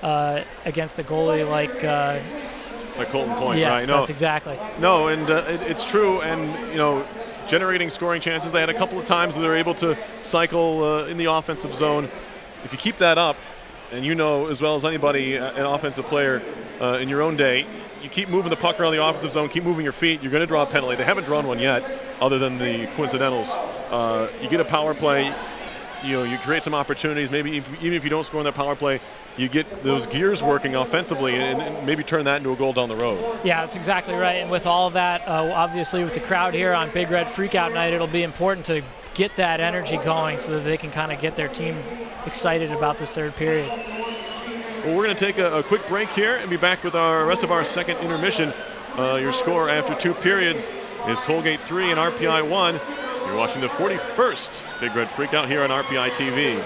against a goalie like Colton Point, yes, right? No, that's exactly. No, and it's true. And generating scoring chances. They had a couple of times where they were able to cycle in the offensive zone. If you keep that up, and as well as anybody, an offensive player in your own day, you keep moving the puck around the offensive zone, keep moving your feet, you're going to draw a penalty. They haven't drawn one yet, other than the coincidentals. You get a power play, you create some opportunities. Maybe even if you don't score on that power play, you get those gears working offensively and maybe turn that into a goal down the road. Yeah, that's exactly right. And with all of that, obviously with the crowd here on Big Red Freakout Night, it'll be important to get that energy going so that they can kind of get their team excited about this third period. Well, we're going to take a quick break here and be back with our rest of our second intermission. Your score after 2 periods is Colgate 3 and RPI 1. You're watching the 41st Big Red Freakout here on RPI TV.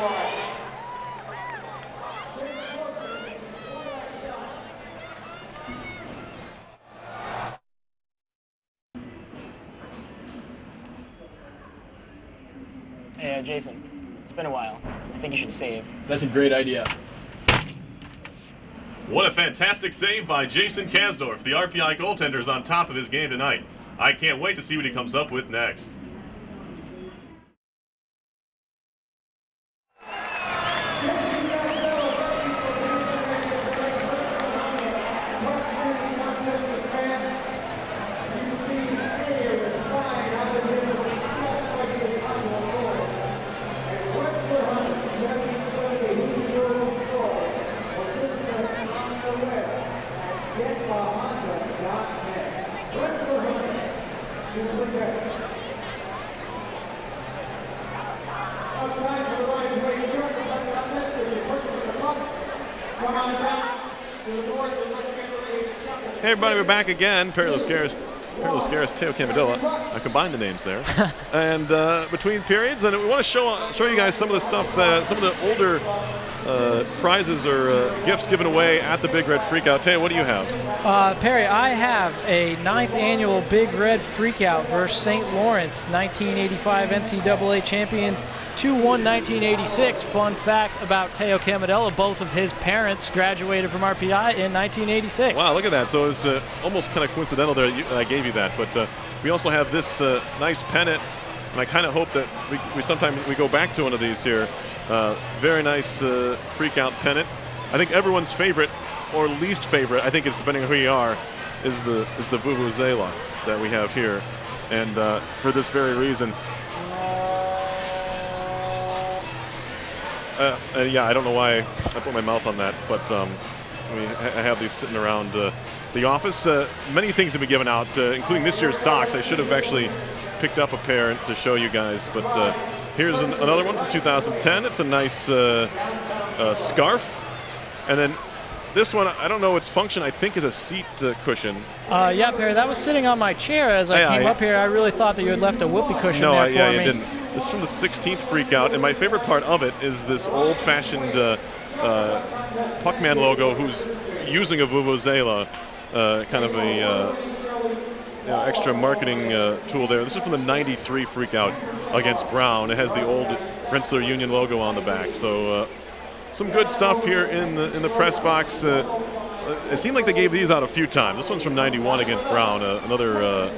Hey, Jason, it's been a while. I think you should save. That's a great idea. What a fantastic save by Jason Kasdorf. The RPI goaltender is on top of his game tonight. I can't wait to see what he comes up with next. Hey everybody, we're back again. Perry Lascaris, Teo Camadilla. I combined the names there. And between periods, and we want to show you guys some of the stuff, some of the older prizes or gifts given away at the Big Red Freakout. Teo, what do you have? Perry, I have a 9th annual Big Red Freakout versus St. Lawrence, 1985 NCAA champion. 2-1 1986. Fun fact about Teo Camadella, both of his parents graduated from RPI in 1986. Wow, look at that. So it's almost kind of coincidental there I gave you that. But we also have this nice pennant, and I kind of hope that we sometimes go back to one of these here. Very nice Freakout pennant. I think everyone's favorite or least favorite, I think it's depending on who you are, is the vuvuzela that we have here, and for this very reason. Yeah, I don't know why I put my mouth on that, but I have these sitting around the office. Many things have been given out, including this year's socks. I should have actually picked up a pair to show you guys, but here's another one from 2010. It's a nice scarf, and then this one, I don't know its function. I think is a seat cushion. Yeah, Perry, that was sitting on my chair as I came up here. I really thought that you had left a whoopee cushion there for me. No, you didn't. This is from the 16th Freakout, and my favorite part of it is this old-fashioned Puckman logo who's using a vuvuzela, kind of a extra marketing tool there. This is from the 93 Freakout against Brown. It has the old Rensselaer Union logo on the back. So some good stuff here in the press box. It seemed like they gave these out a few times. This one's from 91 against Brown, another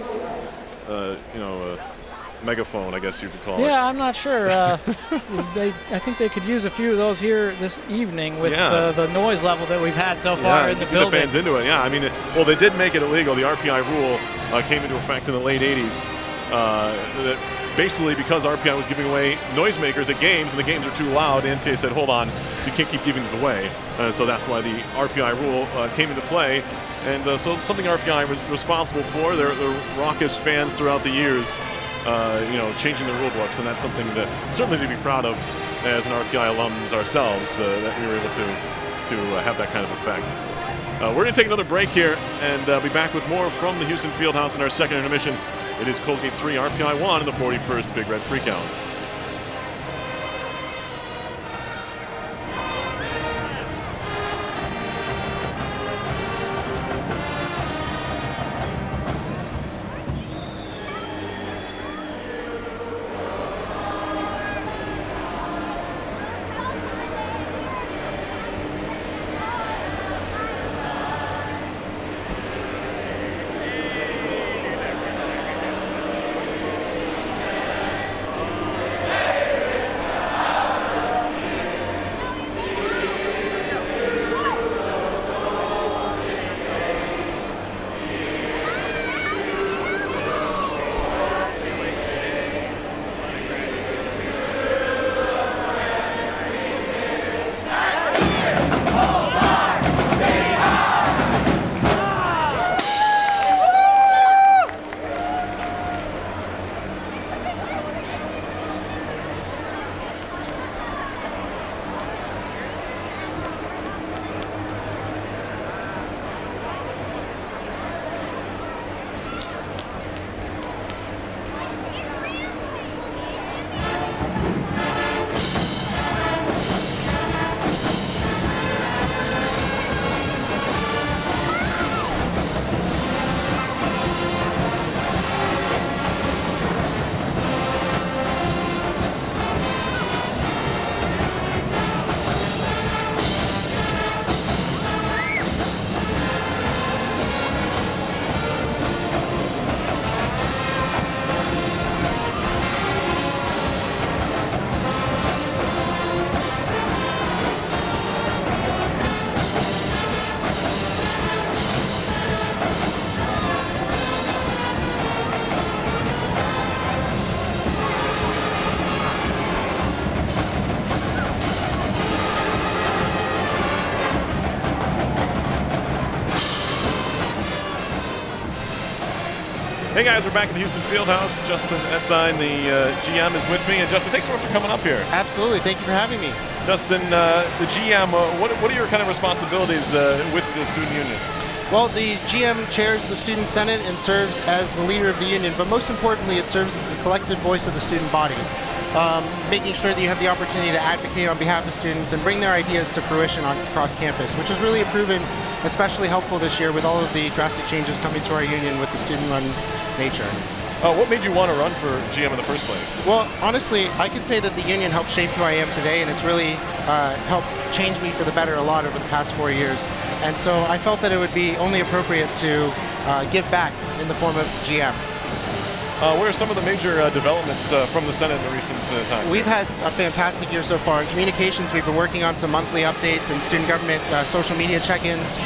megaphone, I guess you could call it. Yeah, I'm not sure. I think they could use a few of those here this evening with the noise level that we've had so far in the building. The fans into it, yeah. I mean, well, they did make it illegal. The RPI rule came into effect in the late 80s. Basically, because RPI was giving away noisemakers at games, and the games are too loud, the NCAA said, hold on, you can't keep giving these away. So that's why the RPI rule came into play. And so something RPI was responsible for. They're raucous fans throughout the years, changing the rule books, and that's something that certainly to be proud of as an RPI alums ourselves, that we were able to have that kind of effect. We're going to take another break here and be back with more from the Houston Fieldhouse in our second intermission. It is Colgate 3, RPI 1 in the 41st Big Red Freakout. Hey guys, we're back at the Houston Fieldhouse. Justin Etzine, the GM, is with me. And Justin, thanks so much for coming up here. Absolutely, thank you for having me. Justin, the GM, what are your kind of responsibilities with the student union? Well, the GM chairs the student senate and serves as the leader of the union, but most importantly, it serves as the collective voice of the student body, making sure that you have the opportunity to advocate on behalf of students and bring their ideas to fruition across campus, which has really proven especially helpful this year with all of the drastic changes coming to our union with the student-run nature. What made you want to run for GM in the first place? Well, honestly, I could say that the union helped shape who I am today, and it's really helped change me for the better a lot over the past 4 years. And so I felt that it would be only appropriate to give back in the form of GM. What are some of the major developments from the Senate in the recent times? We've had a fantastic year so far. In communications, we've been working on some monthly updates and student government social media check-ins.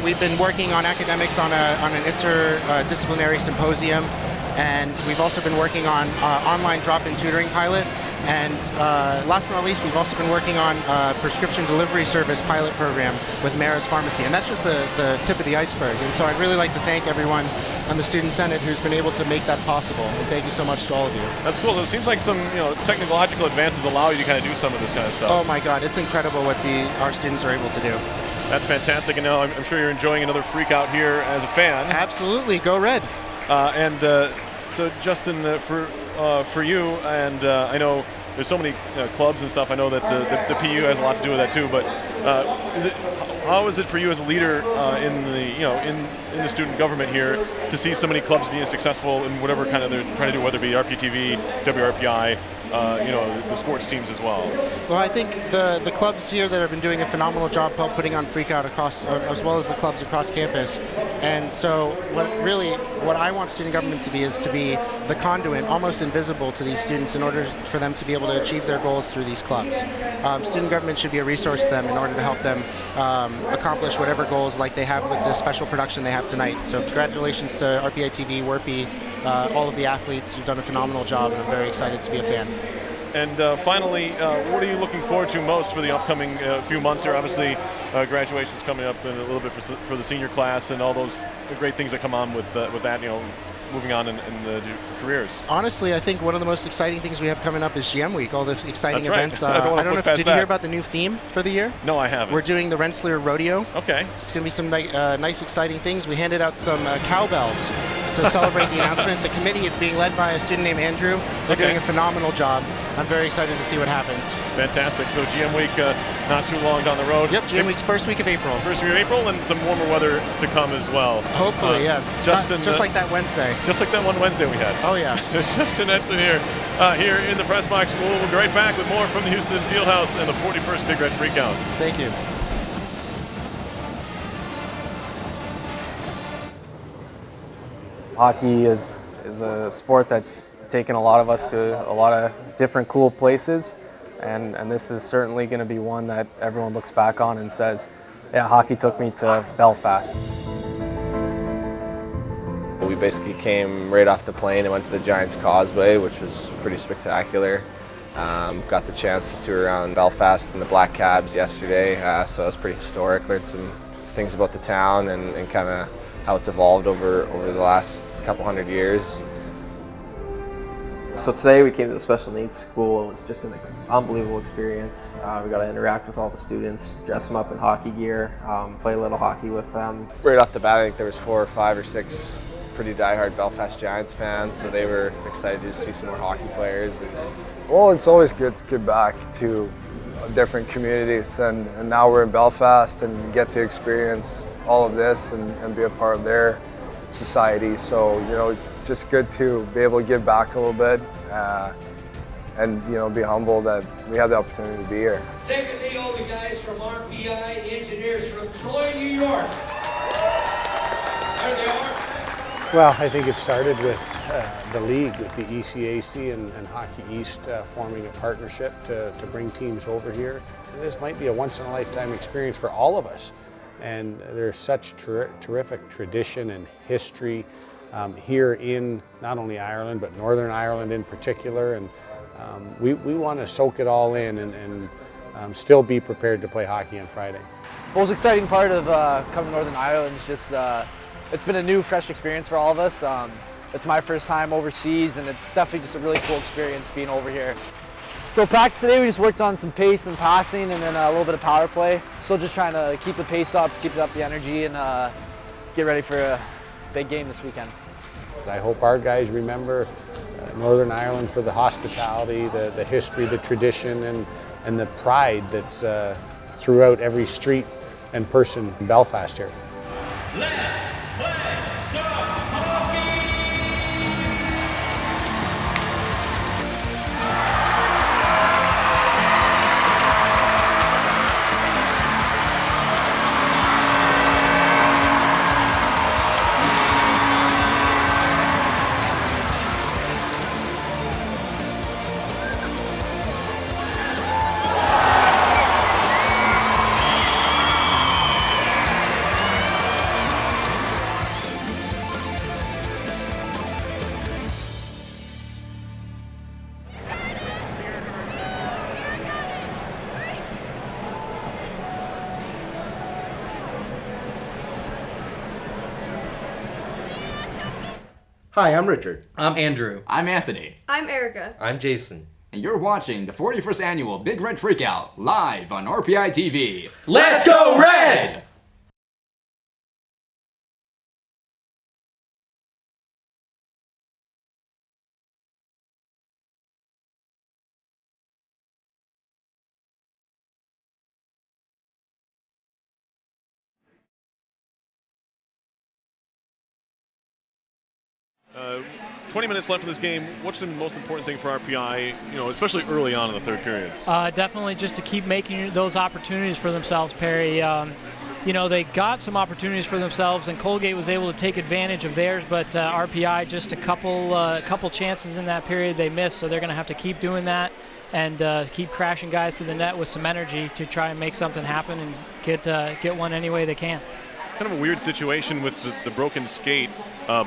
We've been working on academics on an interdisciplinary symposium, and we've also been working on online drop-in tutoring pilot. And last but not least, we've also been working on a prescription delivery service pilot program with Mara's Pharmacy, and that's just the tip of the iceberg. And so I'd really like to thank everyone on the Student Senate who's been able to make that possible. And thank you so much to all of you. That's cool. So it seems like some technological advances allow you to kind of do some of this kind of stuff. Oh my God, it's incredible what our students are able to do. That's fantastic. And now I'm sure you're enjoying another Freakout here as a fan. Absolutely, go Red. So Justin, for you, and I know there's so many clubs and stuff. I know that the PU has a lot to do with that too. But how is it for you as a leader in the student government here to see so many clubs being successful in whatever kind of they're trying to do, whether it be RPTV, WRPI, the sports teams as well? Well, I think the clubs here that have been doing a phenomenal job putting on Freakout across, as well as the clubs across campus. And so what I want student government to be is to be the conduit, almost invisible to these students in order for them to be able to achieve their goals through these clubs. Student government should be a resource to them in order to help them accomplish whatever goals like they have with this special production they have tonight. So congratulations to RPI TV, WRPI, all of the athletes. You've done a phenomenal job, and I'm very excited to be a fan. And finally, what are you looking forward to most for the upcoming few months here? Obviously, graduation's coming up in a little bit for the senior class, and all those great things that come on with that. Moving on in the careers. Honestly, I think one of the most exciting things we have coming up is GM Week. All the exciting events. I don't know if did you hear about the new theme for the year? No, I haven't. We're doing the Rensselaer Rodeo. Okay. It's going to be some nice, exciting things. We handed out some cowbells to celebrate the announcement. The committee is being led by a student named Andrew. They're doing a phenomenal job. I'm very excited to see what happens. Fantastic. So GM Week, not too long down the road. Yep, GM Week's first week of April. First week of April, and some warmer weather to come as well. Hopefully, yeah. Justin, just like that Wednesday. Just like that one Wednesday we had. Oh, yeah. Justin Edson here in the press box. We'll be right back with more from the Houston Fieldhouse and the 41st Big Red Freakout. Thank you. Hockey is a sport that's taken a lot of us to a lot of different cool places, and this is certainly going to be one that everyone looks back on and says, yeah, hockey took me to Belfast. We basically came right off the plane and went to the Giants Causeway, which was pretty spectacular. Got the chance to tour around Belfast in the Black Cabs yesterday, so it was pretty historic. Learned some things about the town and kind of how it's evolved over the last couple hundred years. So today we came to the special needs school. It was just an unbelievable experience. We got to interact with all the students, dress them up in hockey gear, play a little hockey with them. Right off the bat, I think there was 4 or 5 or 6 pretty diehard Belfast Giants fans, so they were excited to see some more hockey players. Well, it's always good to get back to different communities, and now we're in Belfast and get to experience all of this and be a part of their society. So, just good to be able to give back a little bit and, be humble that we have the opportunity to be here. Secondly, all the guys from RPI, the engineers from Troy, New York. There they are. Well, I think it started with the league, with the ECAC and Hockey East forming a partnership to bring teams over here. And this might be a once-in-a-lifetime experience for all of us. And there's such terrific tradition and history here in not only Ireland, but Northern Ireland in particular. And we want to soak it all in and still be prepared to play hockey on Friday. The most exciting part of coming to Northern Ireland is just it's been a new, fresh experience for all of us. It's my first time overseas, and it's definitely just a really cool experience being over here. So practice today, we just worked on some pace and passing, and then a little bit of power play. Still just trying to keep the pace up, keep up the energy, and get ready for a big game this weekend. I hope our guys remember Northern Ireland for the hospitality, the history, the tradition, and the pride that's throughout every street and person in Belfast here. Let's play some hockey! Hi, I'm Richard. I'm Andrew. I'm Anthony. I'm Erica. I'm Jason. And you're watching the 41st Annual Big Red Freakout, live on RPI TV. Let's go Red! Uh, 20 minutes left in this game. What's the most important thing for RPI, especially early on in the third period? Definitely just to keep making those opportunities for themselves, Perry. They got some opportunities for themselves, and Colgate was able to take advantage of theirs, but RPI just a couple chances in that period they missed, so they're going to have to keep doing that and keep crashing guys to the net with some energy to try and make something happen and get one any way they can. Kind of a weird situation with the broken skate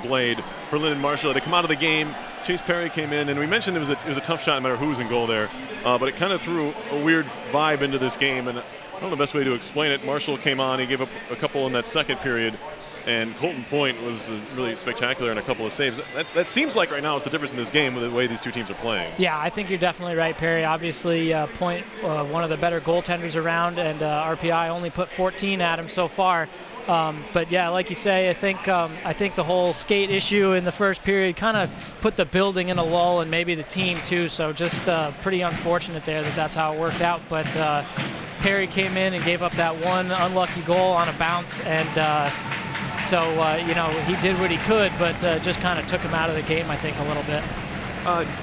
blade for Lyndon Marshall. To come out of the game, Chase Perry came in, and we mentioned it was a tough shot no matter who was in goal there, but it kind of threw a weird vibe into this game, and I don't know the best way to explain it. Marshall came on, he gave up a couple in that second period, and Colton Point was really spectacular in a couple of saves. That seems like right now it's the difference in this game with the way these two teams are playing. Yeah, I think you're definitely right, Perry. Obviously, Point, one of the better goaltenders around, and RPI only put 14 at him so far. But yeah, like you say, I think the whole skate issue in the first period kind of put the building in a lull, and maybe the team too. So just pretty unfortunate there that's how it worked out. But Perry came in and gave up that one unlucky goal on a bounce, and so he did what he could, but just kind of took him out of the game, I think, a little bit.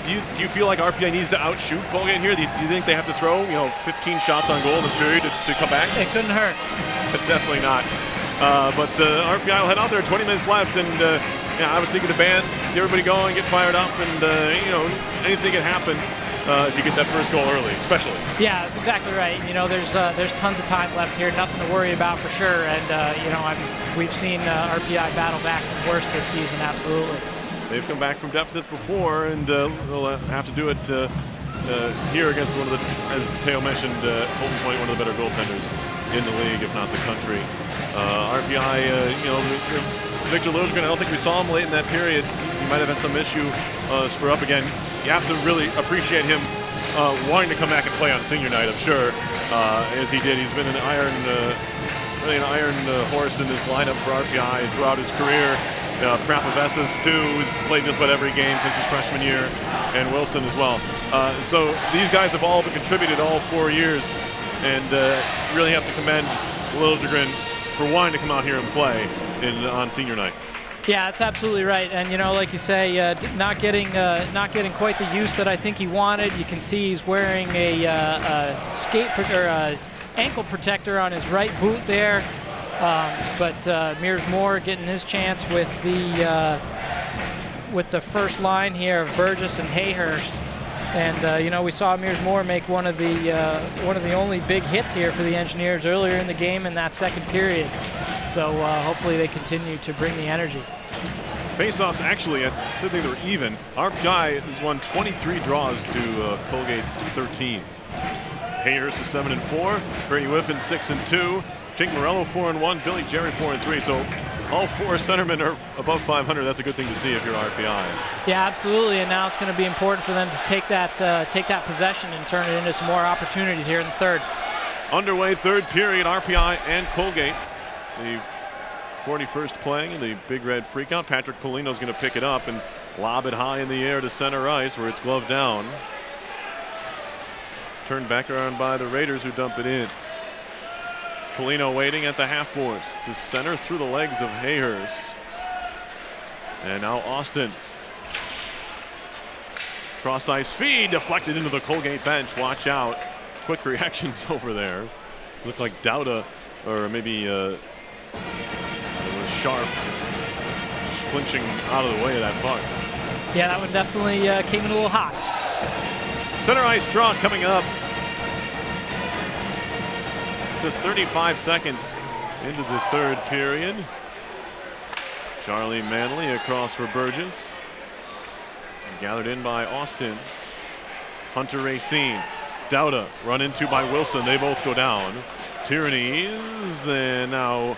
Do you feel like RPI needs to outshoot Colgate here? Do you think they have to throw 15 shots on goal in this period to come back? It couldn't hurt. Definitely not. But RPI will head out there, 20 minutes left, and obviously get the band, get everybody going, get fired up, and anything can happen if you get that first goal early, especially. Yeah, that's exactly right. There's tons of time left here, nothing to worry about for sure, and we've seen RPI battle back from worse this season, absolutely. They've come back from deficits before, and they'll have to do it here against one of the, as Teo mentioned, Colton Point, one of the better goaltenders in the league, if not the country. RPI, Victor Liljegren, I don't think we saw him late in that period. He might have had some issue spur up again. You have to really appreciate him wanting to come back and play on senior night, I'm sure, as he did. He's been an iron horse in this lineup for RPI throughout his career. Prapavesas, too, who's played just about every game since his freshman year, and Wilson as well. So these guys have all contributed all 4 years, and really have to commend Liljegren for wanting to come out here and play on senior night. Yeah, that's absolutely right. And like you say, not getting quite the use that I think he wanted. You can see he's wearing a ankle protector on his right boot there. But Mears Moore getting his chance with the first line here of Burgess and Hayhurst. And we saw Mears Moore make one of the only big hits here for the Engineers earlier in the game in that second period. So hopefully they continue to bring the energy. Faceoffs, actually, I think they were even. RPI has won 23 draws to Colgate's 13. Hayhurst is 7-4, Brady Whiffen 6-2, Jake Morello 4-1, Billy Jerry 4-3. So all four centermen are above 500. That's a good thing to see if you're RPI. Yeah, absolutely. And now it's going to be important for them to take that possession and turn it into some more opportunities here in the third. Underway, third period, RPI and Colgate. The 41st playing in the Big Red Freakout. Patrick Polino's going to pick it up and lob it high in the air to center ice where it's gloved down. Turned back around by the Raiders who dump it in. Polino waiting at the half boards to center through the legs of Hayhurst. And now Austin. Cross ice feed deflected into the Colgate bench. Watch out. Quick reactions over there. Looked like Dauda, or maybe Sharp, just flinching out of the way of that puck. Yeah, that one definitely came in a little hot. Center ice draw coming up. Just 35 seconds into the third period. Charlie Manley across for Burgess. Gathered in by Austin. Hunter Racine. Dauda run into by Wilson. They both go down. Tyrannies, and now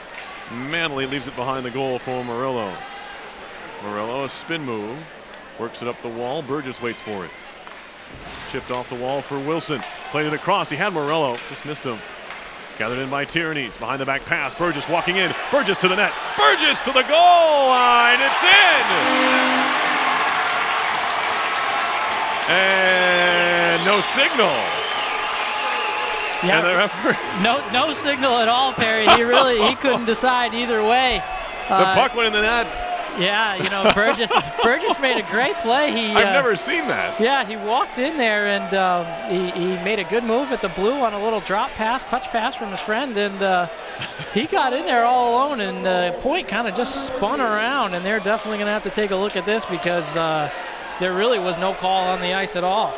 Manley leaves it behind the goal for Murillo. Morello, a spin move. Works it up the wall. Burgess waits for it. Chipped off the wall for Wilson. Played it across. He had Morello. Just missed him. Gathered in by Tierney's. Behind the back pass. Burgess walking in. Burgess to the net. Burgess to the goal line. It's in! And no signal. Yeah, no signal at all, Perry. He couldn't decide either way. The puck went in the net. Yeah, you know, Burgess made a great play. I've never seen that. Yeah, he walked in there and he made a good move at the blue on a little drop pass, touch pass from his friend, and he got in there all alone, and Point kind of just spun around, and they're definitely going to have to take a look at this because there really was no call on the ice at all.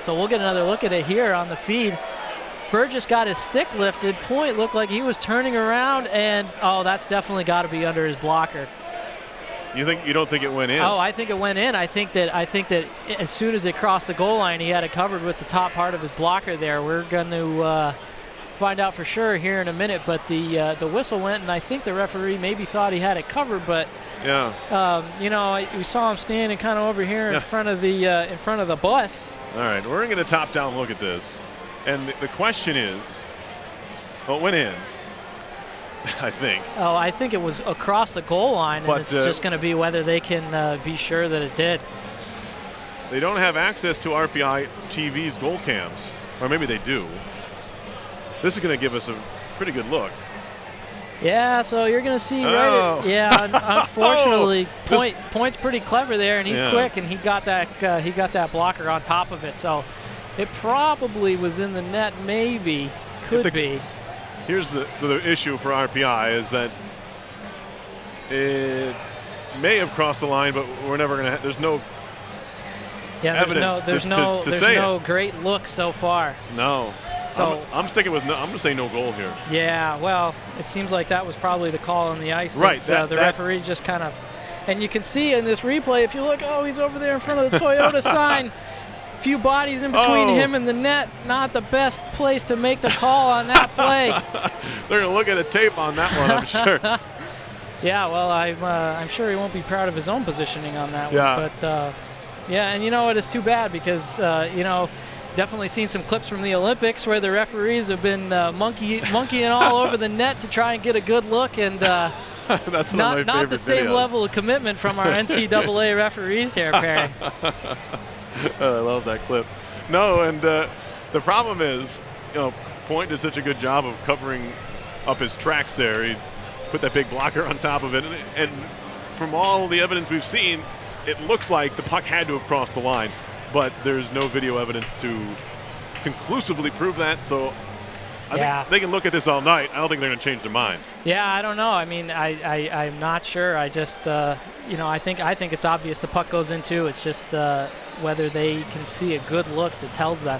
So we'll get another look at it here on the feed. Burgess got his stick lifted. Point looked like he was turning around, and that's definitely got to be under his blocker. You don't think it went in? Oh, I think it went in. I think that as soon as it crossed the goal line, he had it covered with the top part of his blocker there. We're going to find out for sure here in a minute. But the whistle went, and I think the referee maybe thought he had it covered. But yeah, we saw him standing kind of over here in front of the bus. All right, we're going to top-down look at this, and the question is, well, it went in. I think. Oh, I think it was across the goal line, and it's just going to be whether they can be sure that it did. They don't have access to RPI TV's goal cams, or maybe they do. This is going to give us a pretty good look. Yeah, so you're going to see unfortunately, Point's pretty clever there, and he's quick, and he got that blocker on top of it. So it probably was in the net, maybe, could be. Here's the issue for RPI is that it may have crossed the line, but we're never going to. There's no evidence there's no great look so far. No. So I'm sticking with. I'm going to say no goal here. Yeah. Well, it seems like that was probably the call on the ice. Right. The referee just kind of, and you can see in this replay if you look. Oh, he's over there in front of the Toyota sign. Few bodies in between him and the net. Not the best place to make the call on that play. They're going to look at a tape on that one, I'm sure. Yeah, well, I'm sure he won't be proud of his own positioning on that one. But, and you know what? It's too bad because, definitely seen some clips from the Olympics where the referees have been monkeying all over the net to try and get a good look. And that's not the same videos. Level of commitment from our NCAA referees here, Perry. I love that clip. No, and the problem is, Point did such a good job of covering up his tracks there. He put that big blocker on top of it, and from all the evidence we've seen, it looks like the puck had to have crossed the line, but there's no video evidence to conclusively prove that, so I think they can look at this all night. I don't think they're going to change their mind. Yeah, I don't know. I mean, I'm not sure. I just, I think it's obvious the puck goes into. It's just whether they can see a good look that tells them.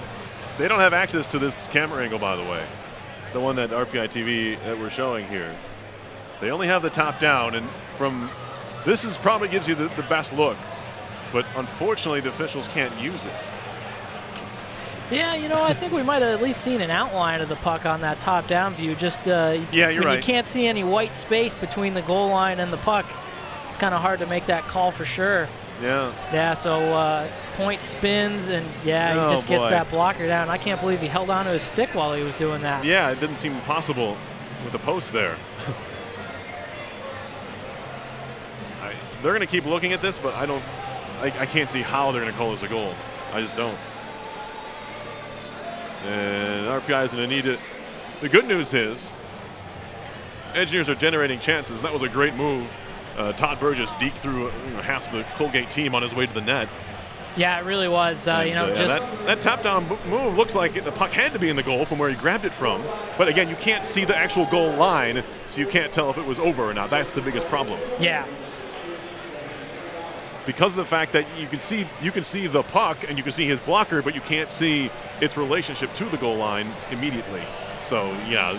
They don't have access to this camera angle, by the way, the one that RPI TV that we're showing here. They only have the top down, and from this is probably gives you the best look, but unfortunately the officials can't use it. Yeah, I think we might have at least seen an outline of the puck on that top-down view. Just you're right. You can't see any white space between the goal line and the puck. It's kind of hard to make that call for sure. Yeah. Yeah. So Point spins and he just gets that blocker down. I can't believe he held onto his stick while he was doing that. Yeah, it didn't seem possible with the post there. They're going to keep looking at this, but I can't see how they're going to call this a goal. I just don't. And RPI is going to need it. The good news is Engineers are generating chances. That was a great move. Todd Burgess deked through half the Colgate team on his way to the net. Yeah, it really was. That top-down move looks like the puck had to be in the goal from where he grabbed it from. But again, you can't see the actual goal line, so you can't tell if it was over or not. That's the biggest problem. Yeah. Because of the fact that you can see the puck and you can see his blocker, but you can't see its relationship to the goal line immediately. So yeah,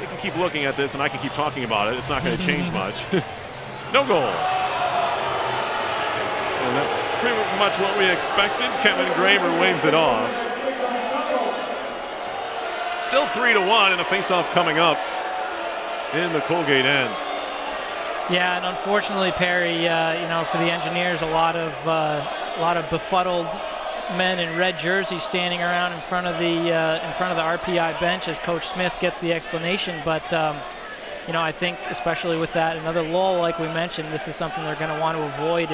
they can keep looking at this, and I can keep talking about it. It's not going to change much. No goal. And that's pretty much what we expected. Kevin Graber waves it off. Still 3-1, and a faceoff coming up in the Colgate end. Yeah, and unfortunately, Perry, for the Engineers, a lot of befuddled men in red jerseys standing around in front of the RPI bench as Coach Smith gets the explanation. But I think especially with that another lull, like we mentioned, this is something they're going to want to avoid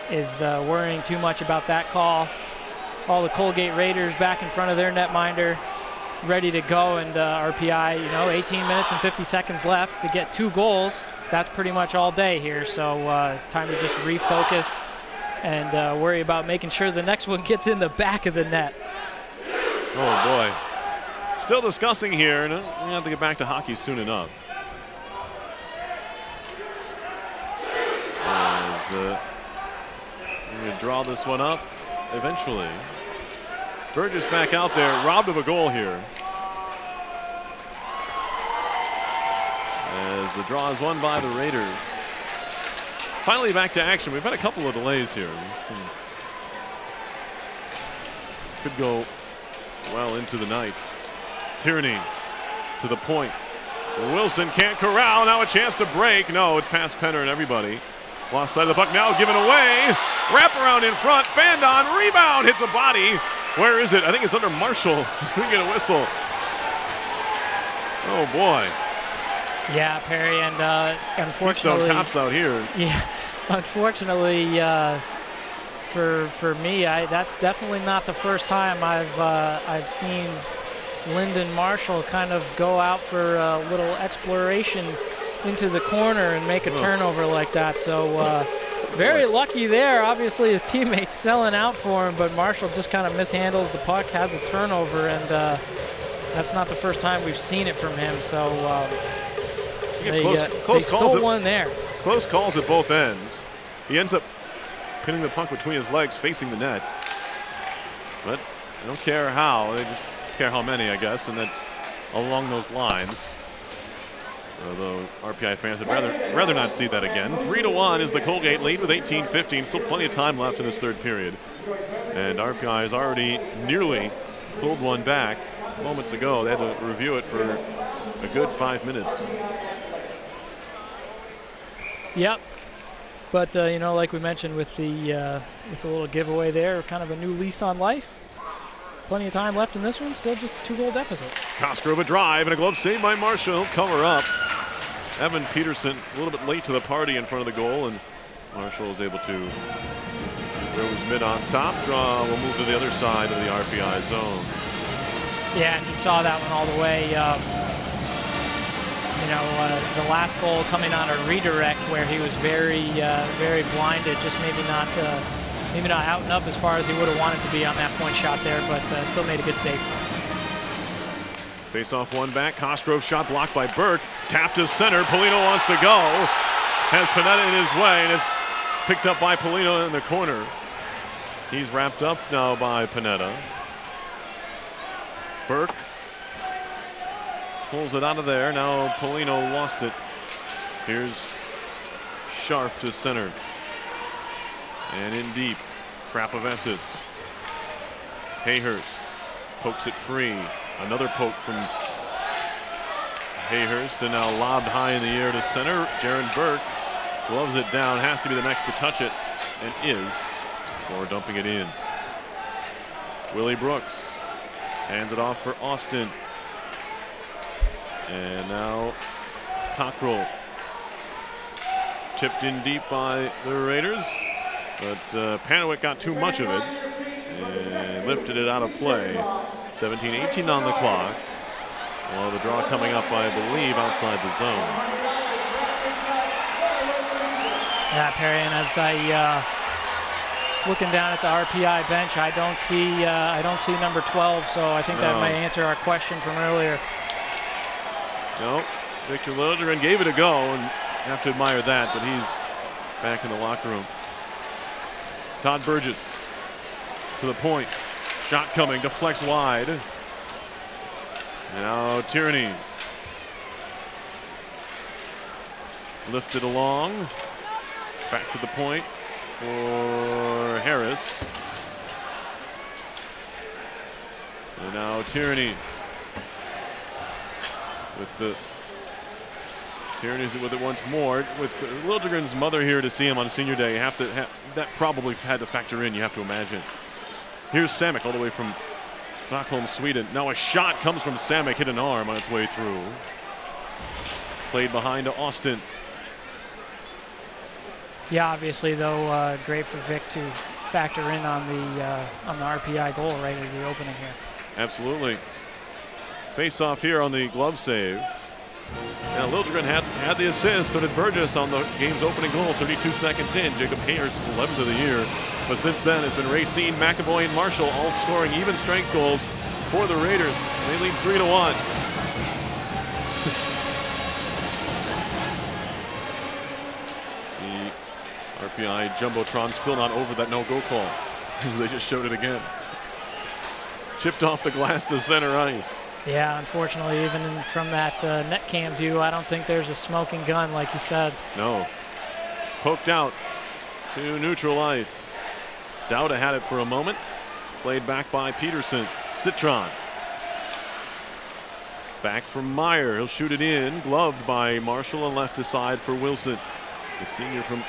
is worrying too much about that call. All the Colgate Raiders back in front of their netminder, ready to go, and RPI, 18 minutes and 50 seconds left to get 2 goals. That's pretty much all day here, so time to just refocus and worry about making sure the next one gets in the back of the net. Oh boy. Still discussing here, and we're going to have to get back to hockey soon enough. We're going to draw this one up eventually. Burgess back out there, robbed of a goal here. As the draw is won by the Raiders. Finally back to action. We've had a couple of delays here. Could go well into the night. Tierney to the point. Wilson can't corral. Now a chance to break. No, it's past Penner and everybody. Lost sight of the puck now, given away. Wraparound in front. Fandon, rebound, hits a body. Where is it? I think it's under Marshall. We get a whistle. Oh boy. Yeah, Perry, and unfortunately, Keystone Cops out here. Yeah, unfortunately for me, that's definitely not the first time I've seen Lyndon Marshall kind of go out for a little exploration into the corner and make a turnover like that. So very lucky there. Obviously, his teammates selling out for him, but Marshall just kind of mishandles the puck, has a turnover, and that's not the first time we've seen it from him. So they stole one there. Close calls at both ends. He ends up pinning the puck between his legs, facing the net. But they don't care how. They just care how many, I guess, and that's along those lines. Although RPI fans would rather not see that again. 3-1 is the Colgate lead with 18:15. Still plenty of time left in this third period. And RPI has already nearly pulled one back moments ago. They had to review it for a good 5 minutes. Yep. But, like we mentioned with the little giveaway there, kind of a new lease on life. Plenty of time left in this one, still just a 2-goal deficit. Cosgrove a drive and a glove saved by Marshall. Cover up. Evan Peterson a little bit late to the party in front of the goal, and Marshall is able to throw his mid on top. Draw will move to the other side of the RPI zone. Yeah, and he saw that one all the way. The last goal coming on a redirect where he was very blinded, just maybe not out and up as far as he would have wanted to be on that point shot there, but still made a good save. Face off one back. Cosgrove shot blocked by Burke. Tapped to center. Polino wants to go. Has Panetta in his way and is picked up by Polino in the corner. He's wrapped up now by Panetta. Burke pulls it out of there. Now Polino lost it. Here's Scharf to center. And in deep, Krapovessis. Hayhurst pokes it free. Another poke from Hayhurst, and now lobbed high in the air to center. Jaron Burke gloves it down, has to be the next to touch it, and is, before dumping it in. Willie Brooks hands it off for Austin. And now Cockrell. Tipped in deep by the Raiders. But Panawick got too much of it and lifted it out of play. 17-18 on the clock. Well, the draw coming up, I believe, outside the zone. Yeah, Perry, and as I looking down at the RPI bench, I don't see number 12, so I think that might answer our question from earlier. No, Victor Lilderman gave it a go, and you have to admire that, but he's back in the locker room. Todd Burgess to the point. Shot coming, deflects wide. Now Tierney. Lifted along. Back to the point for Harris. And now Tierney with the Tierney's with it once more. With Liljegren's mother here to see him on senior day, that probably had to factor in, you have to imagine. Here's Samek all the way from Stockholm, Sweden. Now a shot comes from Samek, hit an arm on its way through. Played behind to Austin. Yeah, obviously though, great for Vic to factor in on the RPI goal right at the opening here. Absolutely. Face off here on the glove save. Now Liljegren had the assist, so did Burgess on the game's opening goal, 32 seconds in. Jacob Hayers is 11th of the year. But since then, it's been Racine, McAvoy, and Marshall all scoring even strength goals for the Raiders. They lead 3-1. The RPI Jumbotron still not over that no-go call. They just showed it again. Chipped off the glass to center ice. Yeah, unfortunately, even from that net cam view, I don't think there's a smoking gun like you said. No. Poked out to neutral ice. Dowda had it for a moment. Played back by Peterson. Citron. Back from Meyer. He'll shoot it in. Gloved by Marshall and left aside for Wilson. The senior from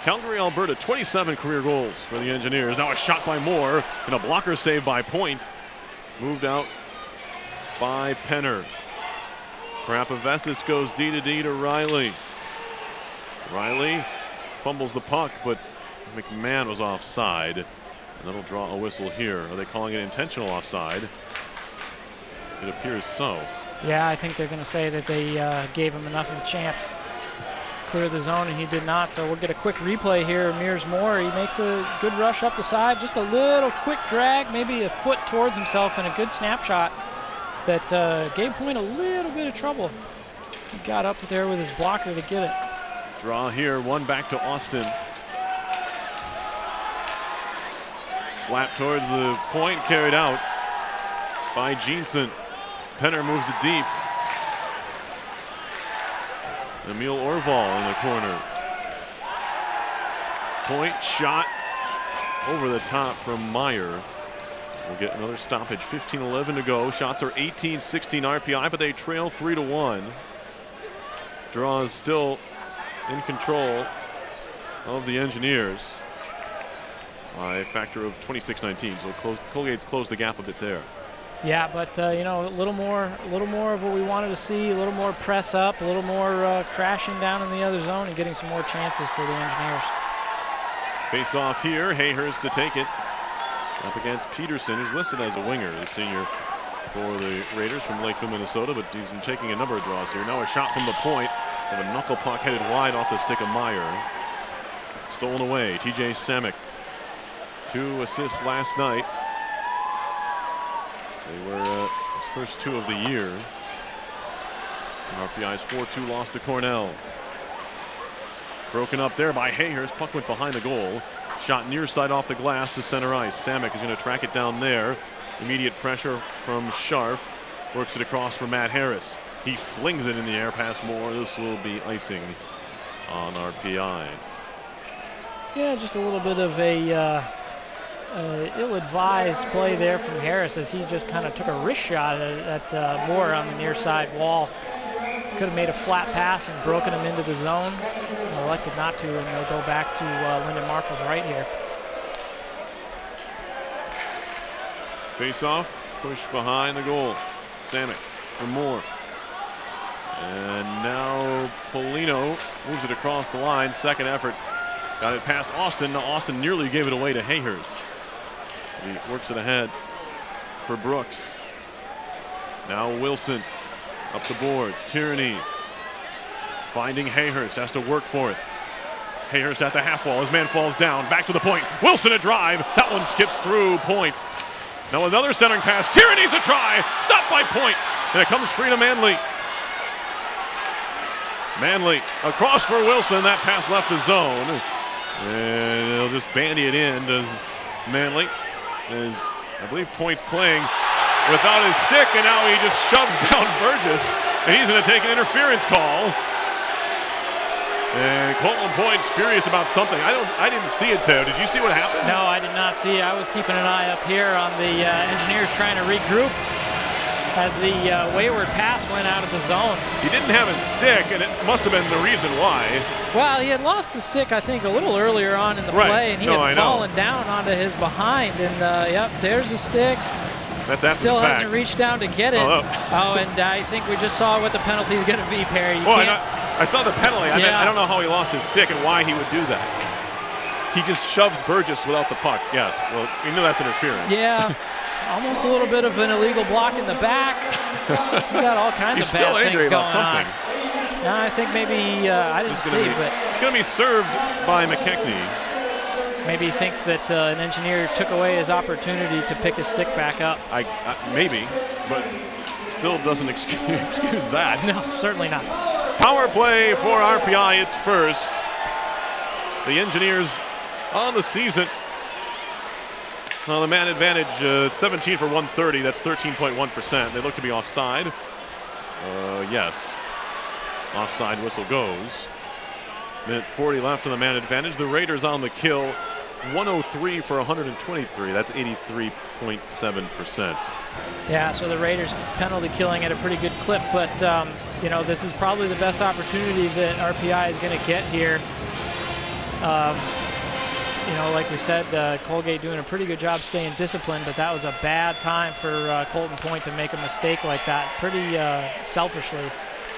Calgary, Alberta. 27 career goals for the Engineers. Now a shot by Moore and a blocker save by Point. Moved out by Penner. Parapavesis goes D to Riley. Riley fumbles the puck, but McMahon was offside. And that'll draw a whistle here. Are they calling it intentional offside? It appears so. Yeah, I think they're going to say that they gave him enough of a chance to clear the zone, and he did not. So we'll get a quick replay here. Mears Moore, he makes a good rush up the side. Just a little quick drag, maybe a foot towards himself, and a good snapshot that gave Point a little bit of trouble. He got up there with his blocker to get it. Draw here, one back to Austin. Slap towards the point, carried out by Jeanson. Penner moves it deep. Emil Orval in the corner. Point shot over the top from Meyer. We'll get another stoppage. 15-11 to go. Shots are 18-16 RPI, but they trail 3-1. Draws still in control of the Engineers by a factor of 26-19. So Colgate's closed the gap a bit there. Yeah, but you know, a little more of what we wanted to see. A little more press up, a little more crashing down in the other zone, and getting some more chances for the Engineers. Face off here. Hayhurst to take it. Up against Peterson, who's listed as a winger, the senior for the Raiders from Lakeville, Minnesota, but he's been taking a number of draws here. Now a shot from the point, and a knuckle puck headed wide off the stick of Meyer. Stolen away, TJ Samek. 2 assists last night. They were his first 2 of the year. RPI's 4-2 loss to Cornell. Broken up there by Hayhurst. Puck went behind the goal. Shot near side off the glass to center ice. Samek is going to track it down there. Immediate pressure from Scharf. Works it across for Matt Harris. He flings it in the air past Moore. This will be icing on RPI. Yeah, just a little bit of a ill-advised play there from Harris as he just kind of took a wrist shot at Moore on the near side wall. Could have made a flat pass and broken him into the zone. Elected not to, and they'll go back to Lyndon Marshall's right here. Face off, push behind the goal. Samek for Moore. And now Polino moves it across the line. Second effort. Got it past Austin. Now Austin nearly gave it away to Hayhurst. He works it ahead for Brooks. Now Wilson up the boards. Tyrannies finding Hayhurst. Has to work for it. Hayhurst at the half wall. His man falls down. Back to the point. Wilson a drive. That one skips through Point. Now another centering pass. Tyrannies a try. Stopped by Point. And it comes free to Manley. Manley across for Wilson. That pass left the zone. And they'll just bandy it in. Does Manley. As I believe Point's playing without his stick, and now he just shoves down Burgess, and he's going to take an interference call. And Colton Point's furious about something. I didn't see it, Teo. Did you see what happened? No, I did not see it. I was keeping an eye up here on the Engineers trying to regroup. as the wayward pass went out of the zone. He didn't have his stick, and it must have been the reason why. Well, he had lost the stick, I think, a little earlier on in the play, and he had fallen down onto his behind. And yep, there's the stick. That's after Still the fact. hasn't reached down to get it. Oh, and I think we just saw what the penalty is going to be, Perry. I saw the penalty. I mean, I don't know how he lost his stick and why he would do that. He just shoves Burgess without the puck. Yes, well, we knew that's interference. Yeah, almost a little bit of an illegal block in the back. We got all kinds of bad things going on. No, I think maybe, I didn't see, but... It's going to be served by McKechnie. Maybe he thinks that an engineer took away his opportunity to pick his stick back up. Maybe, but still doesn't excuse that. No, certainly not. Power play for RPI, it's first. The Engineers on the season. Well, the man advantage, 17 for 130, that's 13.1%. They look to be offside. Yes. Offside whistle goes. Minute 40 left on the man advantage. The Raiders on the kill. 103 for 123. That's 83.7%. Yeah, so the Raiders penalty killing at a pretty good clip, but you know, this is probably the best opportunity that RPI is going to get here. You know, like we said, Colgate doing a pretty good job staying disciplined, but that was a bad time for Colton Point to make a mistake like that, pretty selfishly.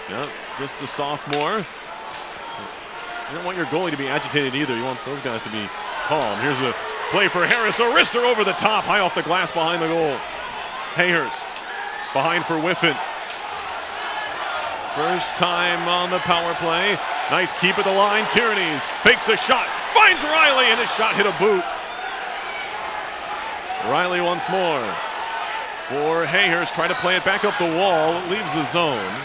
Yeah, just a sophomore. You don't want your goalie to be agitated either. You want those guys to be calm. Here's a play for Harris. A wrister over the top, high off the glass behind the goal. Hayhurst behind for Whiffen. First time on the power play. Nice keep at the line. Tyrannies fakes a shot, finds Riley, and his shot hit a boot. Riley once more for Hayhurst, trying to play it back up the wall. Leaves the zone.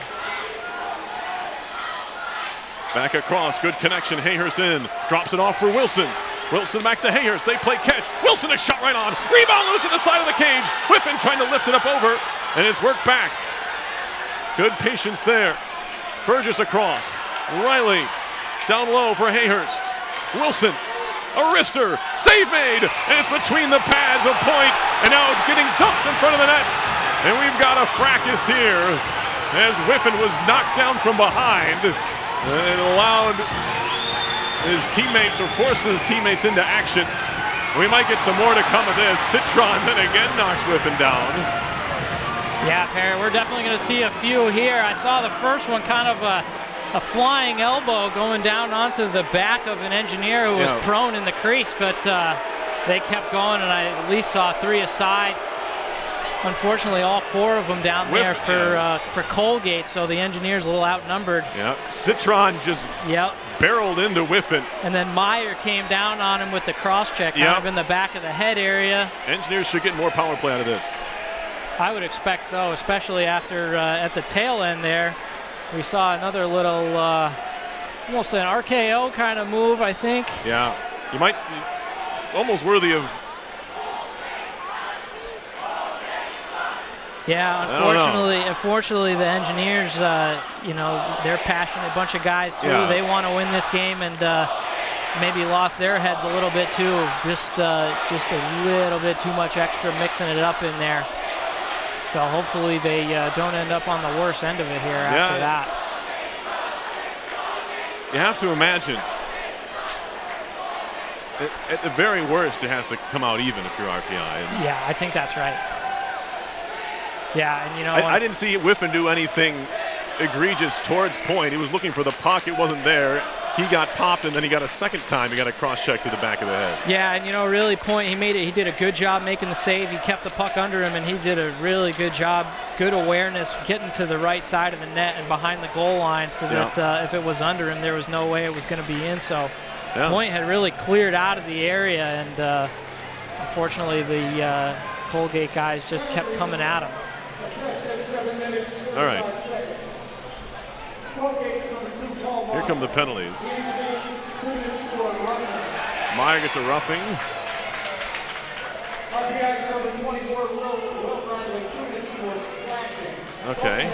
Back across, good connection. Hayhurst in, drops it off for Wilson. Wilson back to Hayhurst. They play catch. Wilson a shot right on. Rebound loose at the side of the cage. Whiffen trying to lift it up over, and it's worked back. Good patience there. Burgess across. Riley down low for Hayhurst. Wilson, a wrister, save made, and it's between the pads of Point, and now getting dumped in front of the net. And we've got a fracas here as Whiffen was knocked down from behind, and it allowed his teammates, or forced his teammates into action. We might get some more to come of this. Citron then again knocks Whiffen down. Yeah, Perry, we're definitely going to see a few here. I saw the first one, kind of a flying elbow going down onto the back of an engineer who was prone in the crease, but they kept going, and I at least saw three aside. Unfortunately, all four of them down there for Colgate, so the Engineers a little outnumbered. Yeah, Citron just barreled into Whiffen. And then Meyer came down on him with the cross check, kind of in the back of the head area. Engineers should get more power play out of this. I would expect so, especially after at the tail end there. We saw another little, almost an RKO kind of move, I think. Yeah, it's almost worthy of. Yeah, unfortunately, the Engineers, you know, they're passionate bunch of guys too. They want to win this game, and maybe lost their heads a little bit too. Just a little bit too much extra mixing it up in there. So hopefully they don't end up on the worst end of it here after that. You have to imagine, at the very worst, it has to come out even if you're RPI. Yeah, I think that's right. Yeah, and you know, I didn't see Whiffen do anything egregious towards Point. He was looking for the puck. It wasn't there. He got popped, and then he got a second time. He got a cross check to the back of the head. Yeah, and you know, really, Point, he did a good job making the save. He kept the puck under him, and he did a really good job, good awareness, getting to the right side of the net and behind the goal line, so that if it was under him, there was no way it was going to be in. So Point had really cleared out of the area, and unfortunately, the Colgate guys just kept coming at him. All right. Here come the penalties. Meyer gets a roughing. Okay.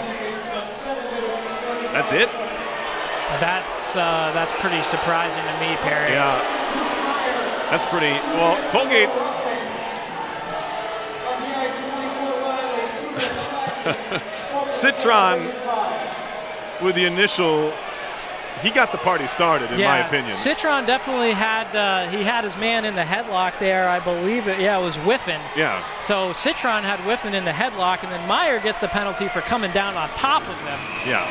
That's it? That's pretty surprising to me, Perry. Yeah. That's pretty, well, Colgate. Citron with the initial, he got the party started, in my opinion. Citron definitely had he had his man in the headlock there. I believe it. Yeah, it was Whiffen. Yeah. So Citron had Whiffen in the headlock, and then Meyer gets the penalty for coming down on top of him. Yeah.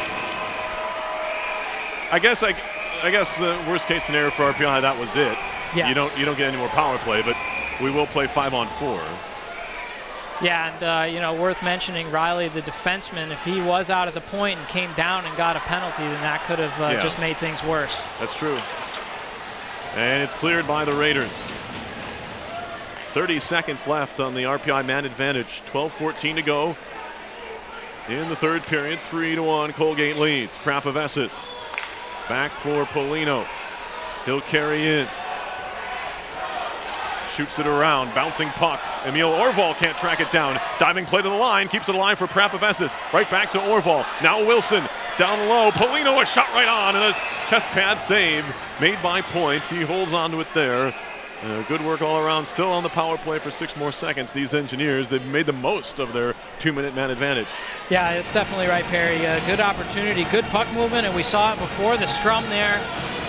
I guess the worst case scenario for RPI, that was it. Yes. You don't get any more power play, but we will play 5-on-4. Yeah, and worth mentioning, Riley, the defenseman, if he was out at the point and came down and got a penalty, then that could have just made things worse. That's true. And it's cleared by the Raiders. 30 seconds left on the RPI man advantage. 12:14 to go in the third period. 3-1 Colgate leads. Prapavesis back for Polino. He'll carry in. Shoots it around, bouncing puck. Emil Orval can't track it down. Diving play to the line, keeps it alive for Prapavesis. Right back to Orval. Now Wilson, down low. Polino, a shot right on, and a chest pad save made by Point. He holds on to it there. Good work all around. Still on the power play for 6 more seconds. These Engineers, they've made the most of their 2-minute man advantage. Yeah, it's definitely right, Perry. Good opportunity, good puck movement, and we saw it before the scrum there.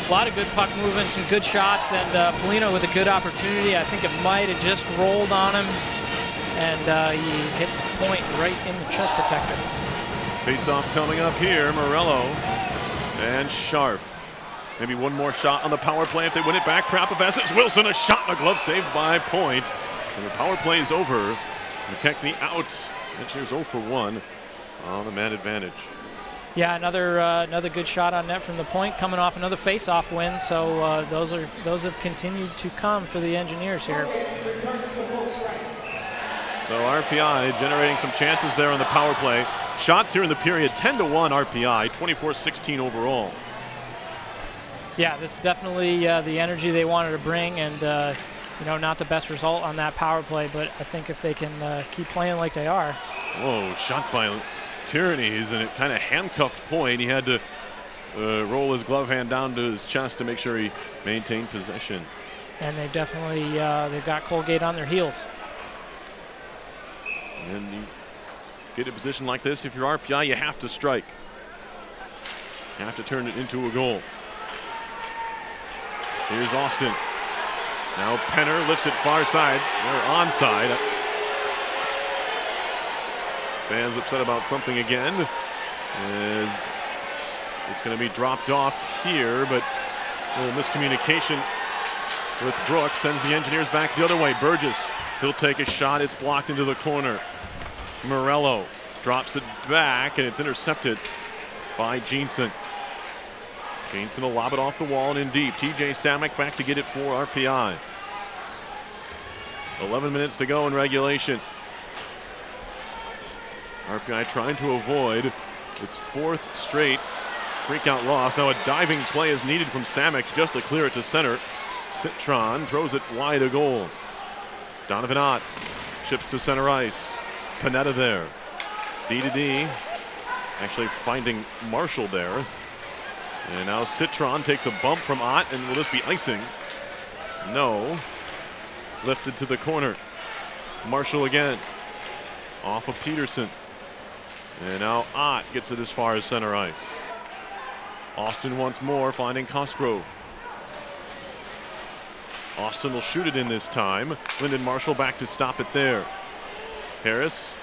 A lot of good puck movement, some good shots, and Polino with a good opportunity. I think it might have just rolled on him, and he hits Point right in the chest protector. Face-off coming up here. Morello and Sharp. Maybe one more shot on the power play if they win it back. Prapavesis, Wilson, a shot and a glove saved by Point. And the power play is over. McKechnie out. Engineers 0 for 1 on the man advantage. Yeah, another good shot on net from the Point, coming off another face-off win. So those have continued to come for the Engineers here. So RPI generating some chances there on the power play. Shots here in the period, 10-1 RPI, 24-16 overall. Yeah, this is definitely the energy they wanted to bring, and not the best result on that power play, but I think if they can keep playing like they are. Whoa, shot by Tyrannies, and it kind of handcuffed Point. He had to roll his glove hand down to his chest to make sure he maintained possession. And they definitely, they've got Colgate on their heels. And you get a position like this, if you're RPI, you have to strike. You have to turn it into a goal. Here's Austin. Now Penner lifts it far side. They're onside. Fans upset about something again. As it's going to be dropped off here, but a little miscommunication with Brooks sends the Engineers back the other way. Burgess, he'll take a shot. It's blocked into the corner. Morello drops it back, and it's intercepted by Jeanson. Jeanson will lob it off the wall and in deep. TJ Samek back to get it for RPI. 11 minutes to go in regulation. RPI trying to avoid its 4th straight freakout loss. Now a diving play is needed from Samek just to clear it to center. Citron throws it wide of goal. Donovan Ott chips to center ice. Panetta there. D to D. Actually finding Marshall there. And now Citron takes a bump from Ott, and will this be icing? No. Lifted to the corner. Marshall again. Off of Peterson. And now Ott gets it as far as center ice. Austin once more finding Cosgrove. Austin will shoot it in this time. Lyndon Marshall back to stop it there. Harris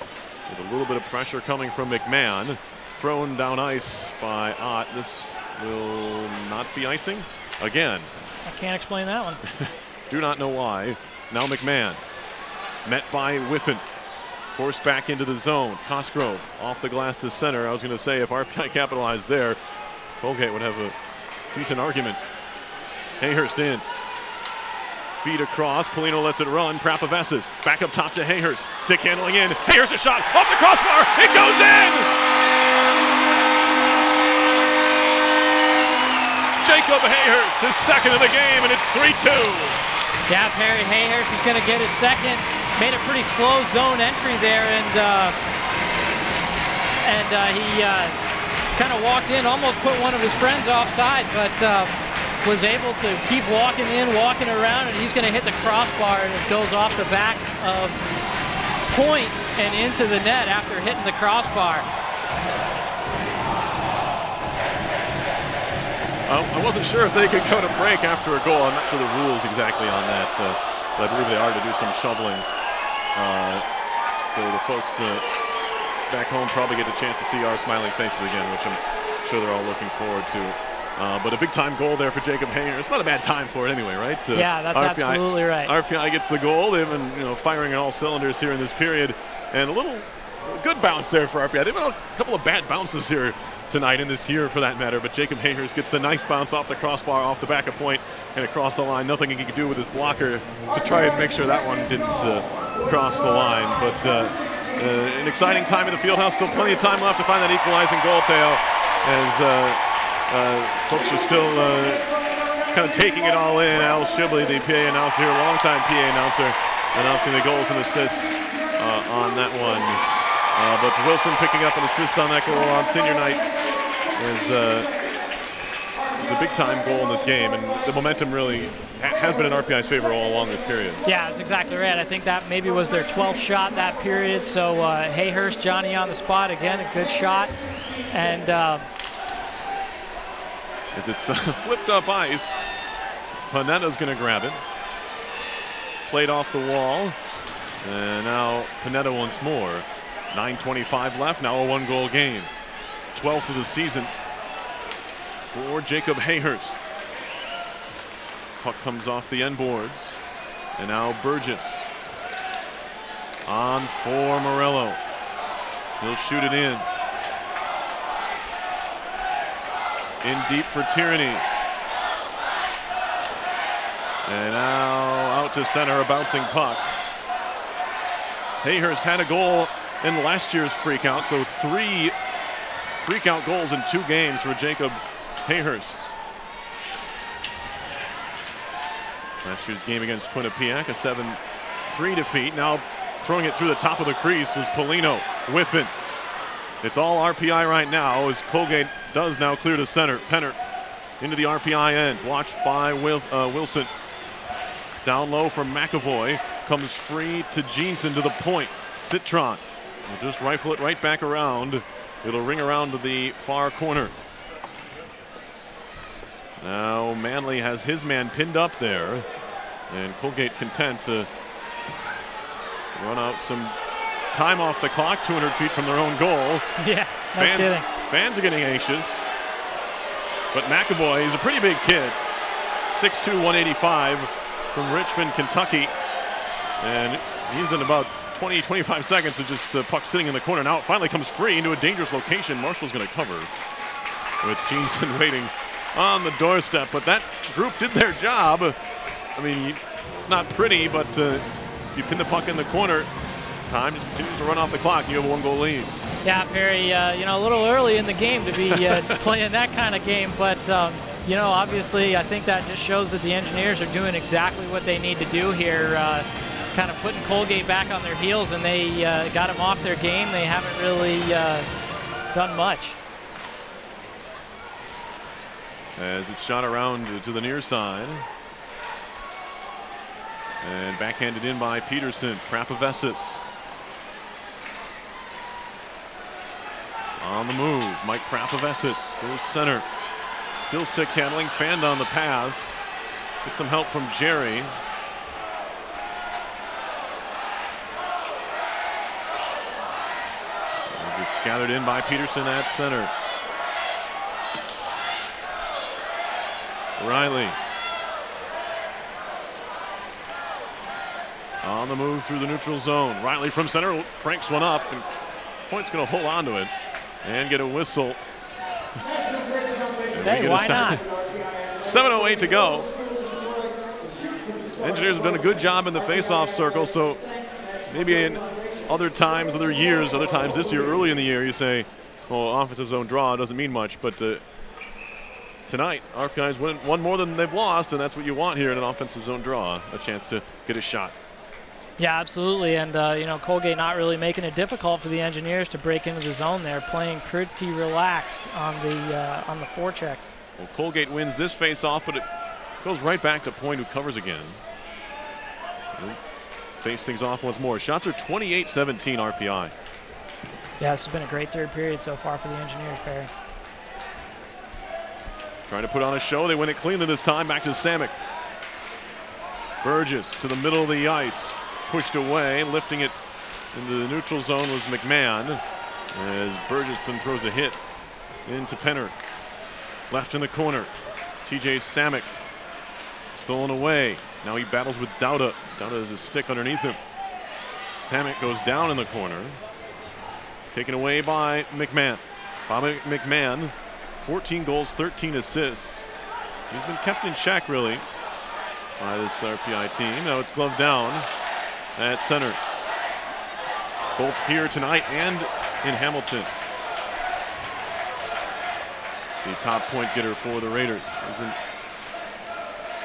with a little bit of pressure coming from McMahon. Thrown down ice by Ott. This will not be icing again. I can't explain that one. Do not know why. Now McMahon met by Whiffen. Forced back into the zone. Cosgrove off the glass to center. I was going to say if RPI capitalized there, Colgate would have a decent argument. Hayhurst in. Feed across. Polino lets it run. Prapavesis back up top to Hayhurst. Stick handling in. Hayhurst a shot off the crossbar. It goes in! Jacob Hayhurst, his second of the game, and it's 3-2. Yeah, Perry Hayhurst is going to get his second. Made a pretty slow zone entry there, and he kind of walked in, almost put one of his friends offside, but was able to keep walking in, walking around, and he's going to hit the crossbar, and it goes off the back of point and into the net after hitting the crossbar. I wasn't sure if they could go to break after a goal. I'm not sure the rules exactly on that, but I believe they are to do some shoveling. So the folks back home probably get a chance to see our smiling faces again, which I'm sure they're all looking forward to. But a big-time goal there for Jacob Hanger. It's not a bad time for it anyway, right? Yeah, that's absolutely right. RPI gets the goal. They've been firing on all cylinders here in this period. And a little good bounce there for RPI. They've been a couple of bad bounces here tonight in this year for that matter, but Jacob Hangers gets the nice bounce off the crossbar, off the back of point, and across the line. Nothing he could do with his blocker to try and make sure that one didn't cross the line. But an exciting time in the field house. Still plenty of time left to find that equalizing goal, Teo, as folks are still kind of taking it all in. Al Shibley, the PA announcer here, longtime PA announcer, announcing the goals and assists on that one. But Wilson picking up an assist on that goal on senior night is a big-time goal in this game, and the momentum really has been in RPI's favor all along this period. Yeah, that's exactly right. I think that maybe was their 12th shot that period, so Hayhurst, Johnny on the spot, again, a good shot. And as it's flipped up ice, Panetta's going to grab it. Played off the wall, and now Panetta once more. 9:25 left, now a one-goal game. 12th of the season for Jacob Hayhurst. Puck comes off the end boards, and now Burgess on for Morello. He'll shoot it in. In deep for Tyranny. And now out to center, a bouncing puck. Hayhurst had a goal in last year's Freakout, so 3 Freakout goals in 2 games for Jacob Hayhurst. Last year's game against Quinnipiac, a 7-3 defeat. Now throwing it through the top of the crease was Polino. Whiffin. It's all RPI right now as Colgate does now clear to center. Penner into the RPI end, watched by Wilson. Down low from McAvoy, comes free to Jeanson to the point. Citron will just rifle it right back around. It'll ring around to the far corner. Now Manley has his man pinned up there, and Colgate content to run out some time off the clock, 200 feet from their own goal. Yeah, no kidding. Fans are getting anxious, but McAvoy, he's a pretty big kid, 6'2", 185, from Richmond, Kentucky, and he's in about 20-25 seconds of just puck sitting in the corner. Now it finally comes free into a dangerous location. Marshall's going to cover with Jeanson waiting on the doorstep, but that group did their job. I mean, it's not pretty, but you pin the puck in the corner, time just continues to run off the clock, and you have a 1-goal lead. Yeah, Perry, a little early in the game to be playing that kind of game, but obviously I think that just shows that the Engineers are doing exactly what they need to do here, kind of putting Colgate back on their heels, and they got them off their game. They haven't really done much. As it's shot around to the near side. And backhanded in by Peterson. Prapavesis on the move. Mike Prapavesis, there's center. Still stick handling, fanned on the pass. Get some help from Jerry. As it's gathered in by Peterson at center. Riley on the move through the neutral zone. Riley from center cranks one up, and Point's going to hold on to it and get a whistle. Hey, why not? 7:08 to go. Engineers have done a good job in the face-off circle, so maybe in other times this year, early in the year, you say, well, offensive zone draw doesn't mean much, but tonight, RPI's win one more than they've lost, and that's what you want here in an offensive zone draw, a chance to get a shot. Yeah, absolutely, and Colgate not really making it difficult for the Engineers to break into the zone there, playing pretty relaxed on the forecheck. Well, Colgate wins this face-off, but it goes right back to Point, who covers again. face things off once more. Shots are 28-17 RPI. Yeah, this has been a great third period so far for the Engineers, Perry. Trying to put on a show. They win it cleanly this time. Back to Samick. Burgess to the middle of the ice. Pushed away. Lifting it into the neutral zone was McMahon. As Burgess then throws a hit into Penner. Left in the corner. TJ Samick. Stolen away. Now he battles with Dauda. Dauda has his stick underneath him. Samick goes down in the corner. Taken away by McMahon. Bobby McMahon, 14 goals, 13 assists. He's been kept in check, really, by this RPI team. Now it's gloved down at center. Both here tonight and in Hamilton. The top point getter for the Raiders.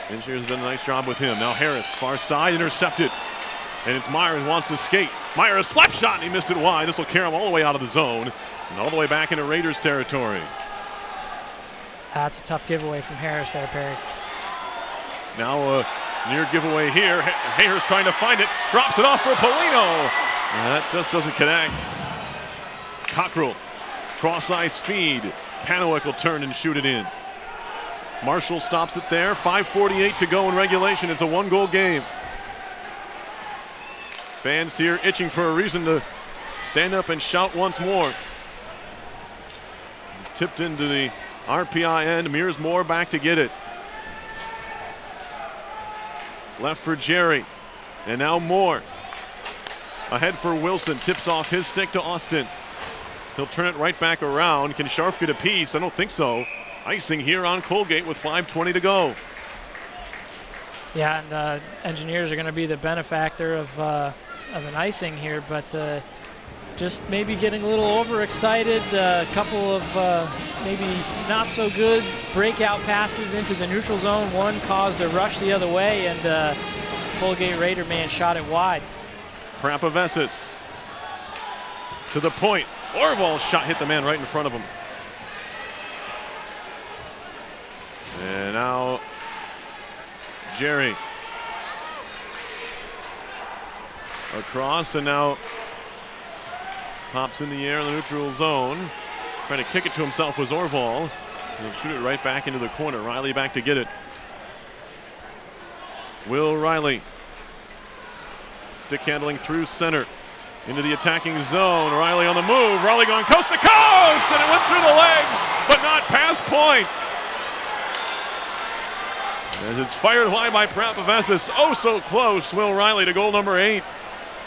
Engineers have done a nice job with him. Now Harris, far side, intercepted. And it's Meyer who wants to skate. Meyer, a slap shot, and he missed it wide. This will carry him all the way out of the zone and all the way back into Raiders territory. That's a tough giveaway from Harris there, Perry. Now a near giveaway here. Hayhurst trying to find it. Drops it off for Polino. And that just doesn't connect. Cockrell, cross-ice feed. Panowick will turn and shoot it in. Marshall stops it there. 5:48 to go in regulation. It's a one-goal game. Fans here itching for a reason to stand up and shout once more. It's tipped into the RPI end. Mears Moore back to get it. Left for Jerry. And now Moore. Ahead for Wilson. Tips off his stick to Austin. He'll turn it right back around. Can Scharf get a piece? I don't think so. Icing here on Colgate with 5:20 to go. Yeah, and Engineers are going to be the benefactor of an icing here, but just maybe getting a little overexcited. A couple of maybe not so good breakout passes into the neutral zone. One caused a rush the other way, and Colgate Raider man shot it wide. Prapavesis to the point. Orval's shot hit the man right in front of him. And now Jerry. Across, and now pops in the air in the neutral zone. Trying to kick it to himself was Orval. He'll shoot it right back into the corner. Riley back to get it. Will Riley. Stick handling through center. Into the attacking zone. Riley on the move. Riley going coast to coast, and it went through the legs, but not past point. As it's fired wide by Prapavesis. Oh, so close. Will Riley to goal number 8.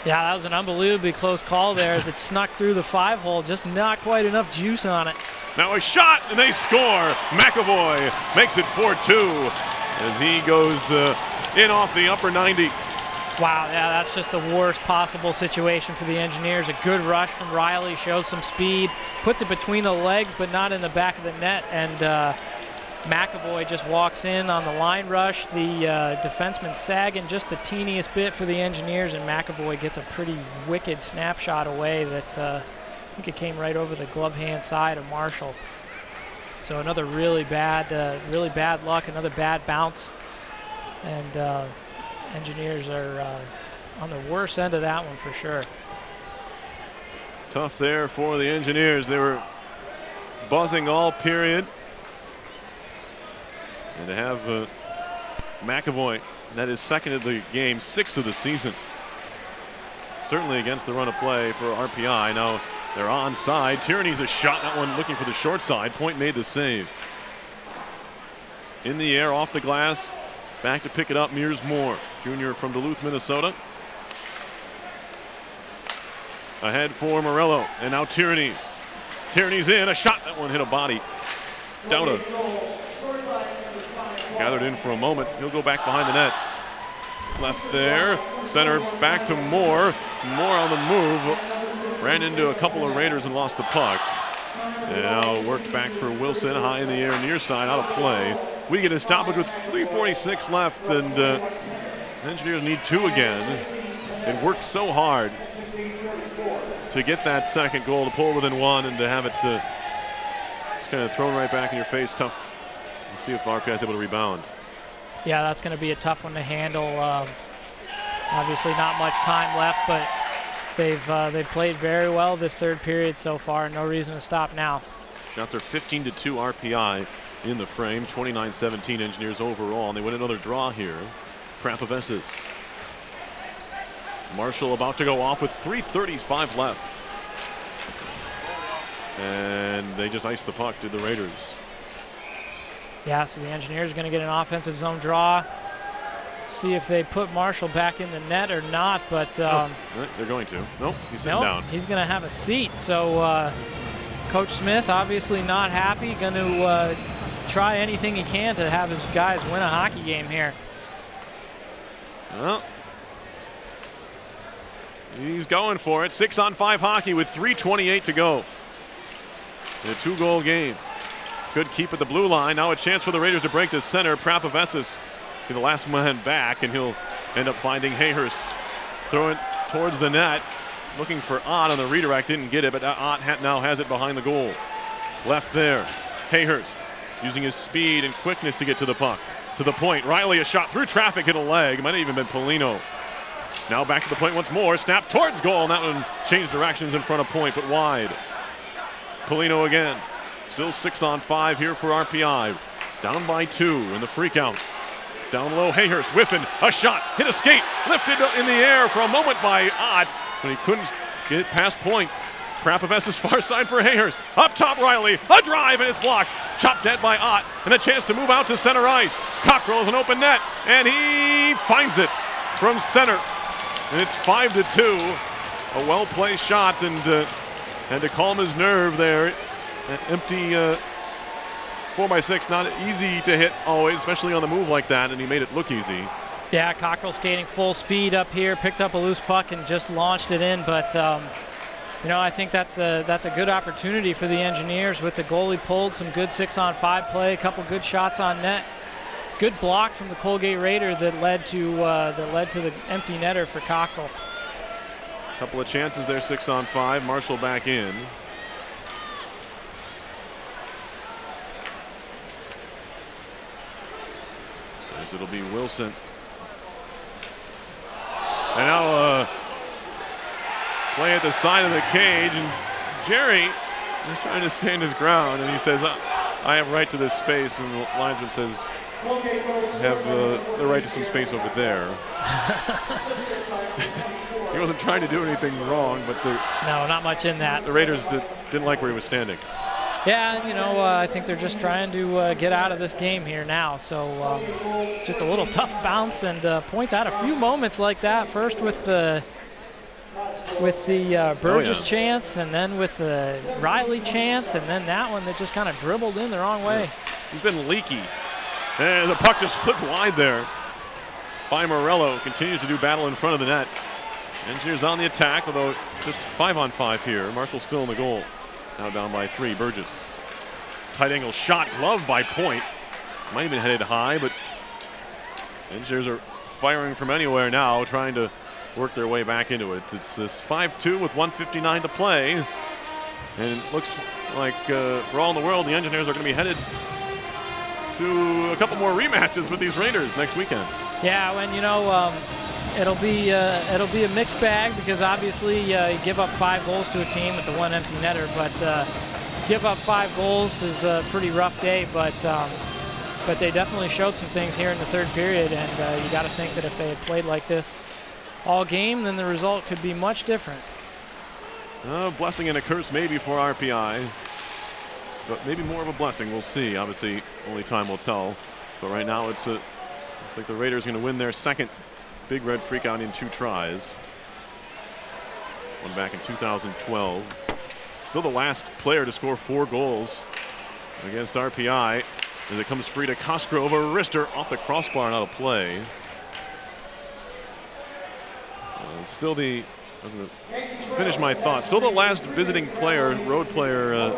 Yeah, that was an unbelievably close call there as it snuck through the 5-hole. Just not quite enough juice on it. Now a shot, and they score. McAvoy makes it 4-2 as he goes in off the upper 90. Wow, yeah, that's just the worst possible situation for the Engineers. A good rush from Riley, shows some speed, puts it between the legs, but not in the back of the net. And McAvoy just walks in on the line rush. The defenseman sagging just the teeniest bit for the Engineers, and McAvoy gets a pretty wicked snapshot away that I think it came right over the glove hand side of Marshall. So another really bad luck, another bad bounce, and Engineers are on the worst end of that one for sure. Tough there for the Engineers. They were buzzing all period. And to have McAvoy, that is second of the game, 6th of the season. Certainly against the run of play for RPI. Now they're onside. Tierney's a shot, that one looking for the short side. Point made the save. In the air, off the glass. Back to pick it up, Mears Moore, junior from Duluth, Minnesota. Ahead for Morello, and now Tierney's. Tierney's in, a shot, that one hit a body. Dauda gathered in for a moment. He'll go back behind the net. Left there, center back to Moore. Moore on the move, ran into a couple of Raiders and lost the puck. Now worked back for Wilson, high in the air, near side, out of play. We get a stoppage with 3:46 left, and Engineers need 2 again. It worked so hard to get that second goal, to pull within 1, and to have it just kind of thrown right back in your face. Tough. We'll see if RPI is able to rebound. Yeah, that's going to be a tough one to handle. Obviously not much time left, but they've played very well this third period so far. No reason to stop now. Shots are 15-2 RPI in the frame, 29-17 Engineers overall, and they win another draw here. Prapovessis. Marshall about to go off with 3:35 left. And they just iced the puck, did the Raiders. Yeah, so the Engineers are going to get an offensive zone draw. See if they put Marshall back in the net or not, but... they're going to. Nope, he's sitting down. He's going to have a seat. So Coach Smith obviously not happy, going to try anything he can to have his guys win a hockey game here. Well, he's going for it. 6-on-5 hockey with 3:28 to go. In a 2-goal game. Good keep at the blue line. Now a chance for the Raiders to break to center. Prapovessis be the last man back, and he'll end up finding Hayhurst. Throw it towards the net. Looking for Ott on the redirect. Didn't get it, but Ott now has it behind the goal. Left there. Hayhurst using his speed and quickness to get to the puck. To the point. Riley, a shot through traffic, hit a leg. Might have even been Polino. Now back to the point once more. Snap towards goal, and that one changed directions in front of point, but wide. Polino again. Still 6-on-5 here for RPI. Down by 2 in the freakout. Down low, Hayhurst whiffing. A shot, hit a skate, lifted in the air for a moment by Ott, but he couldn't get it past point. Prapovessis far side for Hayhurst. Up top, Riley. A drive, and it's blocked. Chopped dead by Ott, and a chance to move out to center ice. Cockrell is an open net, and he finds it from center. And it's 5-2. A well-placed shot, and had to calm his nerve there. An empty 4x6, not easy to hit always, especially on the move like that, and he made it look easy. Yeah, Cockrell skating full speed up here, picked up a loose puck and just launched it in, but you know, I think that's a good opportunity for the Engineers with the goalie pulled, some good 6-on-5 play, a couple good shots on net. Good block from the Colgate Raider that led to the empty netter for Cockrell. Couple of chances there, 6-on-5. Marshall back in. As it'll be Wilson. And now play at the side of the cage, and Jerry is trying to stand his ground, and he says, I have right to this space, and the linesman says, have the right to some space over there. He wasn't trying to do anything wrong, but no, not much in that. The Raiders didn't like where he was standing. Yeah, you know, I think they're just trying to get out of this game here now. So just a little tough bounce, and points out a few moments like that. First with the Burgess chance, and then with the Riley chance, and then that one that just kind of dribbled in the wrong way. Yeah. He's been leaky. And the puck just flipped wide there by Morello. Continues to do battle in front of the net. Engineers on the attack, although just 5-on-5 here. Marshall still in the goal. Now down by 3, Burgess. Tight angle shot, gloved by Point. Might have been headed high, but Engineers are firing from anywhere now, trying to work their way back into it. It's this 5-2 with 1:59 to play. And it looks like, for all in the world, the Engineers are going to be headed to a couple more rematches with these Raiders next weekend. Yeah, when you know, it'll be a mixed bag, because obviously you give up 5 goals to a team with the 1 empty netter, but give up 5 goals is a pretty rough day. But they definitely showed some things here in the third period, and you got to think that if they had played like this all game, then the result could be much different. A blessing and a curse maybe for RPI. But maybe more of a blessing, we'll see. Obviously, only time will tell. But right now, looks like the Raiders are going to win their second Big Red Freakout in 2 tries. One back in 2012. Still the last player to score 4 goals against RPI. As it comes free to Cosgrove, a wrister off the crossbar and out of play. Still the, finish my thought, still the last visiting player, road player,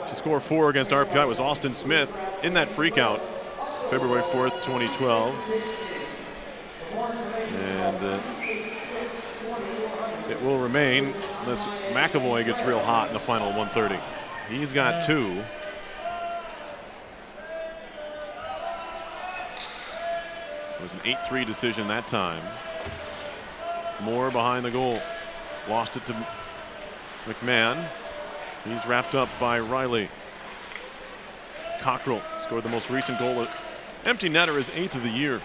to score 4 against RPI was Austin Smith in that freakout, February 4th, 2012. And it will remain unless McAvoy gets real hot in the final 1:30. He's got 2. It was an 8-3 decision that time. Moore behind the goal. Lost it to McMahon. He's wrapped up by Riley. Cockrell scored the most recent goal. Empty netter, his 8th of the year.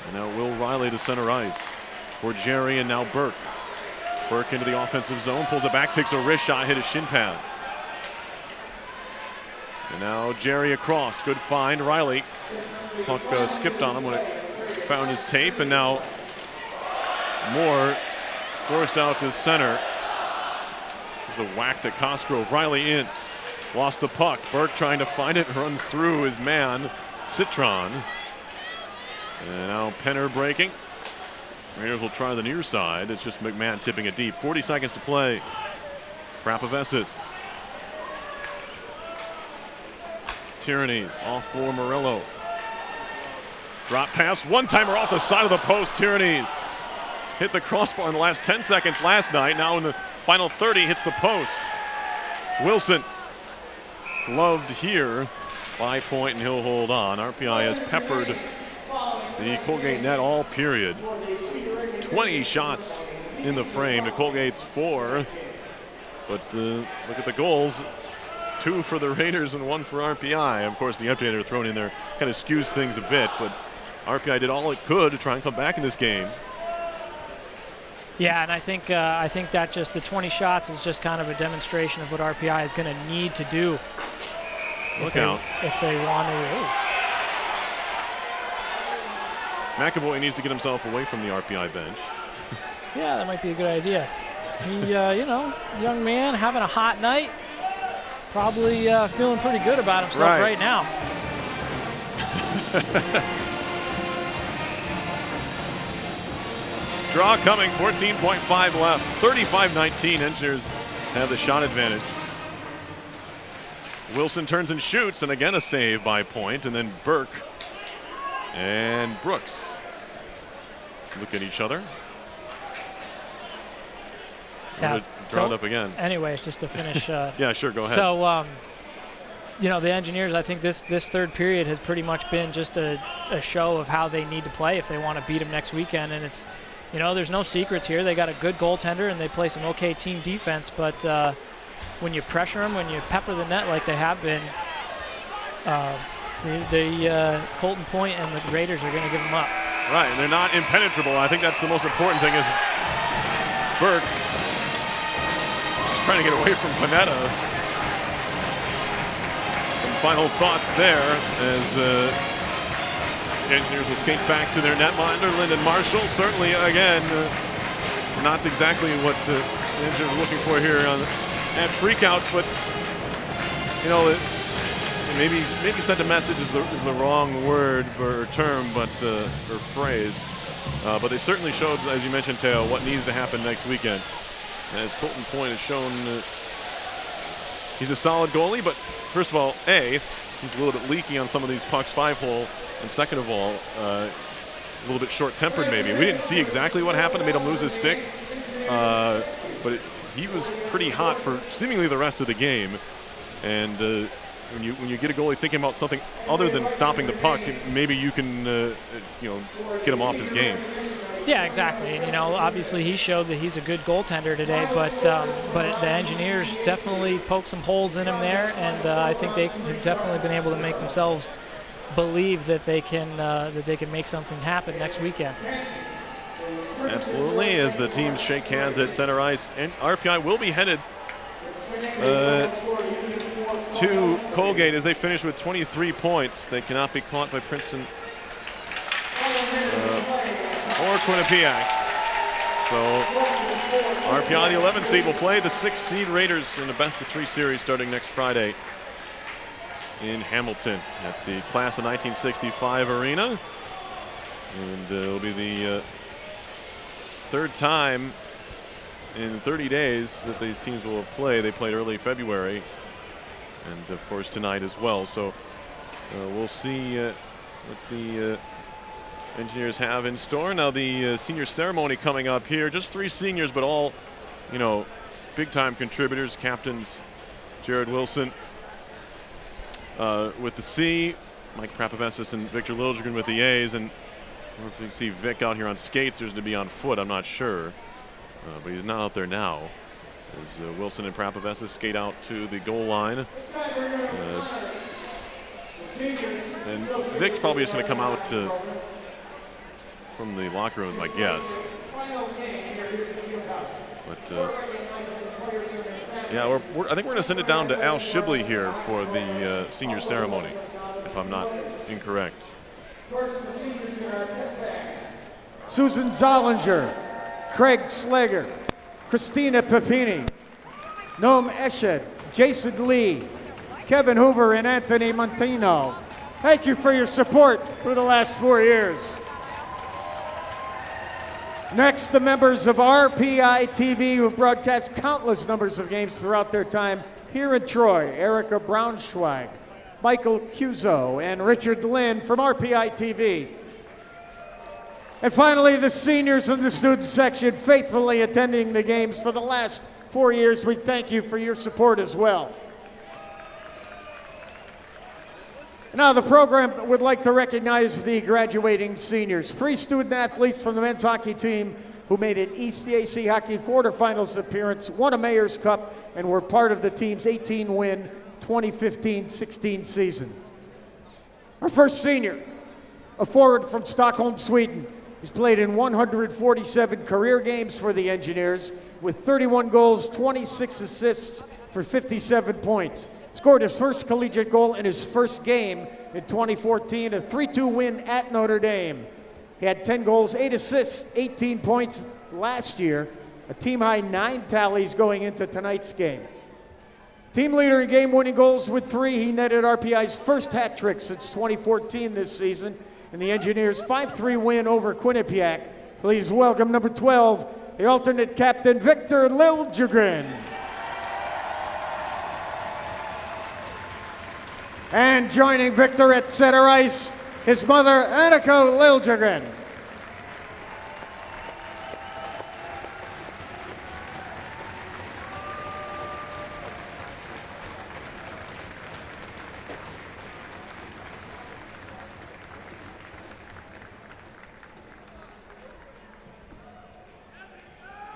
And now Will Riley to center ice for Jerry, and now Burke. Burke into the offensive zone, pulls it back, takes a wrist shot, hit his shin pad. And now Jerry across, good find. Riley, puck skipped on him when it found his tape, and now Moore forced out to center. There's a whack to Cosgrove. Riley in, lost the puck. Burke trying to find it, runs through his man, Citron. And now Penner breaking. Raiders will try the near side. It's just McMahon tipping it deep. 40 seconds to play. Krapovessis. Tyrannies off for Morello. Drop pass, one-timer off the side of the post. Tyrannies hit the crossbar in the last 10 seconds last night. Now in the final 30, hits the post. Wilson gloved here by Point, and he'll hold on. RPI has peppered the Colgate net all period. 20 shots in the frame to Colgate's 4. But look at the goals. 2 for the Raiders and 1 for RPI. Of course, the empty netter thrown in there kind of skews things a bit, but RPI did all it could to try and come back in this game. Yeah, and I think that just the 20 shots is just kind of a demonstration of what RPI is going to need to do. Look out. If they want to. McAvoy needs to get himself away from the RPI bench. Yeah, that might be a good idea. He, young man having a hot night. Probably feeling pretty good about himself right now. Draw coming, 14.5 left. 35-19, Engineers have the shot advantage. Wilson turns and shoots, and again a save by Point, and then Burke and Brooks look at each other. Yeah, draw it up again. Anyways, just to finish. Yeah, sure, go ahead. So, the Engineers, I think this third period has pretty much been just a show of how they need to play if they want to beat them next weekend. And it's, there's no secrets here. They got a good goaltender and they play some okay team defense. But when you pressure them, when you pepper the net like they have been, the Colton Point and the Raiders are going to give them up. Right, and they're not impenetrable. I think that's the most important thing is Burke trying to get away from Panetta. Some final thoughts there as the Engineers will skate back to their netminder, Lyndon Marshall. Certainly, again, not exactly what the Engineers are looking for here at Freakout, but, maybe sent a message is the wrong word or term, but or phrase. But they certainly showed, as you mentioned, Teo, what needs to happen next weekend. As Colton Point has shown, he's a solid goalie, but first of all, he's a little bit leaky on some of these pucks 5-hole, and second of all, a little bit short-tempered maybe. We didn't see exactly what happened. It made him lose his stick, but he was pretty hot for seemingly the rest of the game. And when you get a goalie thinking about something other than stopping the puck, maybe you can get him off his game. Yeah, exactly. And obviously he showed that he's a good goaltender today, but the Engineers definitely poked some holes in him there, and I think they've definitely been able to make themselves believe that they can make something happen next weekend. Absolutely. As the teams shake hands at center ice, and RPI will be headed to Colgate as they finish with 23 points. They cannot be caught by Princeton or Quinnipiac. So RPI, the 11th seed, will play the 6th seed Raiders in a best-of-3 series starting next Friday in Hamilton at the Class of 1965 Arena. And it'll be the third time in 30 days that these teams will have played. They played early February, and of course tonight as well. So we'll see what the Engineers have in store. Now the senior ceremony coming up here. Just 3 seniors, but all, big-time contributors. Captains Jared Wilson with the C, Mike Krapovessis and Victor Liljegren with the A's, and If you see Vic out here on skates, there's to be on foot. I'm not sure, but he's not out there now. As Wilson and Prapavesa skate out to the goal line. And Vic's probably just going to come out from the locker room, I guess. But yeah, I think we're going to send it down to Al Shibley here for the senior ceremony, if I'm not incorrect. Susan Zollinger, Craig Slager, Christina Papini, Noam Eshed, Jason Lee, Kevin Hoover, and Anthony Montino. Thank you for your support for the last 4 years. Next, the members of RPI TV who broadcast countless numbers of games throughout their time here in Troy. Erica Braunschweig, Michael Cuso, and Richard Lynn from RPI TV. And finally, the seniors in the student section faithfully attending the games for the last 4 years. We thank you for your support as well. Now, the program would like to recognize the graduating seniors. 3 student athletes from the men's hockey team who made an ECAC hockey quarterfinals appearance, won a Mayor's Cup, and were part of the team's 18-win 2015-16 season. Our first senior, a forward from Stockholm, Sweden. He's played in 147 career games for the Engineers with 31 goals, 26 assists for 57 points. Scored his first collegiate goal in his first game in 2014, a 3-2 win at Notre Dame. He had 10 goals, 8 assists, 18 points last year, a team-high 9 tallies going into tonight's game. Team leader in game-winning goals with 3, he netted RPI's first hat trick since 2014 this season in the Engineers' 5-3 win over Quinnipiac. Please welcome number 12, the alternate captain, Victor Liljegren. And joining Victor at center ice, his mother, Annika Liljegren.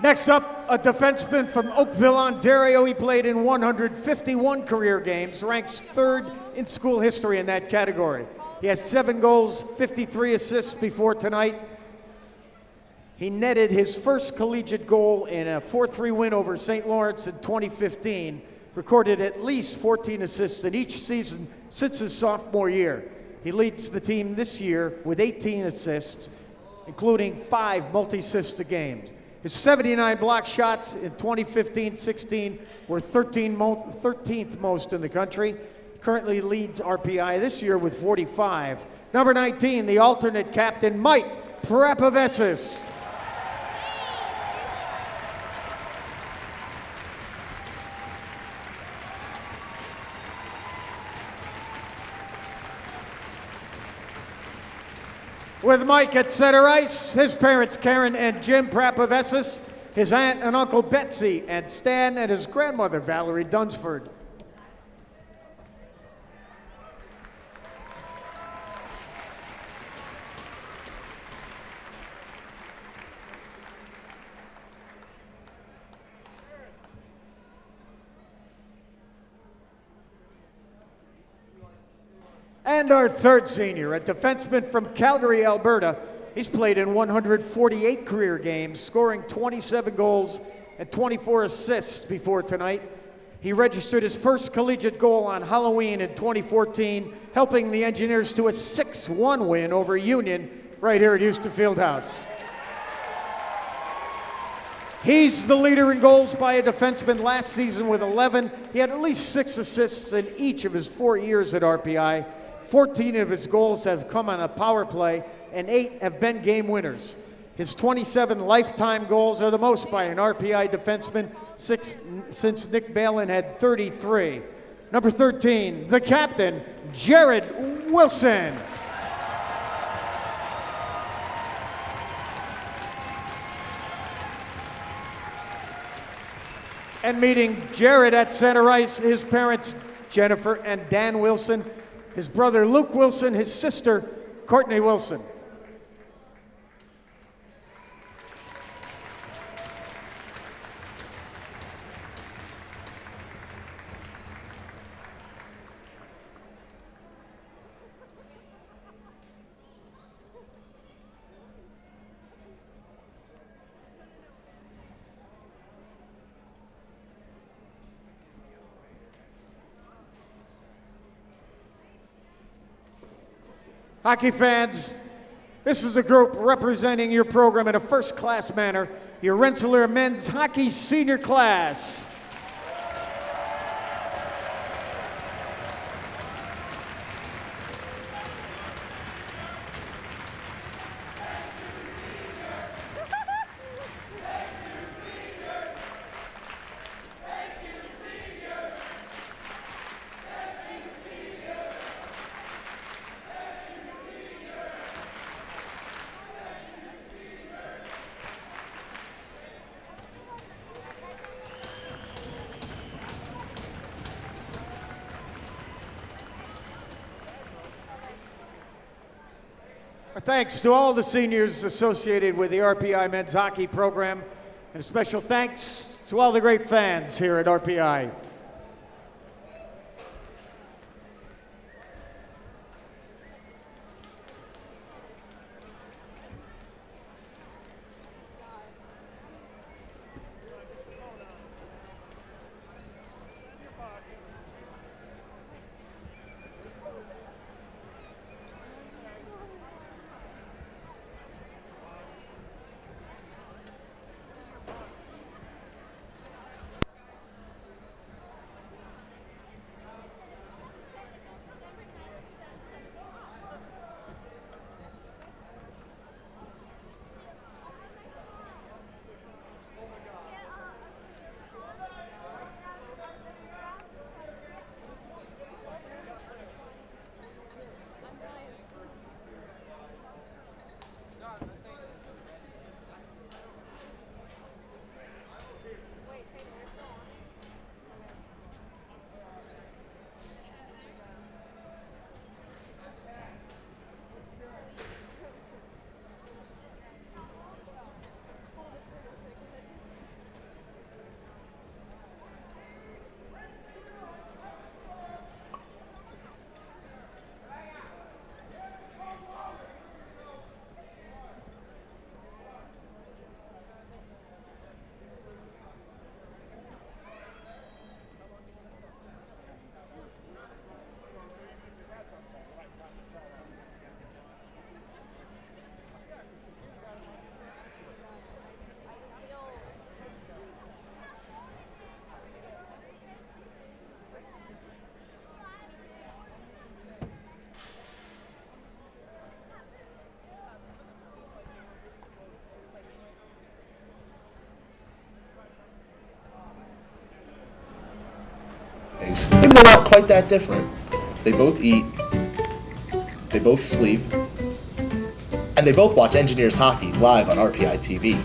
Next up, a defenseman from Oakville, Ontario. He played in 151 career games, ranks 3rd in school history in that category. He has 7 goals, 53 assists before tonight. He netted his first collegiate goal in a 4-3 win over St. Lawrence in 2015, recorded at least 14 assists in each season since his sophomore year. He leads the team this year with 18 assists, including 5 multi-assist games. His 79 block shots in 2015-16 were 13th most in the country. Currently leads RPI this year with 45. Number 19, the alternate captain, Mike Prapavesas. With Mike at center ice, his parents Karen and Jim Prapavesas, his aunt and uncle Betsy and Stan, and his grandmother Valerie Dunsford. And our third senior, a defenseman from Calgary, Alberta. He's played in 148 career games, scoring 27 goals and 24 assists before tonight. He registered his first collegiate goal on Halloween in 2014, helping the Engineers to a 6-1 win over Union right here at Houston Fieldhouse. He's the leader in goals by a defenseman last season with 11. He had at least 6 assists in each of his 4 years at RPI. 14 of his goals have come on a power play, and 8 have been game winners. His 27 lifetime goals are the most by an RPI defenseman since Nick Balin had 33. Number 13, the captain, Jared Wilson. And meeting Jared at center ice, his parents, Jennifer and Dan Wilson, his brother Luke Wilson, his sister Courtney Wilson. Hockey fans, this is the group representing your program in a first-class manner, your Rensselaer men's hockey senior class. Our thanks to all the seniors associated with the RPI men's hockey program, and a special thanks to all the great fans here at RPI. Maybe they're not quite that different. They both eat, they both sleep, and they both watch Engineers Hockey live on RPI TV.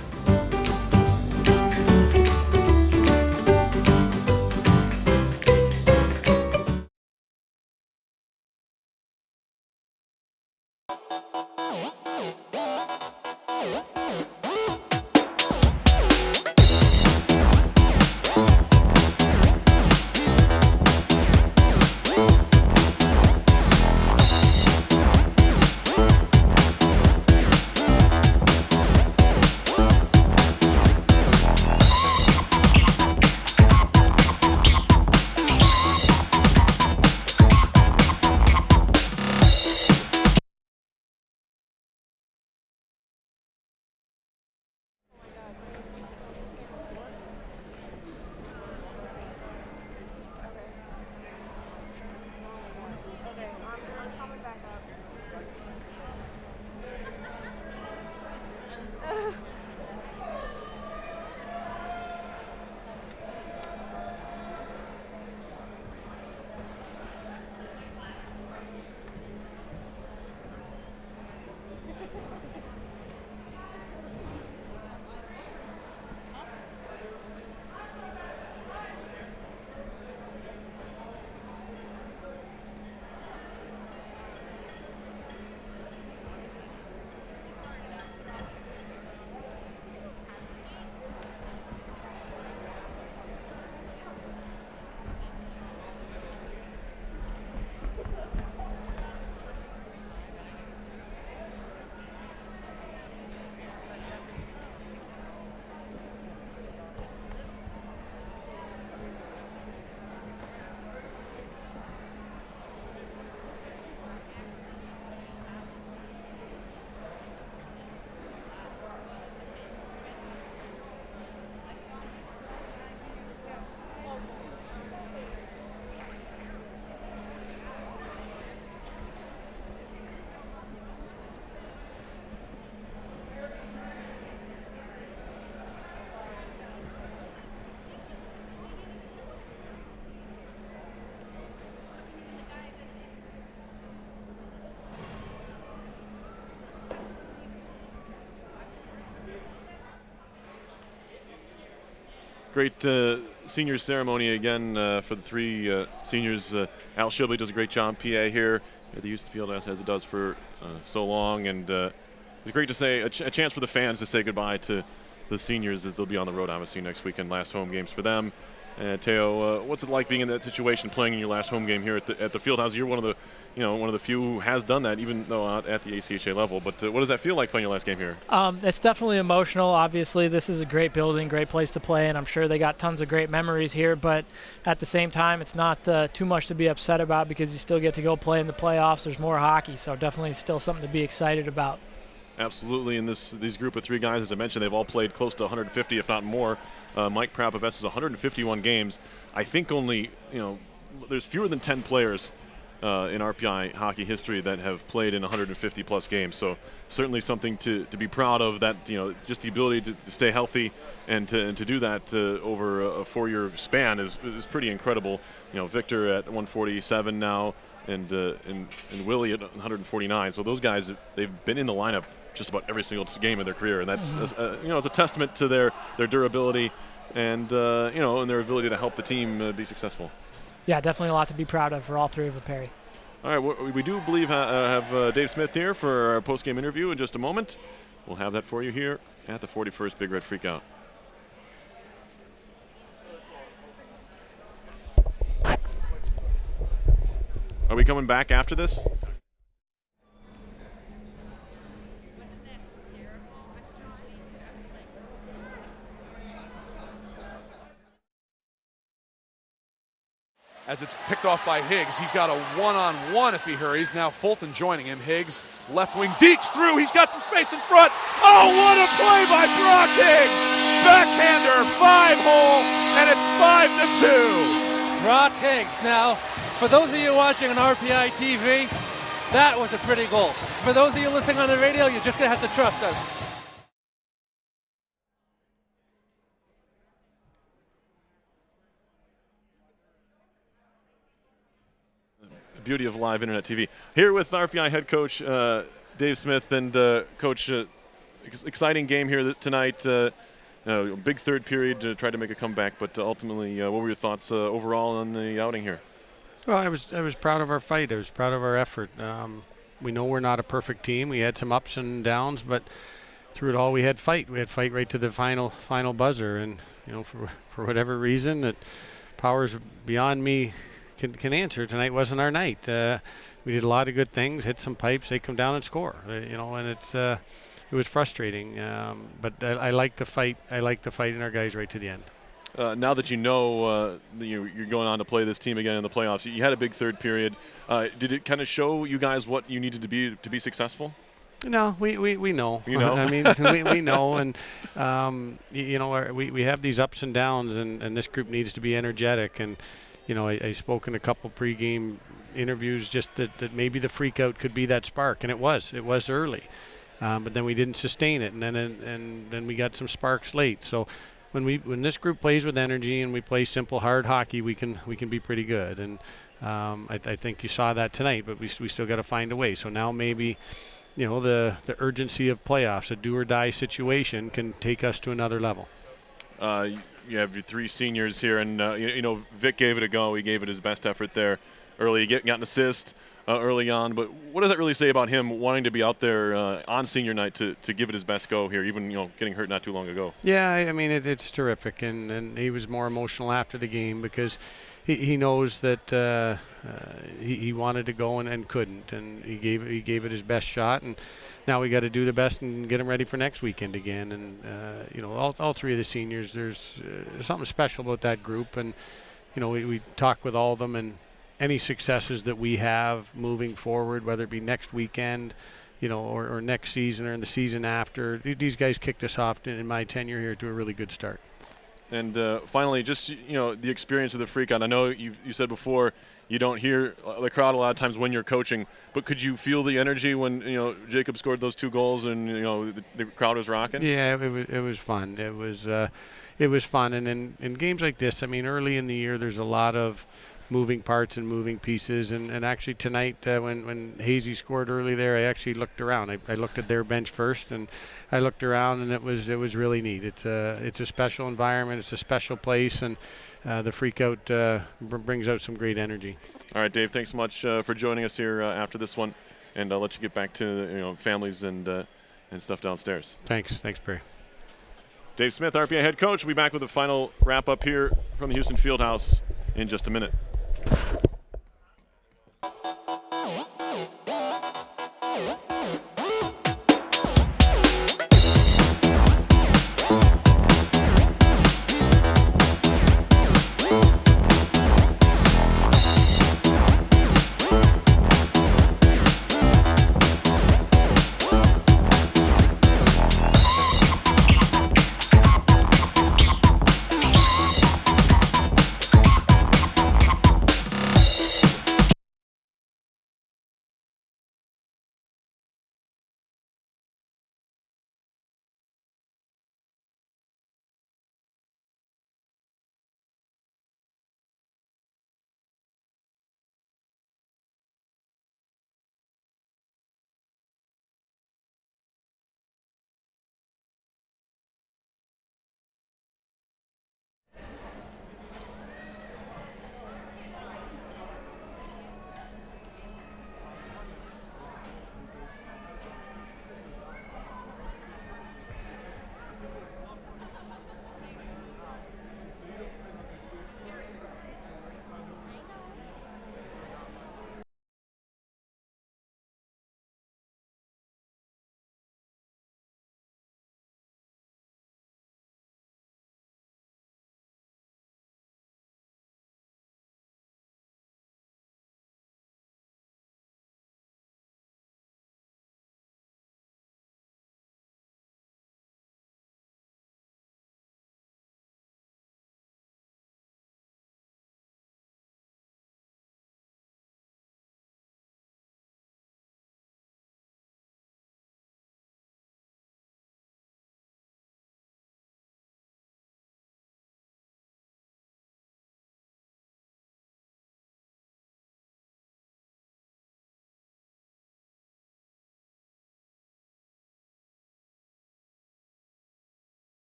Great senior ceremony again for the three seniors. Al Shibley does a great job, PA here at the Houston Fieldhouse, as it does for so long, and it's great to say a chance for the fans to say goodbye to the seniors as they'll be on the road obviously next weekend. Last home games for them. Teo, what's it like being in that situation, playing in your last home game here at the Fieldhouse? You're one of the few who has done that, even though not at the ACHA level. But what does that feel like playing your last game here? It's definitely emotional. Obviously, this is a great building, great place to play, and I'm sure they got tons of great memories here. But at the same time, it's not too much to be upset about because you still get to go play in the playoffs. There's more hockey, so definitely still something to be excited about. Absolutely, and these group of three guys, as I mentioned, they've all played close to 150, if not more. Mike Prapavess is 151 games. I think only, there's fewer than 10 players in RPI hockey history that have played in 150 plus games. So certainly something to be proud of, that, just the ability to stay healthy and to do that over a 4-year span is pretty incredible. Victor at 147 now, and Willie at 149. So those guys, they've been in the lineup just about every single game of their career, and that's it's a testament to their durability and and their ability to help the team be successful. Yeah, definitely a lot to be proud of for all three of them, Perry. All right, we do believe have Dave Smith here for our post-game interview in just a moment. We'll have that for you here at the 41st Big Red Freakout. Are we coming back after this? As it's picked off by Higgs. He's got a one-on-one if he hurries. Now Fulton joining him. Higgs, left wing, deeks through. He's got some space in front. Oh, what a play by Brock Higgs! Backhander, 5-hole, and it's 5-2. Brock Higgs. Now, for those of you watching on RPI TV, that was a pretty goal. For those of you listening on the radio, you're just going to have to trust us. Beauty of live internet TV. Here with RPI head coach Dave Smith and coach, exciting game here tonight. Big third period, tried to make a comeback, but ultimately, what were your thoughts overall on the outing here? Well, I was proud of our fight. I was proud of our effort. We know we're not a perfect team. We had some ups and downs, but through it all, we had fight. We had fight right to the final buzzer, and for whatever reason, that powers beyond me can answer. Tonight wasn't our night. We did a lot of good things, hit some pipes, they come down and score. And it was frustrating. But I like the fight. I like the fight in our guys right to the end. Now that you're going on to play this team again in the playoffs, you had a big third period. Did it kind of show you guys what you needed to be successful? No, we know. You know? I mean, we know, and we have these ups and downs, and this group needs to be energetic. And I spoke in a couple pregame interviews just that maybe the Freakout could be that spark, and it was early, but then we didn't sustain it, and then we got some sparks late. So when this group plays with energy and we play simple hard hockey, we can be pretty good. And I think you saw that tonight, but we still got to find a way. So now maybe the urgency of playoffs, a do or die situation, can take us to another level. You have your three seniors here, and Vic gave it a go. He gave it his best effort there early. He got an assist early on, but what does that really say about him wanting to be out there on senior night to give it his best go here, even getting hurt not too long ago? Yeah, I mean it's terrific, and he was more emotional after the game because he knows that he wanted to go and couldn't, and he gave it his best shot, and now we got to do the best and get him ready for next weekend again. And all three of the seniors, there's something special about that group, and we talk with all of them, and any successes that we have moving forward, whether it be next weekend, or next season or in the season after, these guys kicked us off in my tenure here to a really good start. And finally, just the experience of the Freakout. I know you said before you don't hear the crowd a lot of times when you're coaching, but could you feel the energy when Jacob scored those 2 goals and the crowd was rocking? Yeah, it was fun. It was fun, and in games like this, I mean, early in the year, there's a lot of moving parts and moving pieces. And actually tonight, when Hazy scored early there, I actually looked around. I looked at their bench first, and I looked around, and it was really neat. It's a special environment. It's a special place, and the Freakout brings out some great energy. All right, Dave, thanks so much for joining us here after this one, and I'll let you get back to families and stuff downstairs. Thanks, Barry. Dave Smith, RPI head coach, will be back with a final wrap-up here from the Houston Fieldhouse in just a minute.